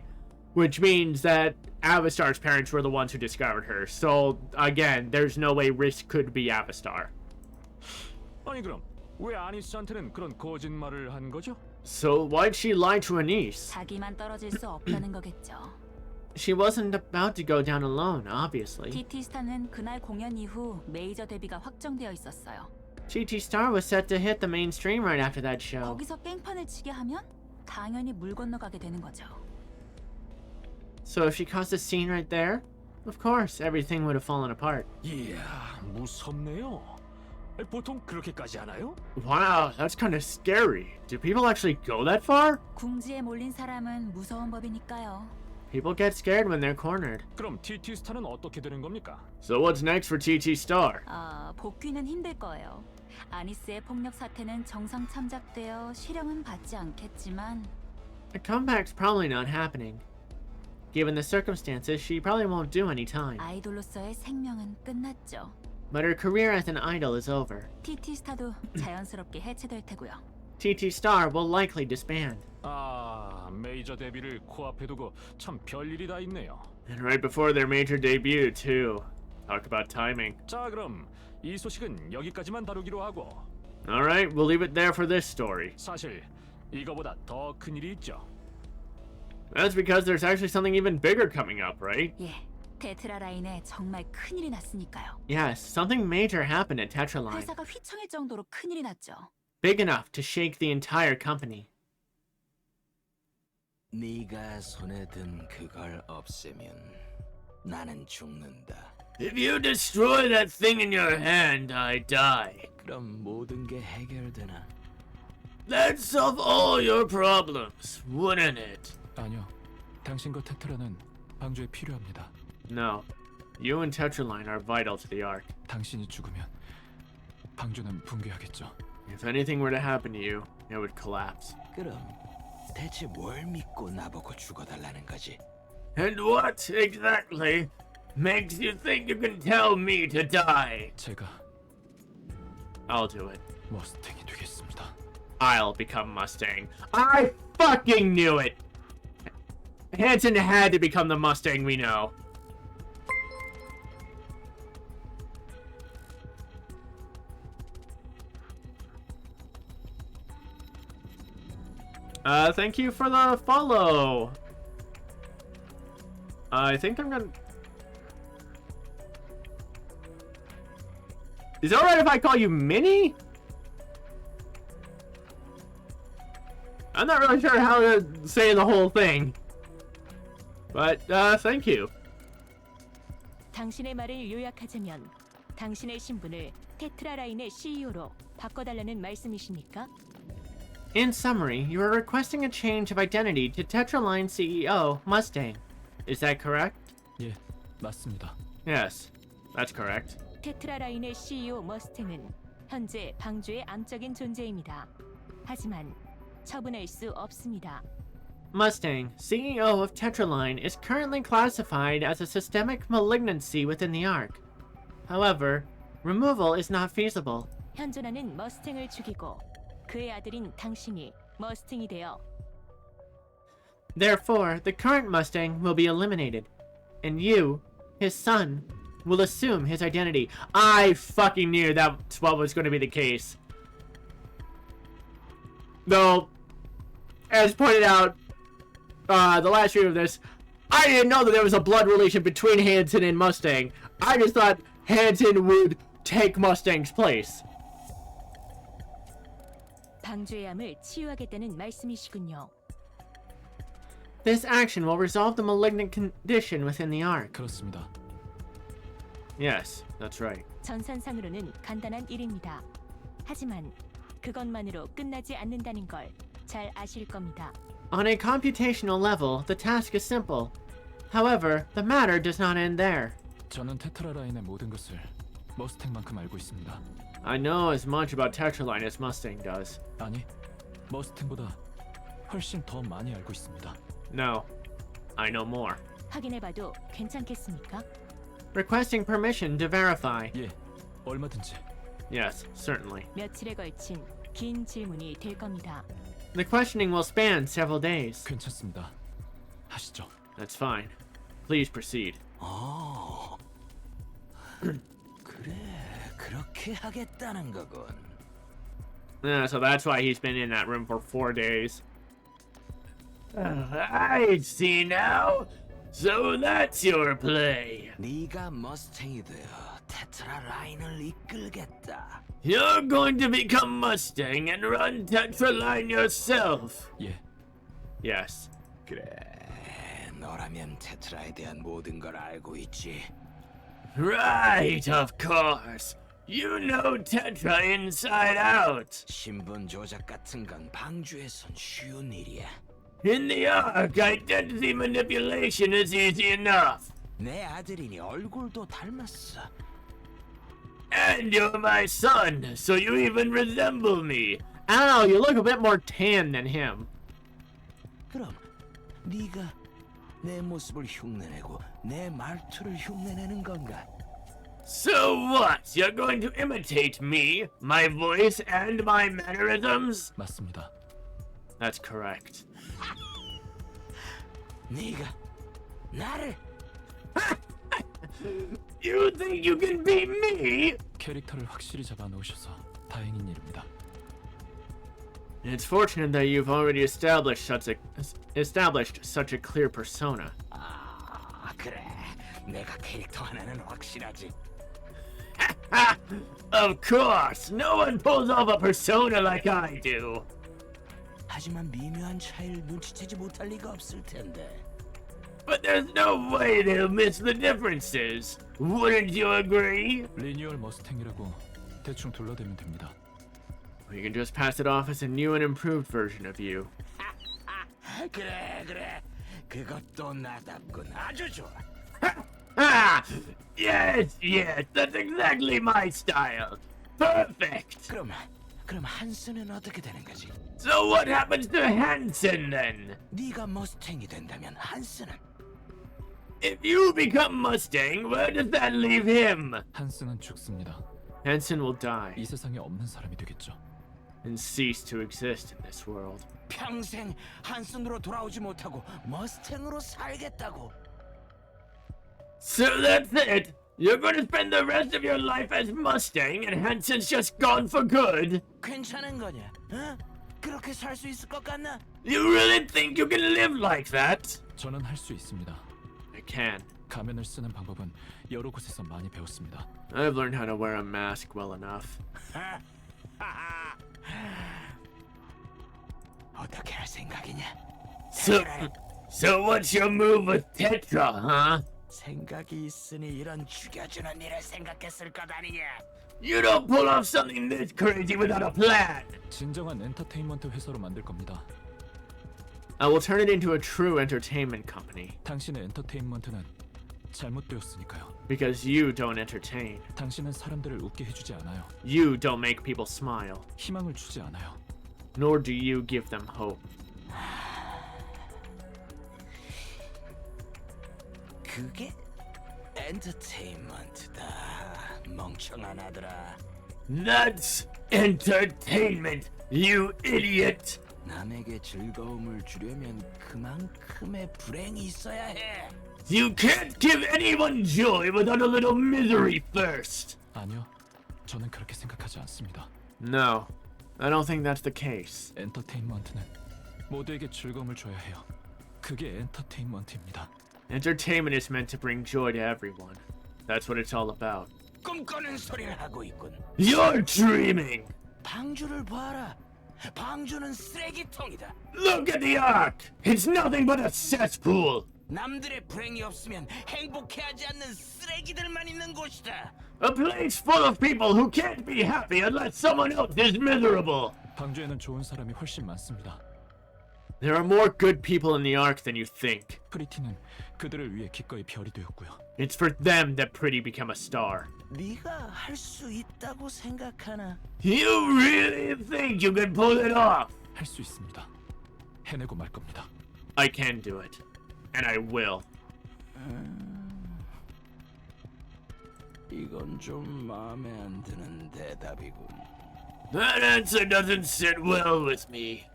which means that Avastar's parents were the ones who discovered her. So, again, there's no way Risk could be Avastar. 아니 그럼 왜 아니스한테는 그런 거짓말을 한 거죠? So, why'd she lie to Anis? 자기만 떨어질 수 없다는 거겠죠. She wasn't about to go down alone, obviously. TT 스타는 그날 공연 이후 메이저 데뷔가 확정되어 있었어요. TT Star was set to hit the mainstream right after that show. 거기서 깽판을 치게 하면 당연히 물 건너가게 되는 거죠. So if she caused a scene right there, of course, everything would have fallen apart. 이야, 무섭네요. 보통 그렇게까지 하나요? Wow, that's kind of scary. Do people actually go that far? 궁지에 몰린 사람은 무서운 법이니까요. People get scared when they're cornered. 그럼 TT 스타는 어떻게 되는 겁니까? So what's next for TT Star? 복귀는 힘들 거예요. 아니스의 폭력 사태는 정상 참작되어 실형은 받지 않겠지만 A comeback's probably not happening. Given the circumstances, she probably won't do any time. 아이돌로서의 생명은 끝났죠. But her career as an idol is over. TT 스타도 자연스럽게 해체될 테고요. TT Star will likely disband. 아, 메이저 데뷔를 코앞에 두고 참 별일이 다 있네요. And right before their major debut, too. Talk about timing. 자, 그럼 이 소식은 여기까지만 다루기로 하고. Alright, we'll leave it there for this story. 사실 이거보다 더 큰일이 있죠. That's because there's actually something even bigger coming up, right? 예, 테트라 라인에 정말 큰일이 났으니까요. Yes, something major happened at Tetraline. 회사가 휘청일 정도로 큰일이 났죠. Big enough to shake the entire company. 네가 손에 든 그걸 없애면 나는 죽는다. If you destroy that thing in your hand, I die. 그럼 모든 게 해결되나? That'd solve all your problems, wouldn't it? 아니요, 당신과 테트라는 방주에 필요합니다. No. You and Tetraline are vital to the arc. 당신이 죽으면 방주는 붕괴하겠죠. If anything were to happen to you, it would collapse. 그럼 대체 뭘 믿고 나보고 죽어달라는 거지? And what, exactly, makes you think you can tell me to die? 제가 I'll do it. 머스탱이 되겠습니다. I'll become Mustang. I fucking knew it! Hanson had to become the Mustang we know. Thank you for the follow. I think I'm gonna... Is it alright if I call you Minnie? I'm not really sure how to say the whole thing. But, thank you. 당신의 말을 요약하자면 당신의 신분을 테트라 라인의 CEO로 바꿔달라는 말씀이십니까? In summary, you are requesting a change of identity to Tetraline CEO, Mustang. Is that correct? 예, 맞습니다. Yes, that's correct. 테트라 라인의 CEO 머스탱은 현재 방주의 암적인 존재입니다. 하지만 처분할 수 없습니다. Mustang, CEO of Tetraline, is currently classified as a systemic malignancy within the Ark. However, removal is not feasible. 현존하는 머스탱을 죽이고 그의 아들인 당신이 머스탱이 되어 Therefore, the current Mustang will be eliminated, and you, his son, will assume his identity. I fucking knew that's what was going to be the case. Though, as pointed out, the last review of this, I didn't know that there was a blood relation between Hanson and Mustang. I just thought Hanson would take Mustang's place. 방주의 암을 치유하겠다는 말씀이시군요. This action will resolve the malignant condition within the Ark. 그렇습니다. Yes, that's right. 전산상으로는 간단한 일입니다. 하지만 그것만으로 끝나지 않는다는 걸 잘 아실 겁니다. On a computational level, the task is simple. However, the matter does not end there. 저는 테트라 라인의 모든 것을 머스탱만큼 알고 있습니다. I know as much about Tetraline as Mustang does. 아니, 머스탱보다 훨씬 더 많이 알고 있습니다. No, I know more. 확인해봐도 괜찮겠습니까? Requesting permission to verify. 예, 얼마든지. Yes, certainly. 며칠에 걸친 긴 질문이 될 겁니다. The questioning will span several days. 괜찮습니다. 하시죠. That's fine. Please proceed. 그래, 그렇게 하겠다는 거군. So that's why he's been in that room for 4 days. I see now. So that's your play. 네가 머스탱이 되어 테트라 라인을 이끌겠다. You're going to become Mustang and run Tetraline yourself. 예, Yes. 그래, 너라면 테트라에 대한 모든 걸 알고 있지. Right, of course. You know Tetra inside out. 신분 조작 같은 건 방주에선 쉬운 일이야. In the Ark, identity manipulation is easy enough. 내 아들이니 얼굴도 닮았어. And you're my son, so you even resemble me. I don't know, you look a bit more tan than him. 그럼 네가 내 모습을 흉내내고 내 말투를 흉내내는 건가? So what? You're going to imitate me, my voice, and my mannerisms? 맞습니다. That's correct. 네가 나를 You think you can beat me? 캐릭터를 확실히 잡아놓으셔서 다행인 일입니다. It's fortunate that you've already established such a clear persona. 아, 그래. 내가 캐릭터 하나는 확실하지. Of course, no one pulls off a persona like I do. 하지만 미묘한 차이를 눈치채지 못할 리가 없을 텐데. But there's no way they'll miss the differences. Wouldn't you agree? 리뉴얼 머스탱이라고 대충 둘러대면 됩니다. We can just pass it off as a new and improved version of you. 그래, 그래. 그것도 나답군. 아주 좋아. Ah! Yes, yes, that's exactly my style. Perfect. 그럼 한스는 어떻게 되는 거지? So what happens to Hanson then? 네가 머스탱이 된다면 한스는 If you become Mustang, where does that leave him? 한스는 죽습니다. Hanson will die 이 세상에 없는 사람이 되겠죠. and cease to exist in this world. 평생 한슨으로 돌아오지 못하고 머스탱으로 살겠다고. So that's it? You're gonna spend the rest of your life as Mustang and Hanson's just gone for good? 괜찮은 거냐? 어? 그렇게 살 수 있을 것 같나? You really think you can live like that? 저는 할 수 있습니다. I can. 가면을 쓰는 방법은 여러 곳에서 많이 배웠습니다. I've learned how to wear a mask well enough. 어떻게 할 생각이냐? So what's your move with Tetra, huh? 생각이 있으니 이런 죽여주는 일을 생각했을 것 아니냐? You don't pull off something this crazy without a plan. 진정한 엔터테인먼트 회사로 만들 겁니다. I will turn it into a true entertainment company. 당신의 엔터테인먼트는 잘못되었으니까요. Because you don't entertain. 당신은 사람들을 웃게 해주지 않아요. You don't make people smile. 희망을 주지 않아요. Nor do you give them hope. 그게 엔터테인먼트다. 멍청한 아들아. That's entertainment, you idiot! 남에게 즐거움을 주려면 그만큼의 불행이 있어야 해. You can't give anyone joy without a little misery first! 아니요, 저는 그렇게 생각하지 않습니다. No, I don't think that's the case. 엔터테인먼트는 모두에게 즐거움을 줘야 해요. 그게 엔터테인먼트입니다. Entertainment is meant to bring joy to everyone. That's what it's all about. 꿈꾸는 소리를 하고 있군. You're dreaming! 방주를 봐라. 방주는 쓰레기통이다. Look at the Ark! It's nothing but a cesspool! 남들의 불행이 없으면 행복해하지 않는 쓰레기들만 있는 곳이다. A place full of people who can't be happy unless someone else is miserable! 방주에는 좋은 사람이 훨씬 많습니다. There are more good people in the Ark than you think. 프리티는 그들을 위해 기꺼이 별이 되었고요. It's for them that Pretty became a star. 네가 할 수 있다고 생각하나? You really think you can pull it off? 할 수 있습니다. 해내고 말 겁니다. I can do it. And I will. 이건 좀 마음에 안 드는 대답이군. That answer doesn't sit well with me.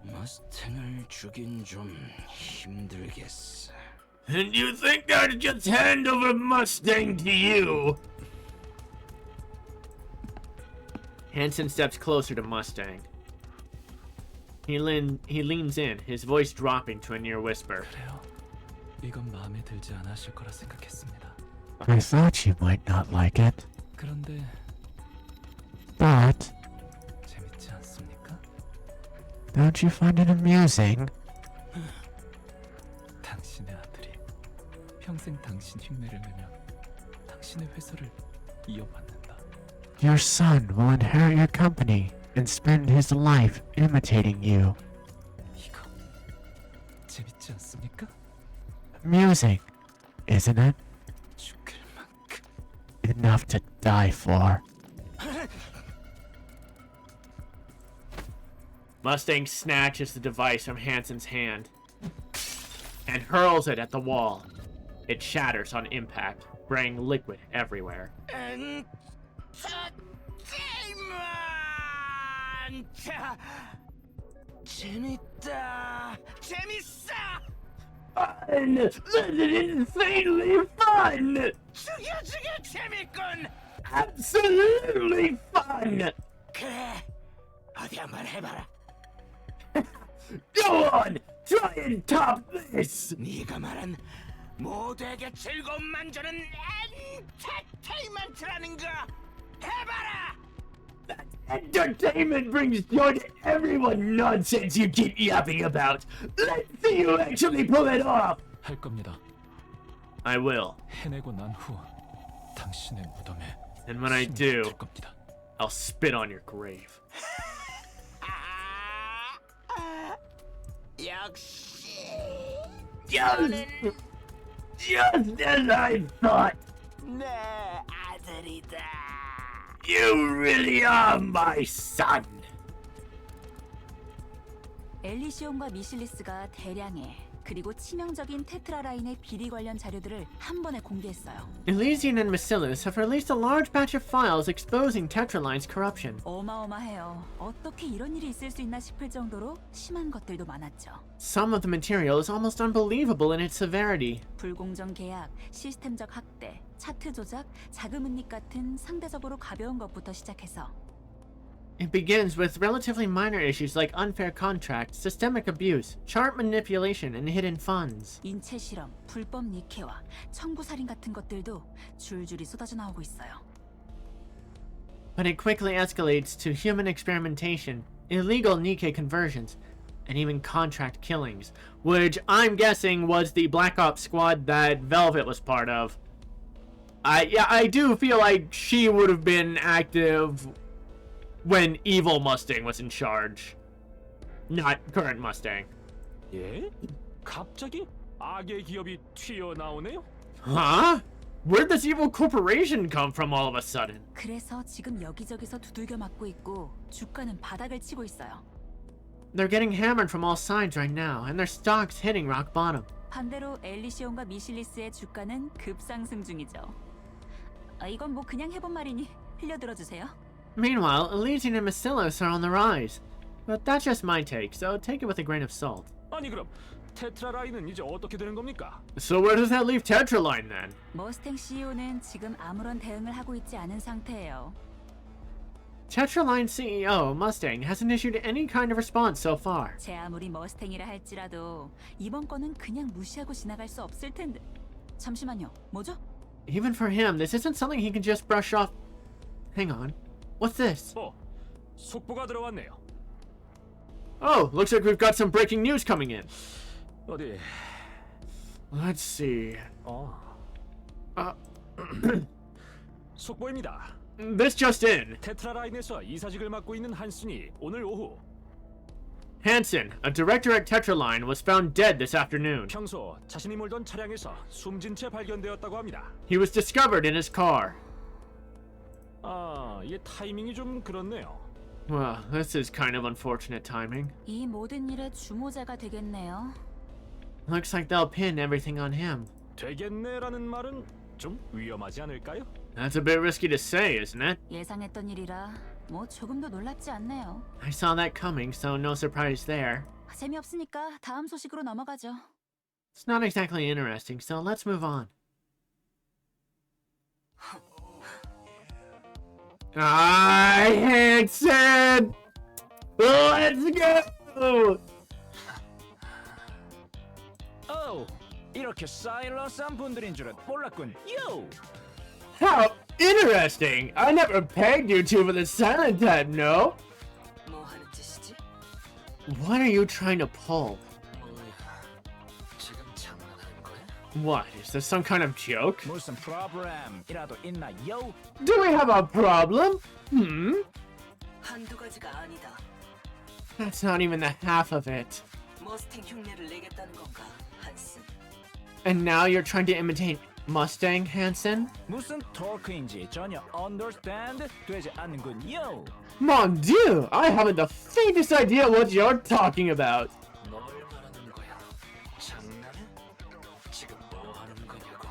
머스탱을 주긴 좀 힘들겠어. And you think I'd just hand over Mustang to you? Hanson steps closer to Mustang. He leans in, his voice dropping to a near whisper. 그래요. 이건 마음에 들지 않으실 거라 생각했습니다. I thought you might not like it, 그런데 but 재밌지 않습니까? don't you find it amusing? 당신의 아들이 평생 당신 흉내를 내며 당신의 회사를 이어받는다. Your son will inherit your company and spend his life imitating you. 이거 재밌지 않습니까? Amusing, isn't it? 죽을 만큼. Enough to die for. Mustang snatches the device from Hanson's hand and hurls it at the wall. It shatters on impact, spraying liquid everywhere. 재밌다. 재밌어. Fun! This is insanely fun! 죽여 재밌군. Absolutely fun! 그래. 어디 한번 해봐라. Go on! Try and top this! 네가 말한 모두에게 즐거움만 주는 엔터테인먼트라는 거 해봐라. That entertainment brings joy to everyone nonsense you keep yapping about. Let's see you actually pull it off! 할 겁니다. I will. 해내고 난 후 당신의 무덤에 And when I 힘을 do, 줄 겁니다. I'll spit on your grave. 역시 Just as I thought! 내 아들이다. You really are my son! 엘리시온과 미실리스가 대량의 그리고 치명적인 테트라 라인의 비리 관련 자료들을 한 번에 공개했어요. Elysian and Bacillus have released a large batch of files exposing Tetraline's corruption. 어마어마해요. 어떻게 이런 일이 있을 수 있나 싶을 정도로 심한 것들도 많았죠. Some of the material is almost unbelievable in its severity. 불공정 계약, 시스템적 학대, 차트 조작, 자금 은닉 같은 상대적으로 가벼운 것부터 시작해서 It begins with relatively minor issues like unfair contracts, systemic abuse, chart manipulation, and hidden funds. 인체 실험, 불법 니케와 청부 살인 같은 것들도 줄줄이 쏟아져 나오고 있어요. But it quickly escalates to human experimentation, illegal NIKKE conversions, and even contract killings, which I'm guessing was the Black Ops squad that Velvet was part of. I do feel like she would have been active when Evil Mustang was in charge. Not current Mustang. 예? 갑자기 악의 기업이 튀어나오네요? Huh? Where'd this evil corporation come from all of a sudden? 그래서 지금 여기저기서 두들겨 맞고 있고 주가는 바닥을 치고 있어요. They're getting hammered from all sides right now, and their stock's hitting rock bottom. 반대로 엘리시온과 미실리스의 주가는 급상승 중이죠. 이건 뭐 그냥 해본 말이니 흘려들어 주세요. Meanwhile, Elysian and Bacillus are on the rise. But that's just my take, so take it with a grain of salt. 아니 그럼 테트라 라인은 이제 어떻게 되는 겁니까? So where does that leave Tetraline then? 머스탱 CEO는 지금 아무런 대응을 하고 있지 않은 상태예요. Tetraline CEO, Mustang, hasn't issued any kind of response so far. 제 아무리 머스탱이라 할지라도 이번 건은 그냥 무시하고 지나갈 수 없을 텐데. 잠시만요. 뭐죠? Even for him, this isn't something he can just brush off. Hang on. What's this? 속보가 들어왔네요. Oh, looks like we've got some breaking news coming in. 어디? Let's see. 속보입니다. This just in. 테트라 라인에서 이사직을 맡고 있는 한슨이 오늘 오후 Hansen, a director at Tetraline, was found dead this afternoon. 평소 자신이 몰던 차량에서 숨진 채 발견되었다고 합니다. He was discovered in his car. 이게 타이밍이 좀 그렇네요. Well, this is kind of unfortunate timing. 이 모든 일의 주모자가 되겠네요. Looks like they'll pin everything on him. 되겠네라는 말은 좀 위험하지 않을까요? That's a bit risky to say, isn't it? 예상했던 일이라 뭐 조금도 놀랍지 않네요. I saw that coming, so no surprise there. 재미없으니까 다음 소식으로 넘어가죠. It's not exactly interesting, so let's move on. Hansen! Let's go! 이렇게 사일러스한 분들인 줄은 몰랐군요. How interesting! I never pegged you two for the silent type, no? 뭐 하는 짓이지? What are you trying to pull? 지금 장난하는 거야? What, is this some kind of joke? 무슨 프로그램이라도 있나요? Do we have a problem? 한두 가지가 아니다. That's not even the half of it. 머스탱 흉내를 내겠다는 건가, 한슨? And now you're trying to imitate Mustang, Hansen? 무슨 토크인지 전혀 understand 되지 않는군요. Mon Dieu! I haven't the faintest idea what you're talking about. 뭘 말하는 거야? 장난해? 지금 뭐 하는 거냐고?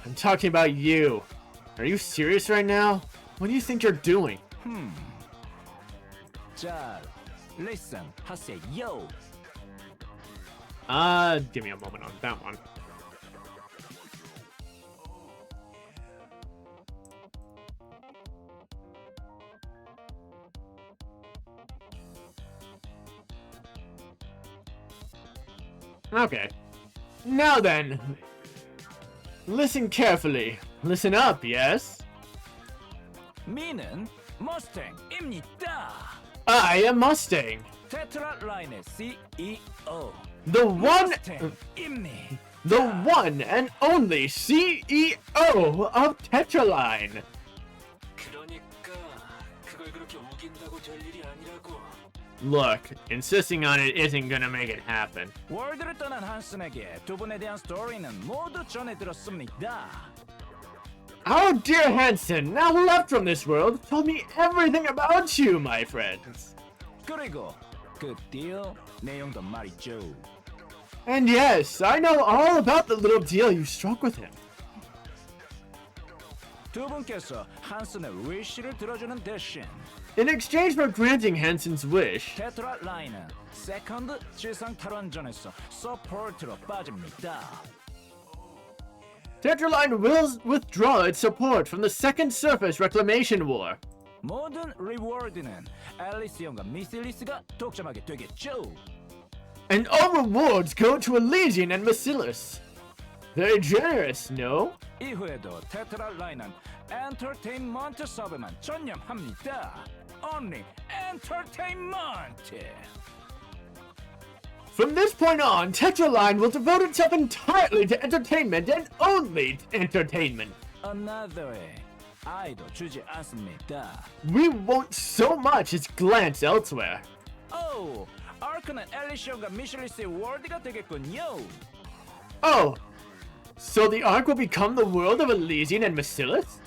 I'm talking about you. Are you serious right now? What do you think you're doing? 자, listen 하세요. Give me a moment on that one. Okay. Now then. Listen carefully. Listen up, yes? 미는 머스탱입니다. I am Mustang. 테트라 라인의 CEO. The one 머스탱입니다. the one and only CEO of Tetraline. 그러니까 그걸 그렇게 우긴다고 될 일이 아니라고. Look, insisting on it isn't gonna make it happen. 월드를 떠난 한슨에게 두 분에 대한 스토리는 모두 전해들었습니다. Our dear Hansen, now left from this world, told me everything about you, my friends. 그리고 그 딜 내용도 말이죠. And yes, I know all about the little deal you struck with him. 두 분께서 한슨의 위시를 들어주는 대신 In exchange for granting Hansen's wish, 테트라 라인은 세컨드 지상 탈환전에서 서포트로 빠집니다. Tetraline will withdraw its support from the Second Surface Reclamation War. 모든 리워드는 앨리시온과 미실리스가 독점하게 되겠죠. And all rewards go to Elysian and Bacillus. Very generous, no? 이후에도 테트라 라인은 엔터테인먼트 사업에만 전념합니다. Only entertainment. From this point on, Tetraline will devote itself entirely to entertainment and only entertainment. Another에 아이도 주지 않습니다. We won't so much as glance elsewhere. 오, 아크는 앨리시온과 미실리스의 월드가 되겠군요. Oh, So the Ark will become the world of Elysian and Bacillus?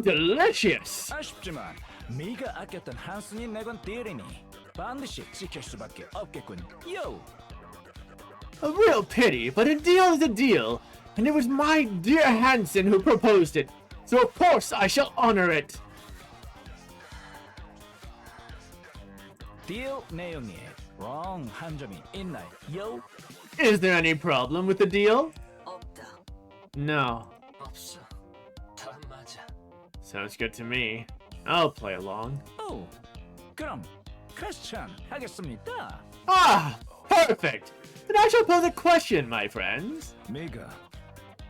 Delicious! 아쉽지만 네가 아꼈던 한순이 내건 딜이니 반드시 지킬 수밖에 없겠군. 요! A real pity, but a deal is a deal, and it was my dear Hansen who proposed it, so of course I shall honor it. 딜 내용에 wrong 한 점이 있나요? 요! Is there any problem with the deal? 없다. No. 없어. 다 맞아. Sounds good to me. I'll play along. 오! 그럼 퀘스천 하겠습니다. Ah! Perfect! Then I shall pose a question, my friends. 네가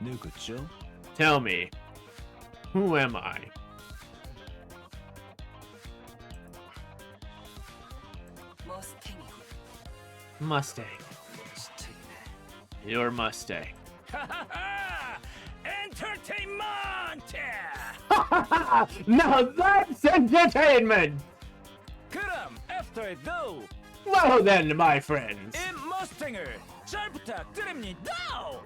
누구죠? Tell me, who am I? 머스탱이군. Mustang. 스틱이네. You're Mustang. 하하하! 엔터테인먼트! Now that's entertainment! 그럼 애프터에도 Well then, my friends, 이 머스탱을 잘 부탁드립니다.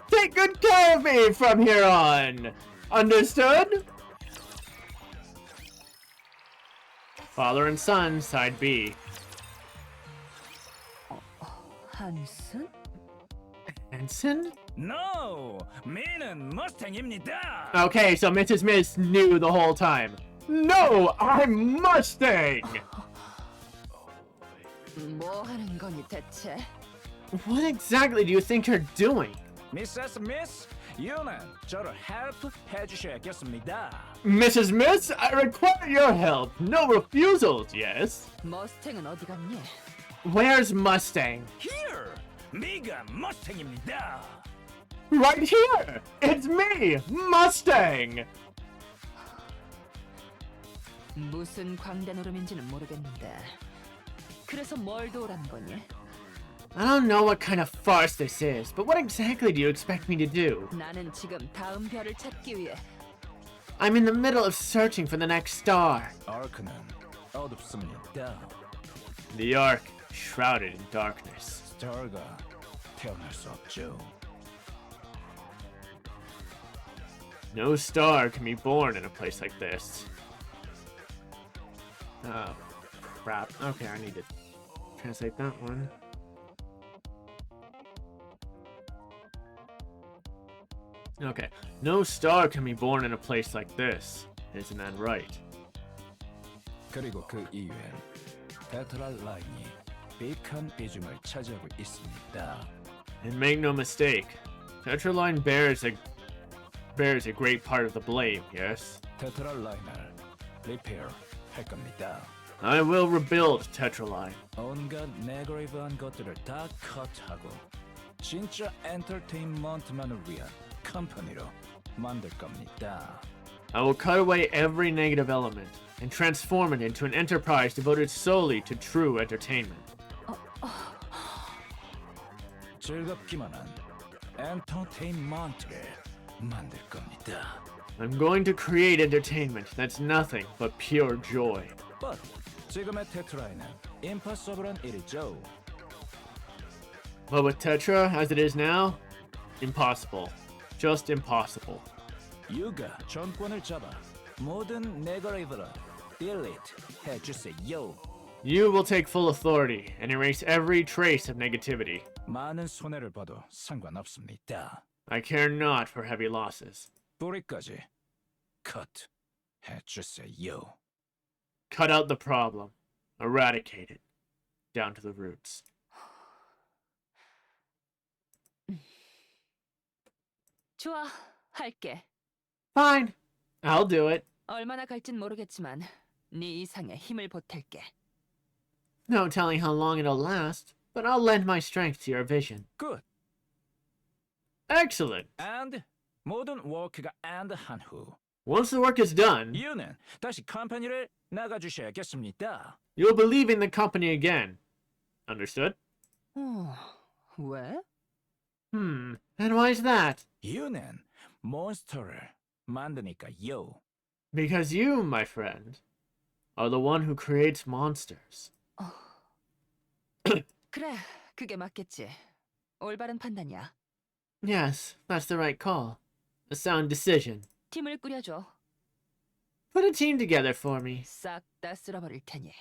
take good care of me from here on. Understood? Father and son, side B. 한슨? Hanson? No, 미는 머스탱입니다. Okay, so Mrs. Miss knew the whole time. No, I'm Mustang! 뭐 하는 거니 대체? What exactly do you think you're doing? 미세스 미스, 유는 저를 헬프 해주셔야겠습니다. Mrs. Miss, I require your help. No refusals, yes? 머스탱은 어디 갔니? Where's Mustang? Here, 네가 머스탱입니다. Right here! It's me, Mustang! 무슨 광대 노름인지는 모르겠는데. 그래서 뭘 도우라는 거니? I don't know what kind of farce this is, but what exactly do you expect me to do? 나는 지금 다음 별을 찾기 위해 I'm in the middle of searching for the next star. 아크는 어둡습니다. The Ark, shrouded in darkness. 스타가 태어날 수 없죠. No star can be born in a place like this. Oh, crap. Okay, I need to translate that one. Okay, no star can be born in a place like this. Isn't that right? 그리고 그 이후엔 테트라 라인이 빅한 비중을 차지하고 있습니다. And make no mistake, Tetraline bears a great part of the blame, yes? 테트라 라인을 리페어 할 겁니다. I will rebuild Tetraline. 온갖 네거리브한 것들을 다 컷하고 진짜 엔터테인먼트만을 위한 컴퍼니로 만들 겁니다. I will cut away every negative element and transform it into an enterprise devoted solely to true entertainment. 즐겁기만 한 엔터테인먼트를 만들 겁니다. I'm going to create entertainment that's nothing but pure joy. But 지금의 테트라에는 임파서블한 일이죠. But with Tetra, as it is now, impossible. Just impossible. 유가 정권을 잡아 모든 네거리브를 딜리트 해주세요. You will take full authority and erase every trace of negativity. 많은 손해를 봐도 상관없습니다. I care not for heavy losses. 뿌리까지 컷 해주세요. Cut out the problem. Eradicate it. Down to the roots. 좋아, 할게. Fine. I'll do it. 얼마나 갈진 모르겠지만 네 이상의 힘을 보탤게. No telling how long it'll last, but I'll lend my strength to your vision. Good. Excellent. And 모든 워크가 엔드한 후 Once the work is done, 유는 다시 컴퍼니를 나가주셔야겠습니다. you'll be leaving the company again. Understood? 왜? And why is that? 유는 몬스터를 만드니까요. Because you, my friend, are the one who creates monsters. 그래, 그게 맞겠지. 올바른 판단이야. Yes, that's the right call. A sound decision. 팀을 꾸려줘. Put a team together for me. 싹 다 쓸어버릴 테니.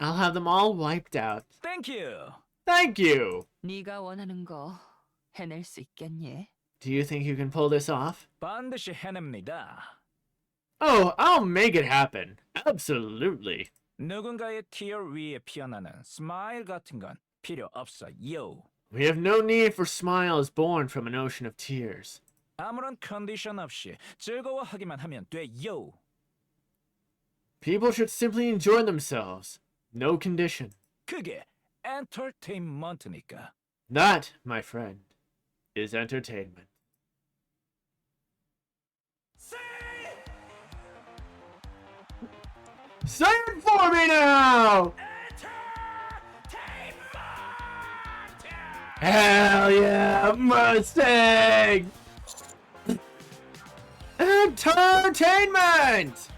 I'll have them all wiped out. 땡큐. Thank you! 네가 원하는 거 해낼 수 있겠니? Do you think you can pull this off? 반드시 해냅니다. Oh, I'll make it happen. Absolutely. 누군가의 티어 위에 피어나는 스마일 같은 건 필요 없어요. We have no need for smiles born from an ocean of tears. 아무런 컨디션 없이 즐거워하기만 하면 돼요. People should simply enjoy themselves. No condition. 그게 엔터테인먼트니까. That, my friend, is entertainment. Say it for me now! Hell yeah, Mustang! Entertainment!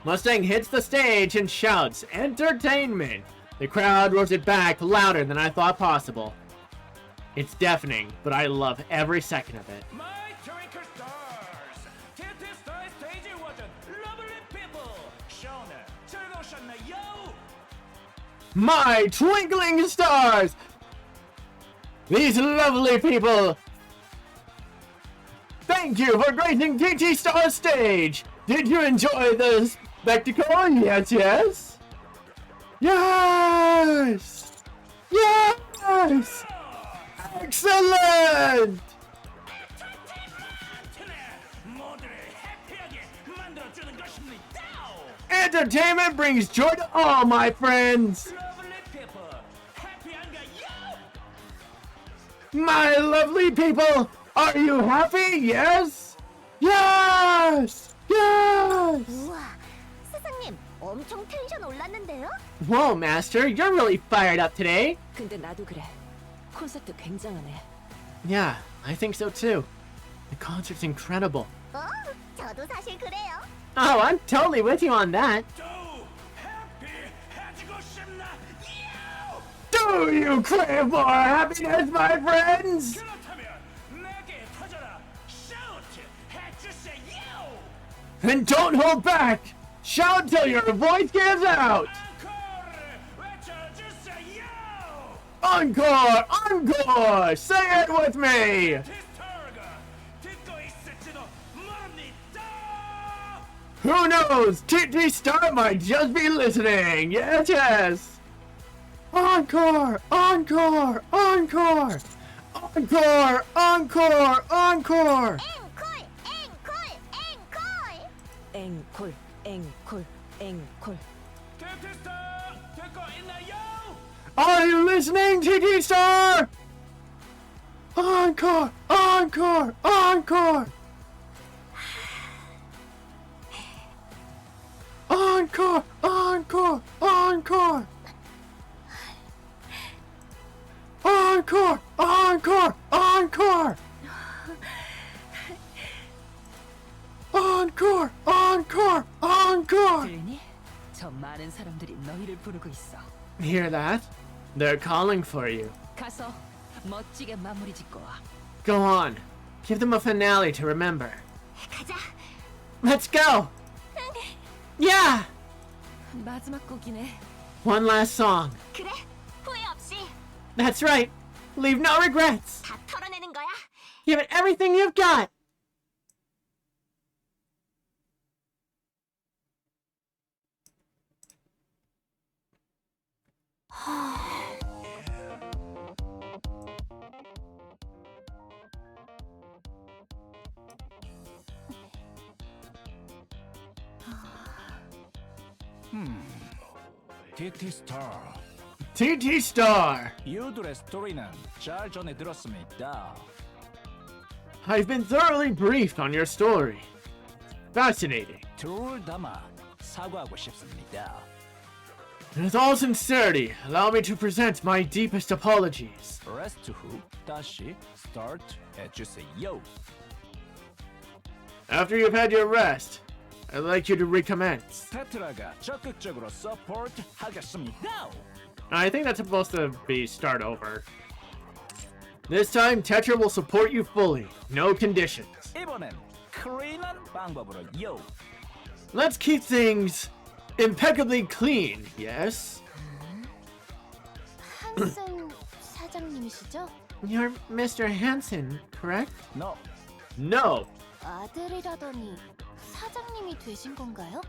Mustang hits the stage and shouts, "Entertainment!" The crowd roars it back louder than I thought possible. It's deafening, but I love every second of it. My twinkle stars! TT 스타의 스테이지 워전 lovely people! 셔는 즐거우셨나요? My twinkling stars! These lovely people! Thank you for gracing TT Star stage! Did you enjoy the spectacle? Yes, yes? Yes! Yes! Excellent! 모두를 해피하게 만들어주는 것입니다. Entertainment brings joy to all, my friends! Lovely people, 해피한가요? My lovely people, are you happy? Yes? Yes! Yes! 우와, 스승님 엄청 텐션 올랐는데요? Whoa, Master, you're really fired up today. 근데 나도 그래. 콘서트 굉장하네. Yeah, I think so too. The concert's incredible. 저도 사실 그래요. Oh, I'm totally with you on that. 또 해피해지고 싶나요? Do you crave more happiness, my friends? 그렇다면 내게 터져라 shout 해주세요. Then don't hold back. Shout till your voice gives out. 외쳐주세요. Encore! Encore! Say it with me! 티스터가 듣고 있을지도 모릅니다. Who knows? TT Star might just be listening. Yes, yes. Encore! Encore! Encore! Encore! Encore! Encore! 앵콜, 앵콜, 앵콜. 앵콜, 앵콜. 티스터 듣고 있나요? Are you listening, TT Star? Encore! Encore! Encore! Encore! Encore! Encore! Encore! Encore! Encore! Encore! Encore! Encore! 들리니? 저 많은 사람들이 너희를 부르고 있어. Hear that? They're calling for you. 가서 멋지게 마무리 짓고 와. Go on. Give them a finale to remember. 가자. Let's go! Yeah! 마지막 곡이네. One last song. 그래, 후회 없이 That's right. Leave no regrets. 다 털어내는 거야. Give it everything you've got. TT 스타. TT Star. 이들의 스토리는 잘 전해 들었습니다. I've been thoroughly briefed on your story. Fascinating. 둘 다만 사과하고 싶습니다. With all sincerity, allow me to present my deepest apologies. 레스트 후 다시 스타트 해주세요. After you've had your rest, I'd like you to recommence. 테트라가 적극적으로 서포트 하겠습니다. I think that's supposed to be start over. This time, Tetra will support you fully. No conditions. 이번엔 클린한 방법으로 요. Let's keep things impeccably clean, yes? 한슨 사장님이시죠? You're Mr. Hansen, correct? No. No! 아들이라더니 사장님이 되신 건가요?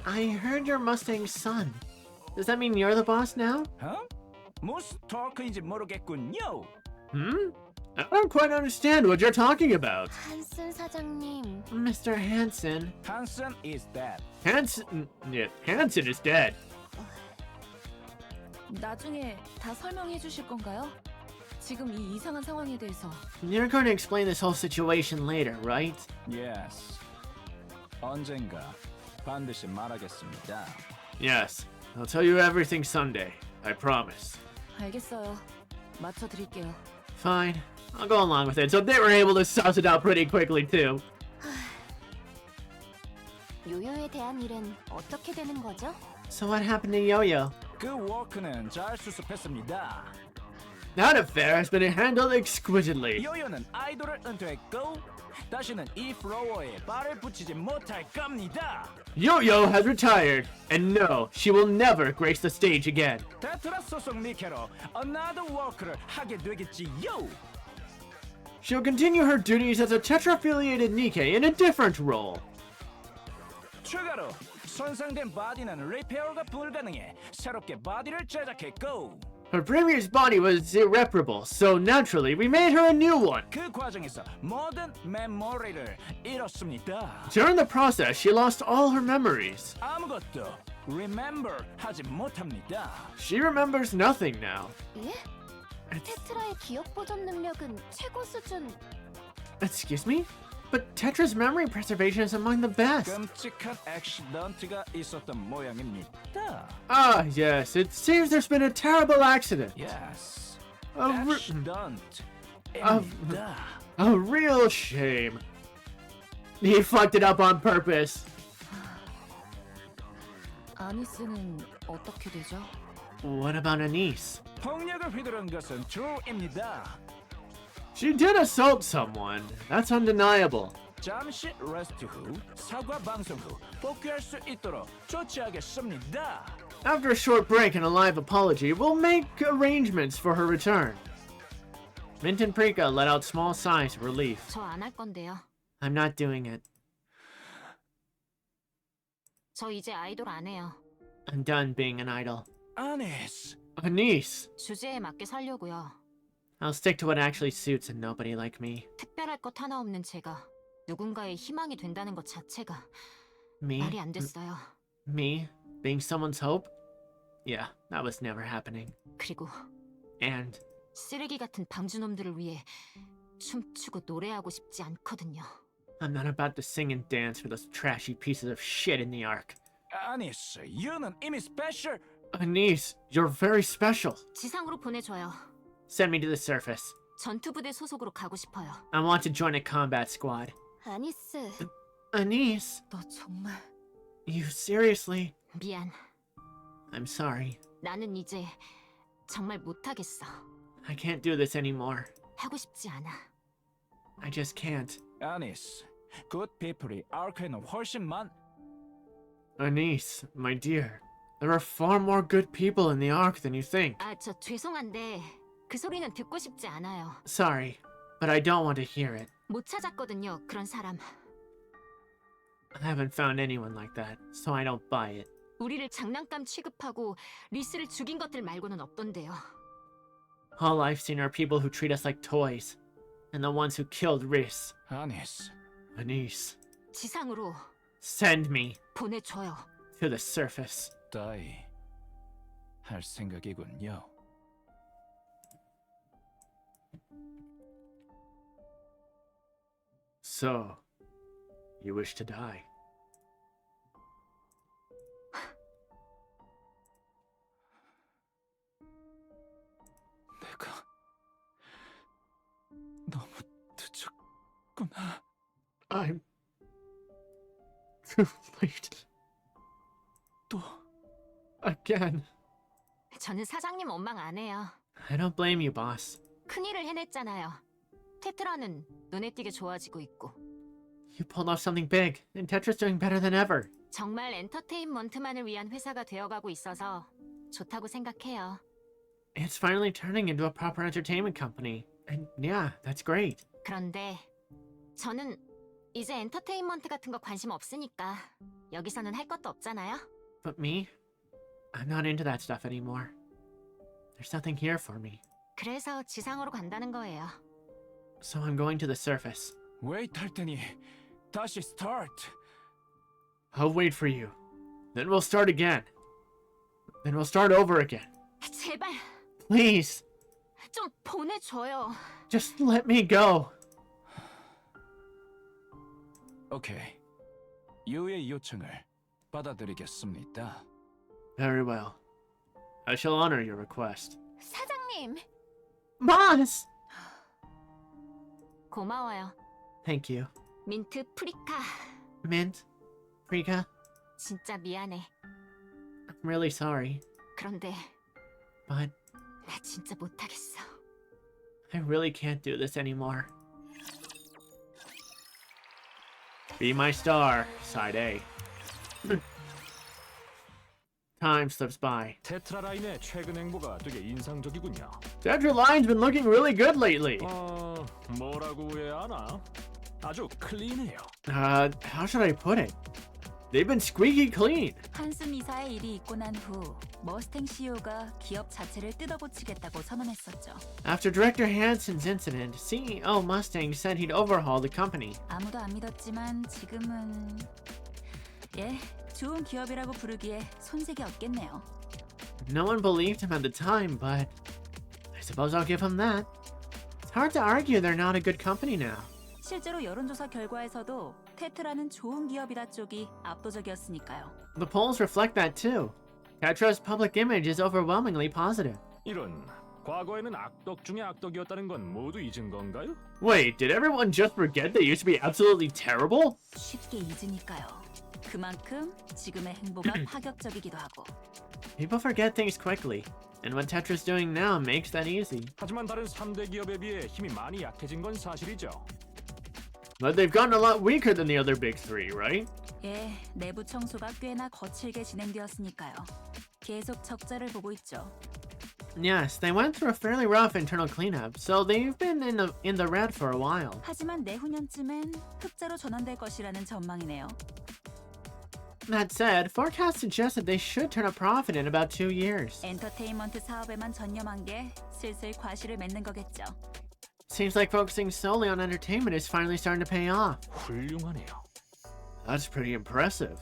I heard you're Mustang's son. Does that mean you're the boss now? 무슨 토크인지 모르겠군요. I don't quite understand what you're talking about. 한슨 사장님, Mr. Hansen. Hansen is dead. Hansen is dead. 나중에 다 설명해 주실 건가요? 지금 이 이상한 상황에 대해서. You're going to explain this whole situation later, right? Yes. 언젠가 반드시 말하겠습니다. Yes. I'll tell you everything Sunday. I promise. 알겠어요. 맞춰 드릴게요. Fine. I'll go along with it. So they were able to suss it out pretty quickly, too. 요요에 대한 일은 어떻게 되는 거죠? So what happened to Yo-Yo? 그 워크는 잘 수습했습니다. That affair has been handled exquisitely. 요요는 아이돌을 은퇴했고 다시는 이 플로어에 발을 붙이지 못할 겁니다. Yo-Yo has retired, and no, she will never grace the stage again. 테트라 소속 니케로 another 워크를 하게 되겠지요. She'll continue her duties as a Tetra-affiliated NIKKE in a different role. 추가로 손상된 바디는 리페어가 불가능해 새롭게 바디를 제작했고 Her previous body was irreparable, so naturally we made her a new one. 그 과정에서 모든 메모리를 잃었습니다. During the process, she lost all her memories. 아무것도 remember 하지 못합니다. She remembers nothing now. 예? 테트라의 기억 보존 능력은 최고 수준. Excuse me? But Tetra's memory preservation is among the best. 끔찍한 액시던트가 있었던 모양입니다. Ah, yes, it seems there's been a terrible accident. Yes. A 액시던트입니다. real shame. He fucked it up on purpose. 아니스는 어떻게 되죠? What about ANIS? 폭력을 휘두른 것은 true입니다. She did assault someone. That's undeniable. 잠시 레스트 후 사과 방송 후 복귀할 수 있도록 조치하겠습니다. After a short break and a live apology, we'll make arrangements for her return. Mint and Prika let out small sighs of relief. 저 안 할 건데요. I'm not doing it. 저 이제 아이돌 안 해요. I'm done being an idol. 아니스. ANIS. 주제에 맞게 살려고요. I'll stick to what actually suits a nobody like me. 특별할 것 하나 없는 제가 누군가의 희망이 된다는 것 자체가 Me? 말이 안 됐어요. Me? Being someone's hope? Yeah, that was never happening. 그리고 And 쓰레기 같은 방주놈들을 위해 춤추고 노래하고 싶지 않거든요. I'm not about to sing and dance for those trashy pieces of shit in the Ark. 아니스, you는 이미 스페셜. ANIS, you're very special. 지상으로 보내줘요. Send me to the surface. 전투부대 소속으로 가고 싶어요. I want to join a combat squad. 아니스, ANIS, 너 정말 you seriously? 미안. I'm sorry. 나는 이제 정말 못하겠어. I can't do this anymore. 하고 싶지 않아. I just can't. 아니스, good people이 아크에는 훨씬 많. ANIS, my dear, there are far more good people in the Ark than you think. 아, 저 죄송한데 그 소리는 듣고 싶지 않아요. Sorry, but I don't want to hear it. 못 찾았거든요, 그런 사람. I haven't found anyone like that, so I don't buy it. 우리를 장난감 취급하고 리스를 죽인 것들 말고는 없던데요. All I've seen are people who treat us like toys, and the ones who killed Rhys. 아니스, ANIS, 지상으로 send me 보내줘요. to the surface. 다이 할 생각이군요. So, you wish to die? 내가 너무 늦었구나. I'm too late 또 again. 저는 사장님 원망 안 해요. I don't blame you, boss. 큰일을 해냈잖아요. 테트라는 눈에 띄게 좋아지고 있고. You pulled off something big, and Tetra's doing better than ever. 정말 엔터테인먼트만을 위한 회사가 되어가고 있어서 좋다고 생각해요. It's finally turning into a proper entertainment company. And yeah, that's great. 그런데 저는 이제 엔터테인먼트 같은 거 관심 없으니까 여기서는 할 것도 없잖아요. But me? I'm not into that stuff anymore. There's nothing here for me. 그래서 지상으로 간다는 거예요. So I'm going to the surface. 웨이트 할 테니 다시 스타트. I'll wait for you. Then we'll start again. Then we'll start over again. 제발 Please, 좀 보내줘요. just let me go. 오케이. 유의 요청을 받아들이겠습니다. Very well. I shall honor your request. 사장님, Boss! 고마워요. Thank you. 민트 프리카. Mint? Rika? 진짜 미안해. I'm really sorry, 그런데 but 나 진짜 못하겠어. I really can't do this anymore. Be my star, side A. Time slips by. 테트라 라인의 최근 행보가 되게 인상적이군요. Tetra Line's been looking really good lately. 뭐라고 해야 하나? 아주 클린해요. How should I put it? They've been squeaky clean. 한슨 이사의 일이 있고 난 후 머스탱 CEO가 기업 자체를 뜯어고치겠다고 선언했었죠. After Director Hansen's incident, CEO Mustang said he'd overhaul the company. 아무도 안 믿었지만 지금은 좋은 기업이라고 부르기에 손색이 없겠네요. No one believed him at the time, but I suppose I'll give him that. It's hard to argue they're not a good company now. 실제로 여론조사 결과에서도 테트라는 좋은 기업이다 쪽이 압도적이었으니까요. The polls reflect that too. Tetra's public image is overwhelmingly positive. 이런 과거에는 악덕 중에 악덕이었다는 건 모두 잊은 건가요? Wait, did everyone just forget they used to be absolutely terrible? 쉽게 잊으니까요. 그만큼 지금의 행보가 파격적이기도 하고. People forget things quickly, and what Tetra's doing now makes that easy. 하지만 다른 3대 기업에 비해 힘이 많이 약해진 건 사실이죠. But they've gotten a lot weaker than the other big three, right? 내부 청소가 꽤나 거칠게 진행되었으니까요. 계속 적자를 보고 있죠. Yes, they went through a fairly rough internal cleanup, so they've been in the red for a while. 하지만 내후년쯤엔 흑자로 전환될 것이라는 전망이네요. That said, forecasts suggest that they should turn a profit in about 2 years. 엔터테인먼트 사업에만 전념한 게 슬슬 과실을 맺는 거겠죠. Seems like focusing solely on entertainment is finally starting to pay off. 훌륭하네요. That's pretty impressive.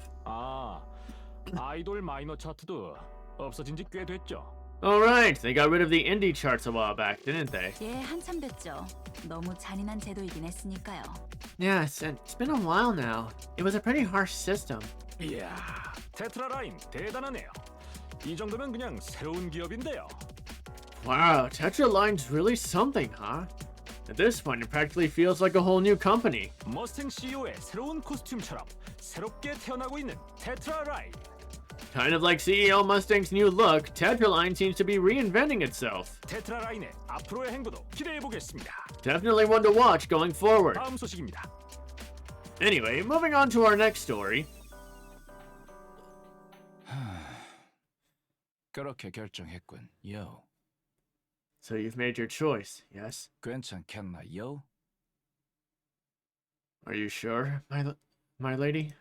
아이돌 마이너 차트도 없어진 지 꽤 됐죠. Alright, they got rid of the indie charts a while back, didn't they? 한참 됐죠. 너무 잔인한 제도이긴 했으니까요. Yes, and it's been a while now. It was a pretty harsh system. 이야, 테트라 라인 대단하네요. 이 정도면 그냥 새로운 기업인데요. Wow, Tetra Line's really something, huh? At this point, it practically feels like a whole new company. 머스탱 CEO의 새로운 코스튬처럼 새롭게 태어나고 있는 테트라 라인. Kind of like CEO Mustang's new look, Tetra Line seems to be reinventing itself. 테트라 라인의 앞으로의 행보도 기대해 보겠습니다. Definitely one to watch going forward. 다음 소식입니다. Anyway, moving on to our next story. 그렇게 결정했군, 요. So you've made your choice, yes? 괜찮겠나, 요? Are you sure, my lady?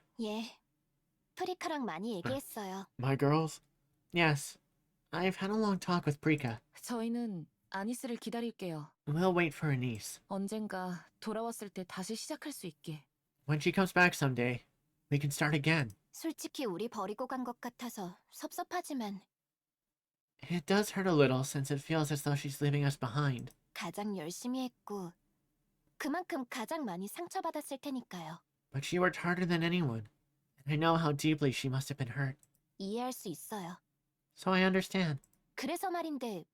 프리카랑 많이 얘기했어요. My girls? Yes. I've had a long talk with Prika. 저희는 아니스를 기다릴게요. We'll wait for Anis. 언젠가 돌아왔을 때 다시 시작할 수 있게. When she comes back someday, we can start again. 솔직히 우리 버리고 간 것 같아서 섭섭하지만 It does hurt a little since it feels as though she's leaving us behind. 가장 열심히 했고 그만큼 가장 많이 상처받았을 테니까요. But she worked harder than anyone. I know how deeply she must have been hurt. 이해할 수 있어요. So I understand. 그래서 말인데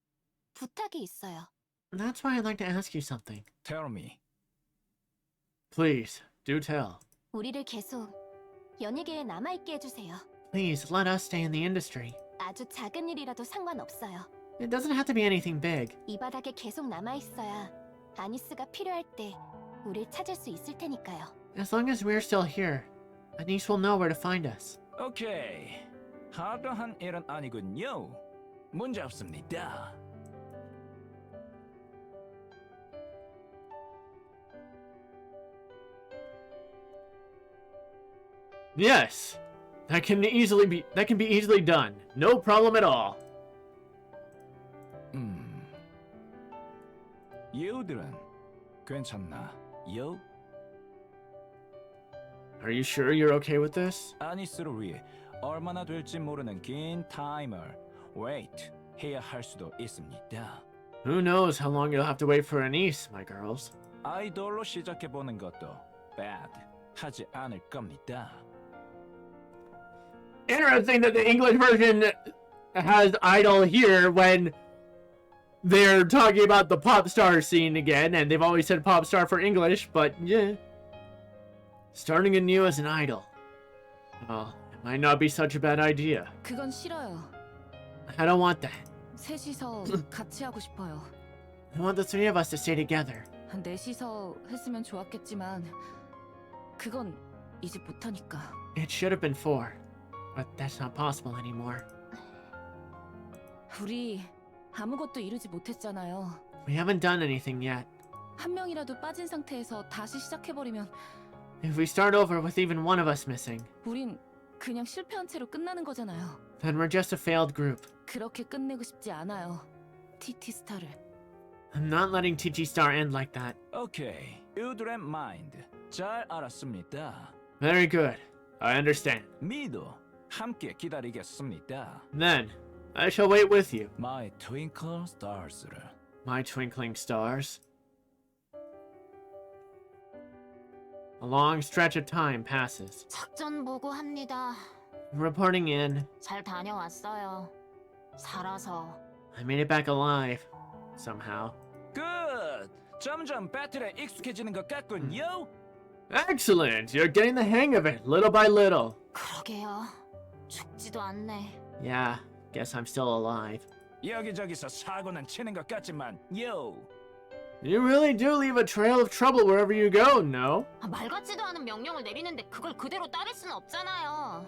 부탁이 있어요. That's why I'd like to ask you something. Tell me. Please, do tell. 우리를 계속 연예계에 남아있게 해주세요. Please, let us stay in the industry. 아주 작은 일이라도 상관없어요. It doesn't have to be anything big. 이 바닥에 계속 남아있어야 아니스가 필요할 때 우릴 찾을 수 있을 테니까요. As long as we're still here, Anis will know where to find us. 오케이. 하루한 일은 아니군요. 문제 없습니다. Yes, that can be easily done. No problem at all. 예우들은 괜찮나? 요? Are you sure you're okay with this? 아니스를 위해 얼마나 될지 모르는 긴 타이머 wait 해야 할 수도 있습니다. Who knows how long you'll have to wait for Anis, my girls. 아이돌로 시작해 보는 것도 bad 하지 않을 겁니다. Interesting that the English version has idol here when they're talking about the pop star scene again, and they've always said pop star for English, but yeah. Starting anew as an idol. Well, it might not be such a bad idea. 그건 싫어요. I don't want that. 셋이서 같이 하고 싶어요. I want the three of us to stay together. 넷이서 했으면 좋았겠지만 그건 이제 못하니까. It should have been four, but that's not possible anymore. 우리 아무것도 이루지 못했잖아요. We haven't done anything yet. 한 명이라도 빠진 상태에서 다시 시작해버리면 If we start over with even one of us missing, 우린 그냥 실패한 채로 끝나는 거잖아요. then we're just a failed group. 그렇게 끝내고 싶지 않아요. TT 스타를. I'm not letting TG Star end like that. 오케이. 유들의 마인드 잘 알았습니다. Very good. I understand. 미도 함께 기다리겠습니다. Then, I shall wait with you, My twinkle stars를. my twinkling stars. A long stretch of time passes. 작전 보고합니다. Reporting in, 잘 다녀왔어요. 살아서. I made it back alive. Somehow. Good. 점점 배틀에 익숙해지는 것 같군요. Excellent! You're getting the hang of it, little by little. 그러게요. 죽지도 않네. Yeah, guess I'm still alive. 여기저기서 사고는 치는 것 같지만 요. You really do leave a trail of trouble wherever you go, no? 말 같지도 않은 명령을 내리는데 그걸 그대로 따를 수는 없잖아요.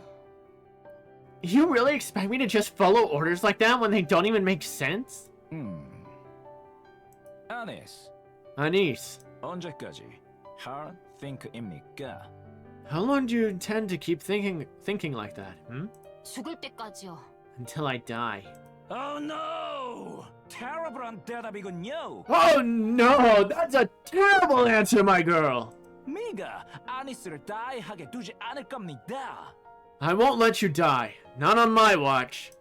You really expect me to just follow orders like that when they don't even make sense? 아니스. Anis, 언제까지 hard think입니까? how long do you intend to keep thinking like that, 죽을 때까지요. Until I die. Oh no! terrible한 대답이군요. Oh no! That's a terrible answer, my girl! 미가 아니스를 다이하게 두지 않을 겁니다. I won't let you die. Not on my watch.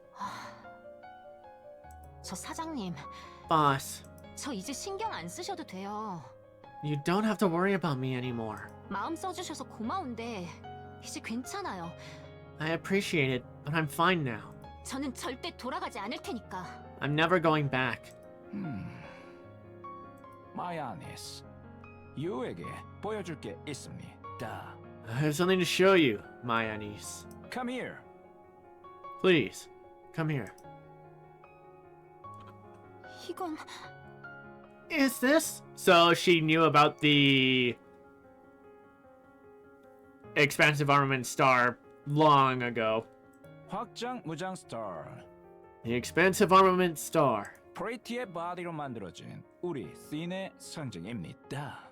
저 사장님, Boss, 저 이제 신경 안 쓰셔도 돼요. you don't have to worry about me anymore. 마음 써주셔서 고마운데 이제 괜찮아요. I appreciate it, but I'm fine now. 저는 절대 돌아가지 않을 테니까. I'm never going back. My 아니스, 유에게 보여줄 게 있습니다. I have something to show you, my Anis. Come here. Please, come here. 이건 Is this? So she knew about the expansive armament star long ago. 확장 무장 스타. The expansive armament star. 프리티의 바디로 만들어진 우리 씬의 상징입니다.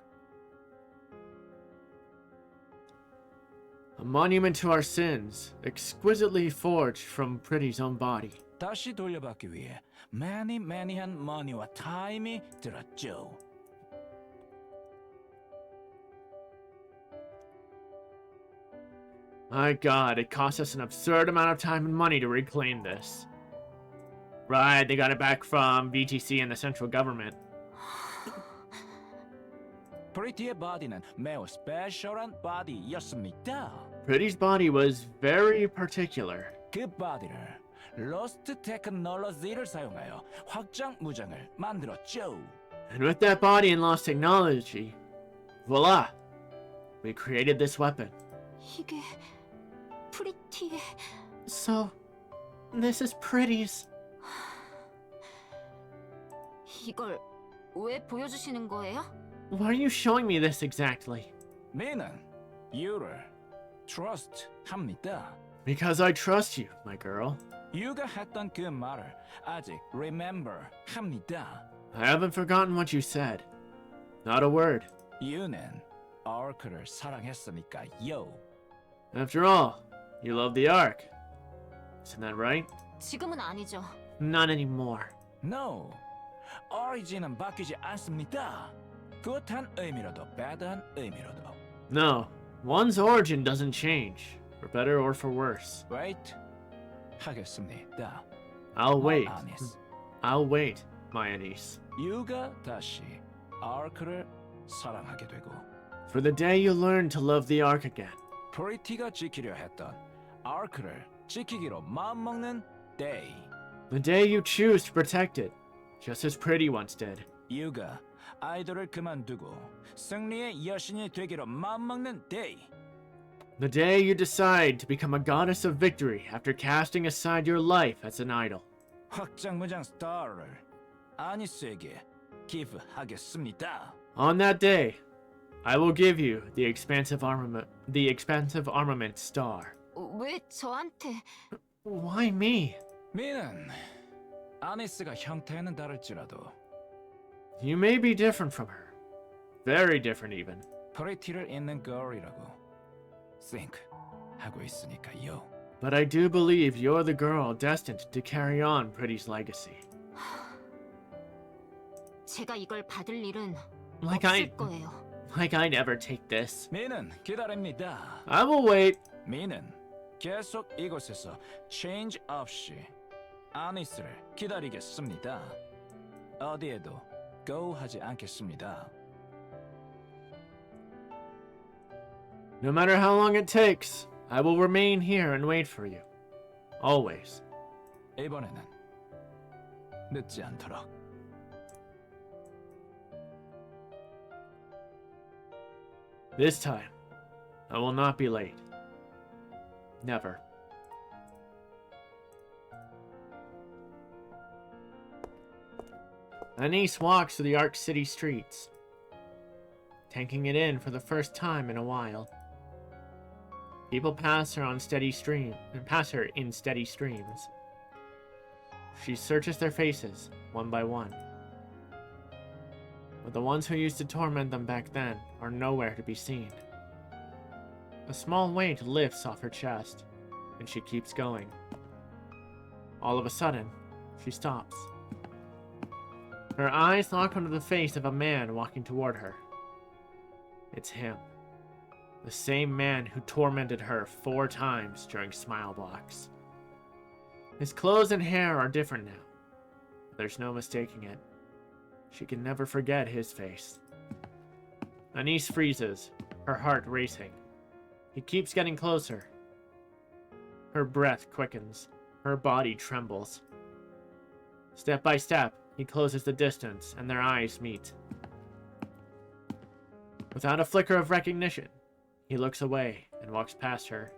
A monument to our sins, exquisitely forged from Pretty's own body. 다시 돌려받기 위해 매니한 머니와 타임이 들었죠. My god, it cost us an absurd amount of time and money to reclaim this. Right, they got it back from VTC and the central government. 프리티의 바디는 매우 스페셜한 바디였습니다. Pretty's body was very particular. 그 바디를 로스트 테크놀로지를 사용하여 확장 무장을 만들었죠. And with that body and lost technology, voila! We created this weapon. 이게 프리티의 So, this is Pretty's. 이걸 왜 보여주시는 거예요? Why are you showing me this exactly? 미는 you를 trust 합니다. Because I trust you, my girl. you가 했던 그 말을 아직 remember 합니다. I haven't forgotten what you said. Not a word. you는 arc를 사랑했으니까요. After all, you love the Ark. Isn't that right? 지금은 아니죠. Not anymore. No, origin은 바뀌지 않습니다. 굿한 의미로도 bad한 의미로도. No, one's origin doesn't change, for better or for worse. Wait 하겠습니다. I'll wait. ANIS. I'll wait, my ANIS. you가 다시 arc를 사랑하게 되고 For the day you learn to love the Ark again. 프리티가 지키려 했던 arc를 지키기로 마음먹는 day. The day you choose to protect it, just as Pretty once did. you가 아이돌을 그만두고 승리의 여신이 되기로 마음먹는 day. The day you decide to become a goddess of victory after casting aside your life as an idol. 확장무장 스타를 아니스에게 기부하겠습니다. On that day, I will give you the expansive armament star. 왜 저한테? Why me? 미는 아니스가 형태는 다를지라도 You may be different from her. Very different even. 프리티를 잇는 girl이라고 think 하고 있으니까요. But I do believe you're the girl destined to carry on Pretty's legacy. 제가 이걸 받을 일은 Like 없을 거예요. Like I never take this. 미는 기다립니다. I will wait. 미는 계속 이곳에서 change 없이 아니스를 기다리겠습니다. 어디에도 go 하지 않겠습니다. No matter how long it takes, I will remain here and wait for you. Always. 이번에는 늦지 않도록. This time, I will not be late. Never. Anise walks through the Ark City streets, taking it in for the first time in a while. People pass her in steady streams. She searches their faces, one by one. But the ones who used to torment them back then are nowhere to be seen. A small weight lifts off her chest, and she keeps going. All of a sudden, she stops. Her eyes lock onto the face of a man walking toward her. It's him. The same man who tormented her 4 times during Smile Blocks. His clothes and hair are different now. There's no mistaking it. She can never forget his face. Anise freezes, her heart racing. He keeps getting closer. Her breath quickens. Her body trembles. Step by step, he closes the distance, and their eyes meet. Without a flicker of recognition, he looks away and walks past her.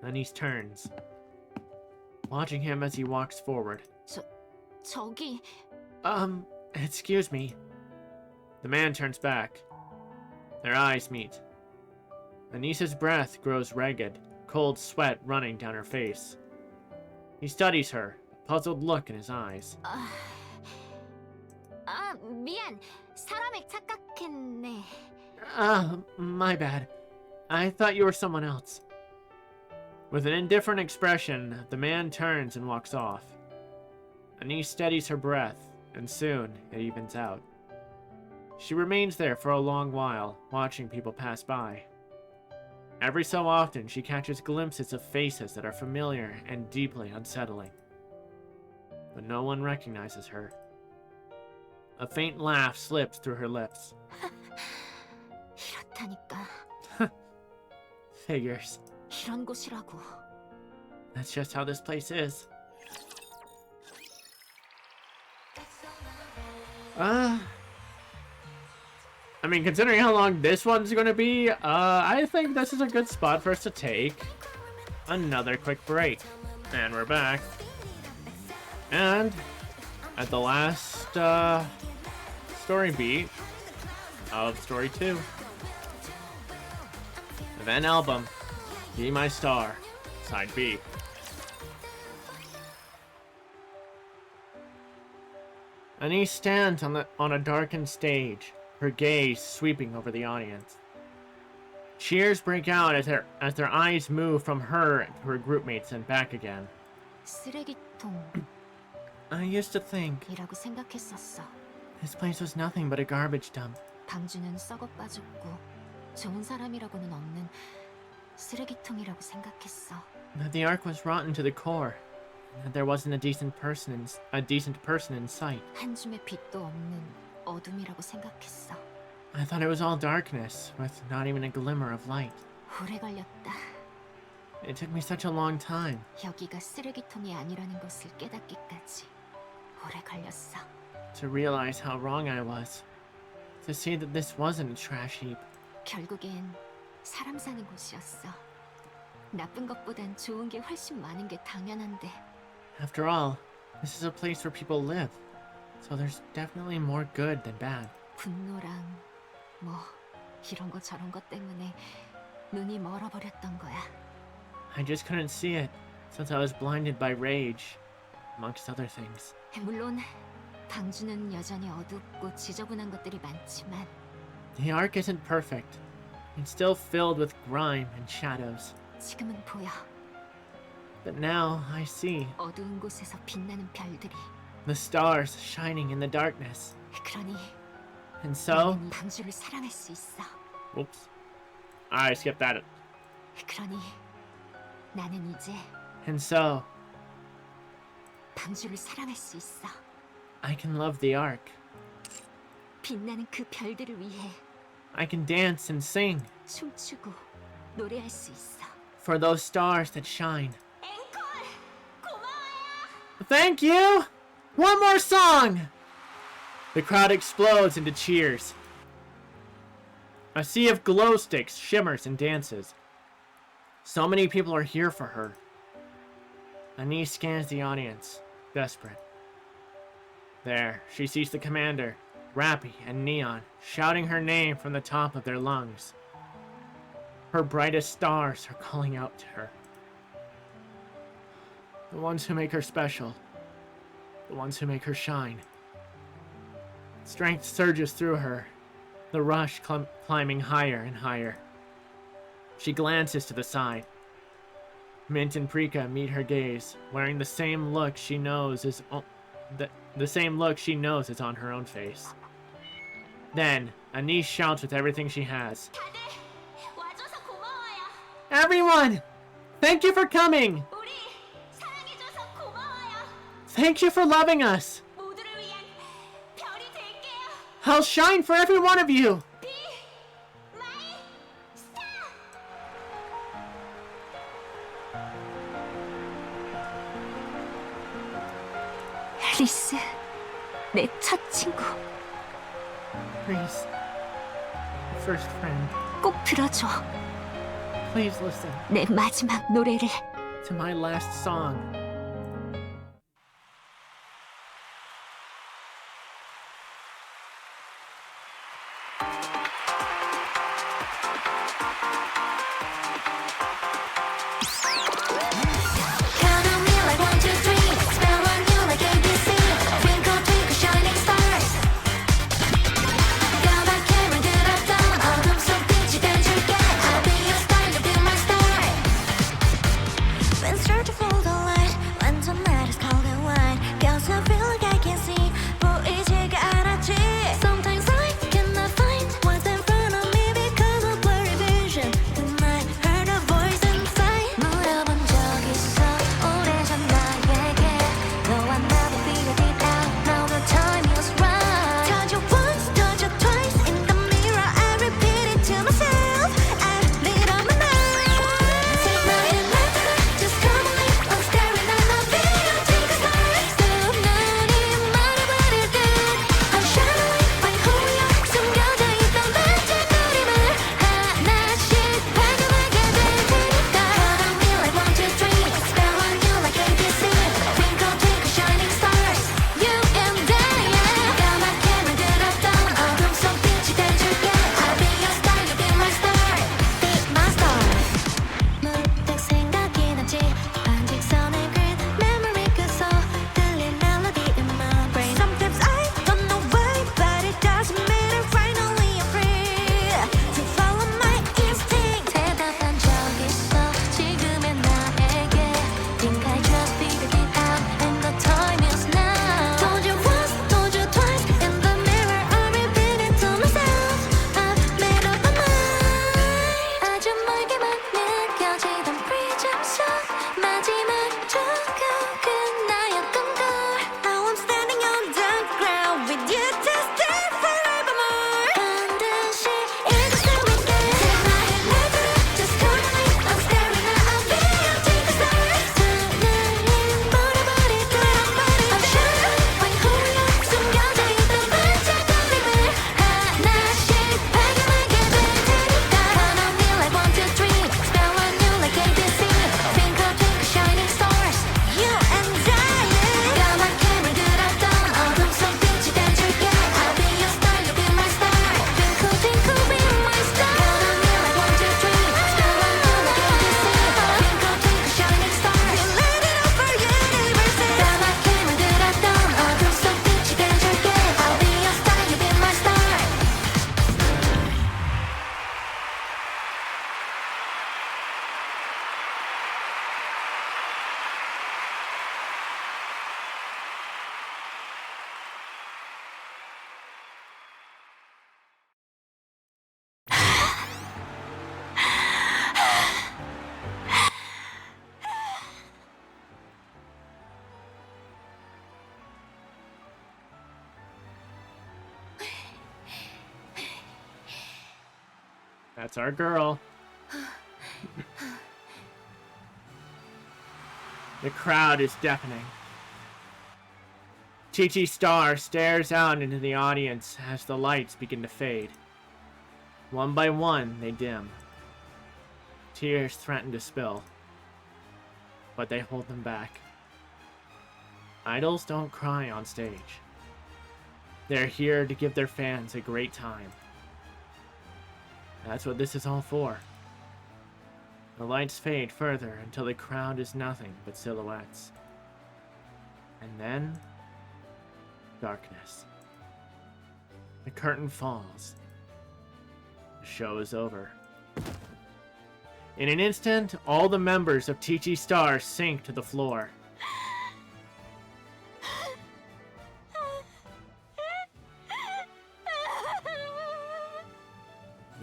Anise turns, watching him as he walks forward. 저기 Excuse me. The man turns back. Their eyes meet. Anise's breath grows ragged, cold sweat running down her face. He studies her, a puzzled look in his eyes. 미안. 사람을 착각했네. My bad. I thought you were someone else. With an indifferent expression, the man turns and walks off. Anise steadies her breath, and soon it evens out. She remains there for a long while, watching people pass by. Every so often, she catches glimpses of faces that are familiar and deeply unsettling. But no one recognizes her. A faint laugh slips through her lips. 이렇다니까. Figures. 이런 곳이라고. That's just how this place is. I mean, considering how long this one's gonna be, I think this is a good spot for us to take another quick break. And we're back. And at the last story beat of story 2. Then album, Be My Star, Side B. Anis stands on a darkened stage, her gaze sweeping over the audience. Cheers break out as their eyes move from her to her groupmates and back again. 쓰레기통이라고 I used to think 생각했었어. this place was nothing but a garbage dump. 방주는 썩어 빠졌고 좋은 사람이라고는 없는 쓰레기통이라고 생각했어. That the Ark was rotten to the core, and that there wasn't a decent person in sight. 한 줌의 빛도 없는 어둠이라고 생각했어. I thought it was all darkness, with not even a glimmer of light. 오래 걸렸다. It took me such a long time. 여기가 쓰레기통이 아니라는 것을 깨닫기까지 오래 걸렸어. To realize how wrong I was. To see that this wasn't a trash heap. 결국엔 사람 사는 곳이었어. 나쁜 것보단 좋은 게 훨씬 많은 게 당연한데. After all, this is a place where people live. So there's definitely more good than bad. 분노랑 뭐 이런 거 저런 것 때문에 눈이 멀어버렸던 거야. I just couldn't see it, since I was blinded by rage, amongst other things. 물론 방주는 여전히 어둡고 지저분한 것들이 많지만 The Ark isn't perfect. It's still filled with grime and shadows. 지금은 보여. But now I see 어두운 곳에서 빛나는 별들이. the stars shining in the darkness. 그러니 And so, 나는 이 방주를 사랑할 수 있어. oops, I skipped that. 그러니 나는 이제 And so, 방주를 사랑할 수 있어. I can love the Ark. 빛나는 그 별들을 위해 I can dance and sing 춤추고 노래할 수 있어. for those stars that shine. Thank you! One more song! The crowd explodes into cheers. A sea of glow sticks shimmers and dances. So many people are here for her. Anis scans the audience, desperate. There, she sees the commander, Rappy and Neon, shouting her name from the top of their lungs. Her brightest stars are calling out to her. The ones who make her special. The ones who make her shine. Strength surges through her, the rush climbing higher and higher. She glances to the side. Mint and Prika meet her gaze, wearing the same look she knows is the same look she knows is on her own face. Then, Anis shouts with everything she has. Everyone! Thank you for coming! Thank you for loving us! I'll shine for every one of you! 리스, 내 첫 친구. Please. First friend. 꼭 들어줘. Please listen. 내 마지막 노래를. To my last song. Search for the light. That's our girl. The crowd is deafening. Chi-Chi Star stares out into the audience as the lights begin to fade. One by one, they dim. Tears threaten to spill, but they hold them back. Idols don't cry on stage. They're here to give their fans a great time. That's what this is all for. The lights fade further until the crowd is nothing but silhouettes. And then, darkness. The curtain falls. The show is over. In an instant, all the members of Chi-Chi Star sink to the floor.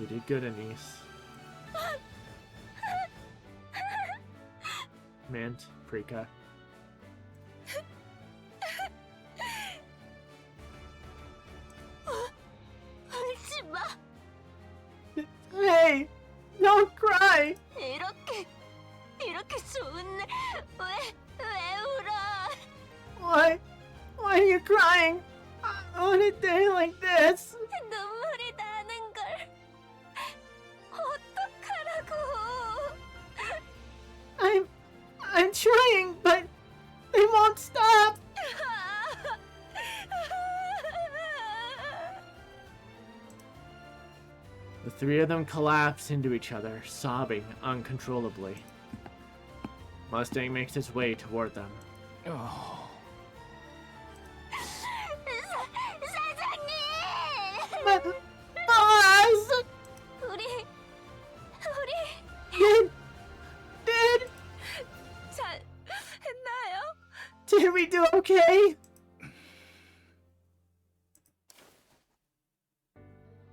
You did good, Anis. Mint, Prika. Hey! Don't cry! 이렇게 좋은데 왜 울어? Why are you crying? On a day like this? 눈물이 나는 걸 어떡하라고? I'm trying, but they won't stop! The three of them collapse into each other, sobbing uncontrollably. Mustang makes his way toward them. 어, 사장님! Boss! 우리 Did 잘 했나요? Did we do okay?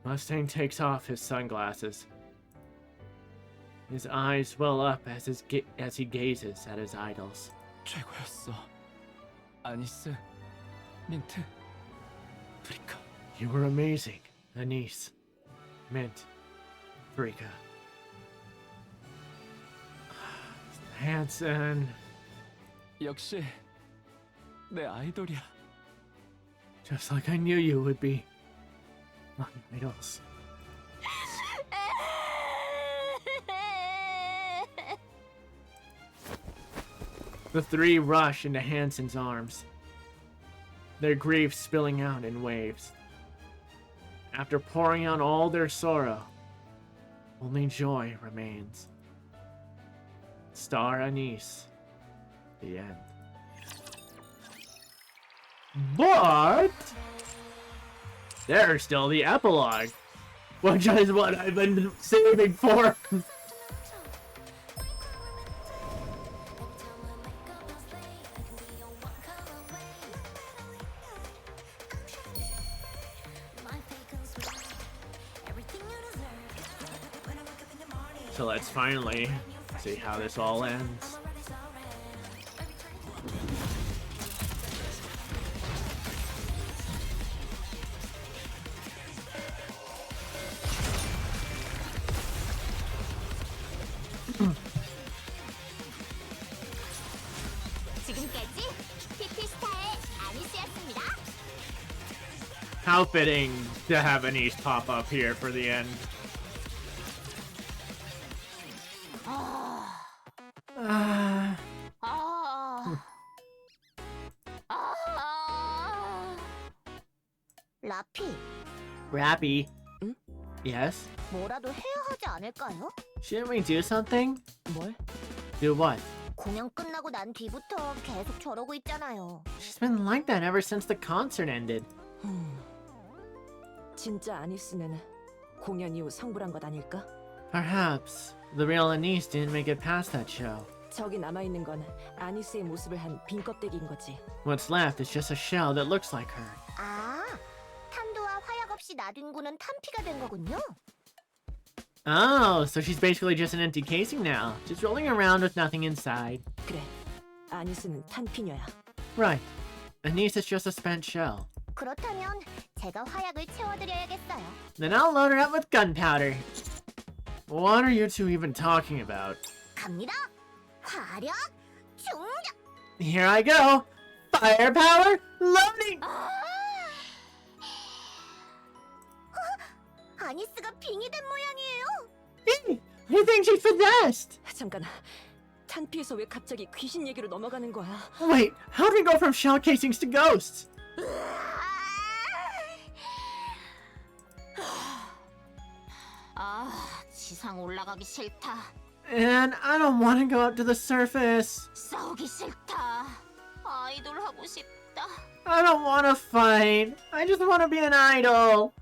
Mustang takes off his sunglasses. His eyes well up as he gazes at his idols. 최고였어. 아니스, 민트, 프리카. You were amazing, Anis, Mint, Frika. Hanson. 역시 내 아이돌이야. Just like I knew you would be. My idols. The three rush into Hanson's arms, their grief spilling out in waves. After pouring out all their sorrow, only joy remains. Star Anis. The end. But there's still the epilogue, which is what I've been saving for. So let's finally see how this all ends. 지금까지 티티스타의 아니스였습니다. How fitting to have Anis pop up here for the end. 라피, Rappy. 응? Yes? 뭐라도 해야 하지 않을까요? Shouldn't we do something? 뭘? Do what? 공연 끝나고 난 뒤부터 계속 저러고 있잖아요. She's been like that ever since the concert ended. 진짜 아니스는 공연 이후 성불한 것 아닐까? Perhaps the real Anis didn't make it past that show. 저기 남아있는 건 아니스의 모습을 한 빈 껍데기인 거지. What's left is just a shell that looks like her. 아, 탄도와 화약 없이 놔둔 구는 탄피가 된 거군요. Oh, so she's basically just an empty casing now, just rolling around with nothing inside. 그래, 아니스는 탄피녀야. Right. Anis is just a spent shell. 그렇다면 제가 화약을 채워드려야겠어요. Then I'll load her up with gunpowder. What are you two even talking about? 갑니다. 화력 충격. Here I go! Firepower loading! 아니스가 빙의된 모양이에요. He thinks she's possessed! 잠깐. 탄피에서 왜 갑자기 귀신 얘기로 넘어가는 거야? Wait, how did we go from shell casings to ghosts? 아, 지상 올라가기 싫다. And I don't want to go up to the surface. 싸우기 싫다. 아이돌 하고 싶다. I don't want to fight. I just want to be an idol.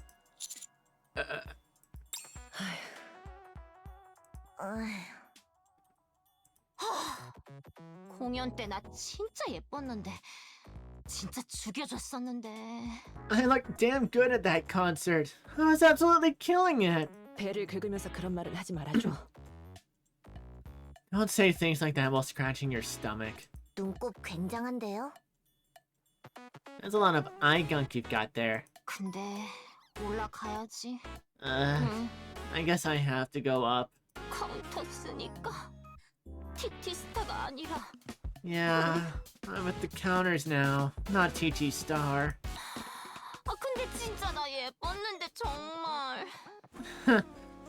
공연 때 나 진짜 예뻤는데 진짜 죽여줬었는데. I looked damn good at that concert. I was absolutely killing it. 배를 긁으면서 그런 말을 하지 말아줘. Don't say things like that while scratching your stomach. 눈곱 굉장한데요. There's a lot of eye gunk you've got there. 근데 올라가야지. I guess I have to go up. 카운터 쓰니까 티티스타가 아니라. Yeah, I'm at the counters now, not TT Star. 아 근데 진짜 나 예뻤는데 정말.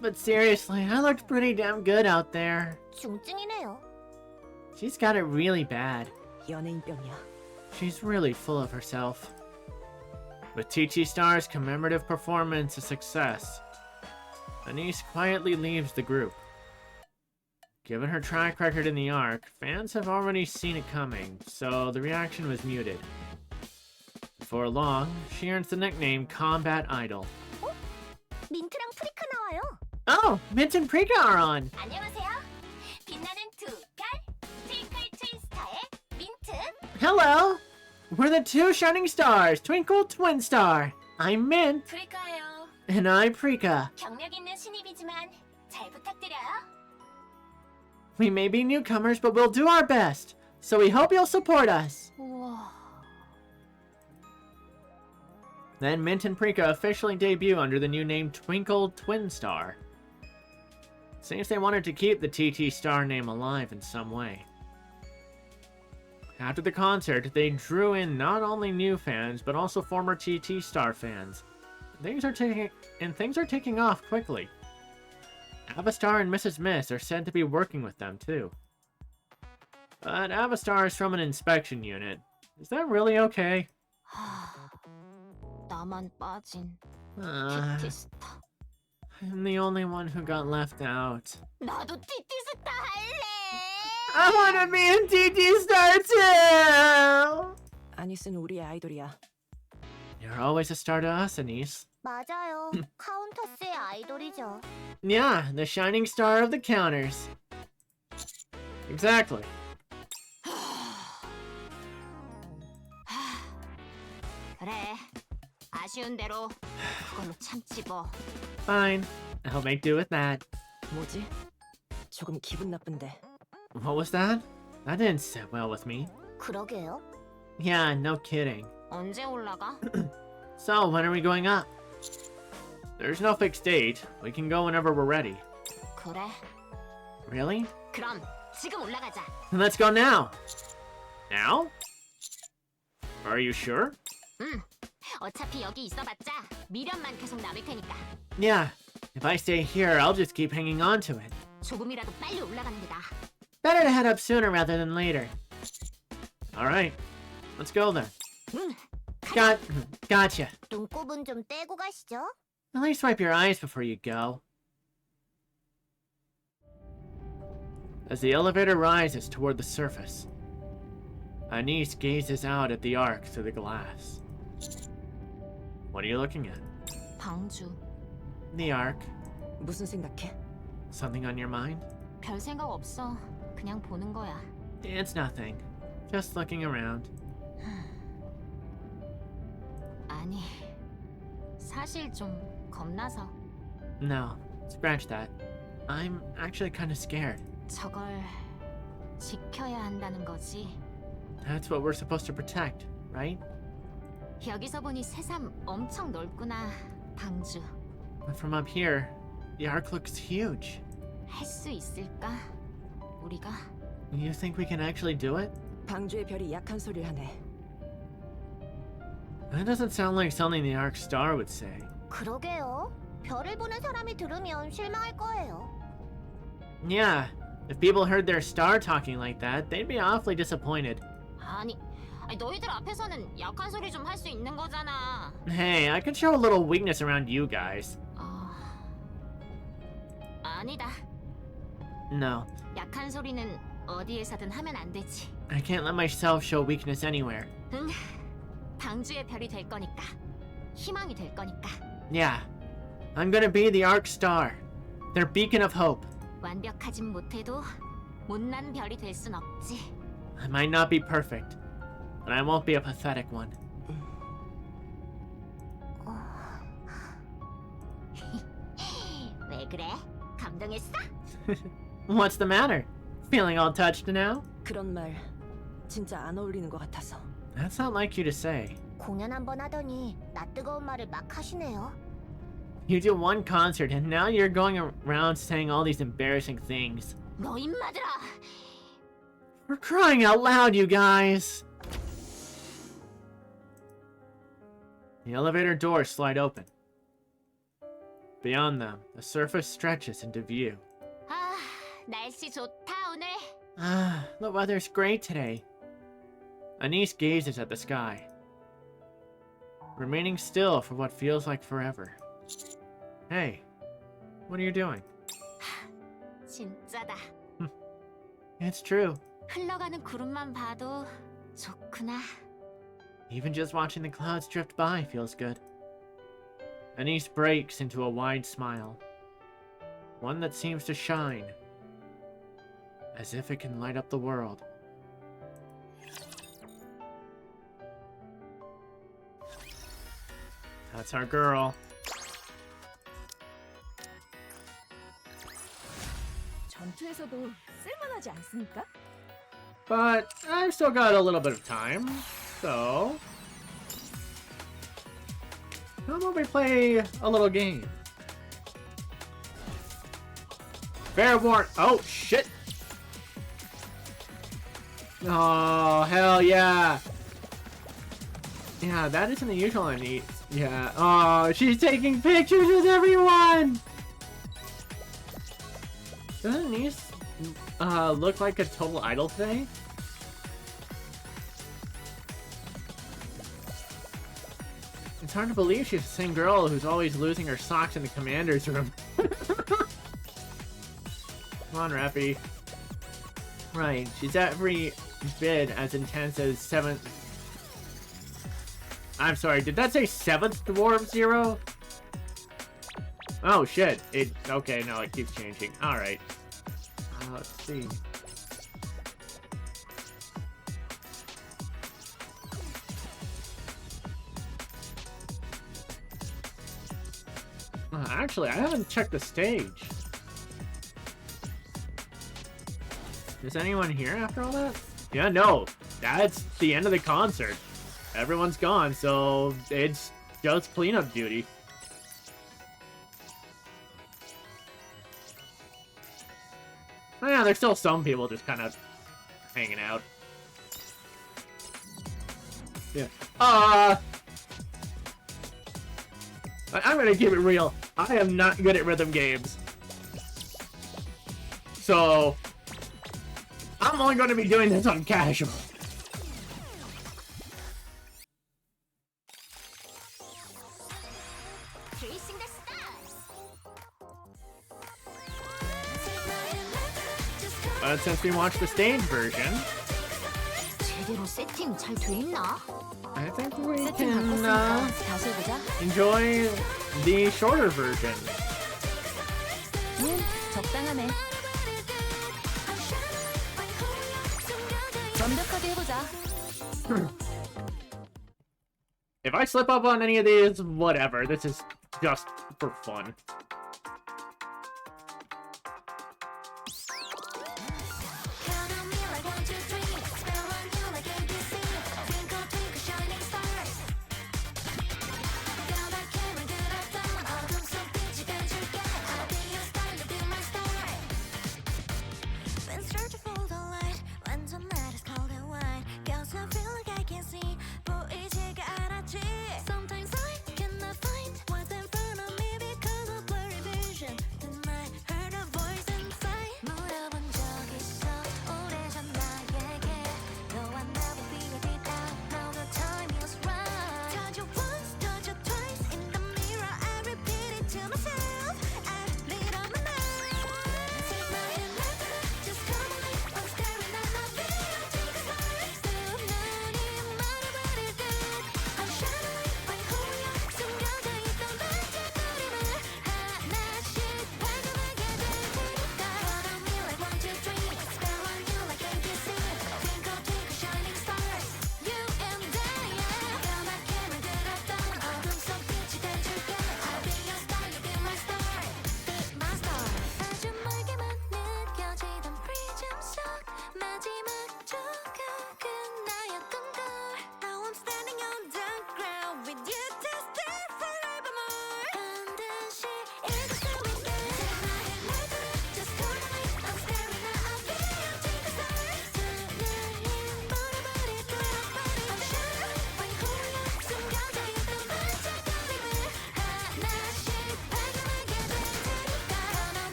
But seriously, I looked pretty damn good out there. 중증이네요. She's got it really bad. 연예인병이야. She's really full of herself. With TT Star's commemorative performance a success, ANIS quietly leaves the group. Given her track record in the arc, fans have already seen it coming, so the reaction was muted. Before long, she earns the nickname Combat Idol. 민트랑 프리카 나와요. Oh, Mint and Prika are on! 안녕하세요. 빛나는 두 깔, 트윙클 트윈스타의 민트. Hello! We're the two shining stars, Twinkle Twin Star. I'm Mint, 프리카예요. and I'm Prika. 경력 있는 신입이지만 잘 부탁드려요. We may be newcomers, but we'll do our best, so we hope you'll support us. 우와. Then Mint and Prika officially debut under the new name Twinkle Twin Star. Seems they wanted to keep the TT Star name alive in some way. After the concert, they drew in not only new fans, but also former TT Star fans. Things are taking off quickly. Avastar and Mrs. Miss are said to be working with them too. But Avastar is from an inspection unit. Is that really okay? 나만 빠진 Uh, 티티스타. I'm the only one who got left out. 나도 티티스타 할래. I want to be in TT Star too! 아니스는 우리의 아이돌이야. You're always a star to us, ANIS. 맞아요. 카운터스의 아이돌이죠. Yeah, the shining star of the counters. Exactly. 그래. 아쉬운 대로 그걸로 참지 뭐. Fine. I'll make do with that. 뭐지? 조금 기분 나쁜데. What was that? That didn't sit well with me. 그러게요. Yeah, no kidding. 언제 올라가? So, when are we going up? There's no fixed date. We can go whenever we're ready. 그래. Really? 그럼 지금 올라가자. Then let's go now. Now? Are you sure? 응. 어차피 여기 있어봤자 미련만 계속 남을 테니까. Yeah. If I stay here, I'll just keep hanging on to it. 조금이라도 빨리 올라가는 게 나아. Better to head up sooner rather than later. Alright. Let's go then. 응. Gotcha. 눈곱은 좀 떼고 가시죠. At least wipe your eyes before you go. As the elevator rises toward the surface, ANIS gazes out at the arc through the glass. What are you looking at? 방주. The arc. 무슨 생각해? Something on your mind? 별 생각 없어. 그냥 보는 거야. It's nothing. Just looking around. 아니, 사실 좀 겁나서. No, scratch that. I'm actually kind of scared. 저걸 지켜야 한다는 거지. That's what we're supposed to protect, right? 여기서 보니 새삼 엄청 넓구나, 방주. But from up here, The arc looks huge. 할 수 있을까? 우리가? You think we can actually do it? 방주의 별이 약한 소리를 하네. That doesn't sound like something the Arc Star would say. 그러게요. 별을 보는 사람이 들으면 실망할 거예요. Yeah, if people heard their star talking like that, they'd be awfully disappointed. 아니, 너희들 앞에서는 약한 소리 좀 할 수 있는 거잖아. Hey, I can show a little weakness around you guys. 아니다. No, 약한 소리는 어디에서든 하면 안 되지. I can't let myself show weakness anywhere. 응, 방주의 별이 될 거니까. 희망이 될 거니까. Yeah, I'm gonna be the Arc Star, their beacon of hope. 완벽하진 못해도 못난 별이 될 순 없지. I might not be perfect, but I won't be a pathetic one. 왜 그래? 감동했어? What's the matter? Feeling all touched now? 그런 말 진짜 안 어울리는 것 같아서. That's not like you to say. 공연 한번 하더니 낯 뜨거운 말을 막 하시네요. You do one concert and now you're going around saying all these embarrassing things. 너 임마들아! We're crying out loud, you guys! The elevator doors slide open. Beyond them, the surface stretches into view. 아, 날씨 좋다 오늘. Ah, the weather's great today. Anis gazes at the sky, remaining still for what feels like forever. Hey, what are you doing? 진짜다. It's true. 흘러가는 구름만 봐도 좋구나. Even just watching the clouds drift by feels good. Anis breaks into a wide smile, one that seems to shine, as if it can light up the world. That's our girl. 전투에서도 쓸만하지 않습니까? But I've still got a little bit of time, so how about we play a little game? Fair warn. Oh shit! Oh hell yeah! Yeah, that isn't the usual Anis. Yeah. Oh, she's taking pictures with everyone. Doesn't Anis look like a total idol today? It's hard to believe she's the same girl who's always losing her socks in the commander's room. Come on, Rappy. Right, she's every bit as intense as 7th... I'm sorry, did that say 7th Dwarf Zero? Oh shit, it... Okay, no, it keeps changing. Alright. Let's see. Actually, I haven't checked the stage. Is anyone here after all that? Yeah, no. That's the end of the concert. Everyone's gone, so it's just cleanup duty. Oh, yeah, there's still some people just kind of hanging out. Yeah. I'm gonna keep it real. I am not good at rhythm games. So, I'm only going to be doing this on casual. But since we watched the stage version, 제대로 세팅 잘 돼 있나? I think we 세팅 can 바꿨으니까 다시 해보자. enjoy the shorter version. 적당하네. 완벽하게 해보자. If I slip up on any of these, whatever. This is just for fun.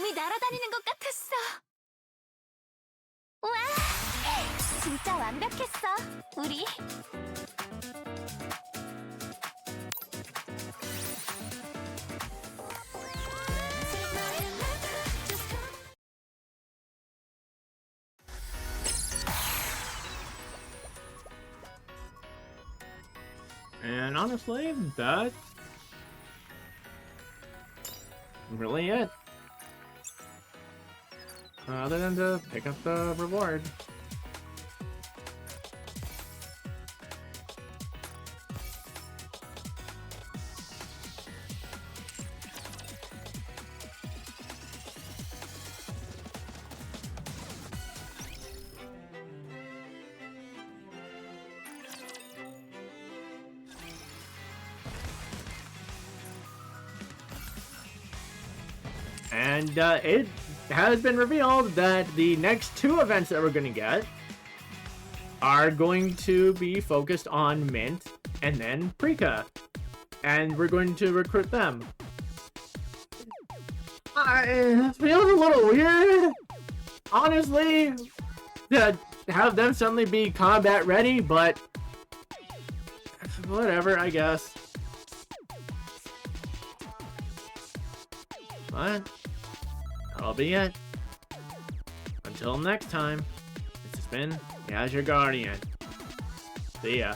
몸이 날아다니는 것 같았어. 와, 진짜 완벽했어, 우리. And honestly, that's really it. Other than to pick up the reward. And it has been revealed that the next 2 events that we're going to get are going to be focused on Mint and then Prika. And we're going to recruit them. It feels a little weird, honestly, to have them suddenly be combat ready, but whatever, I guess. But that'll be it. Until next time, this has been the Azure Guardian. See ya.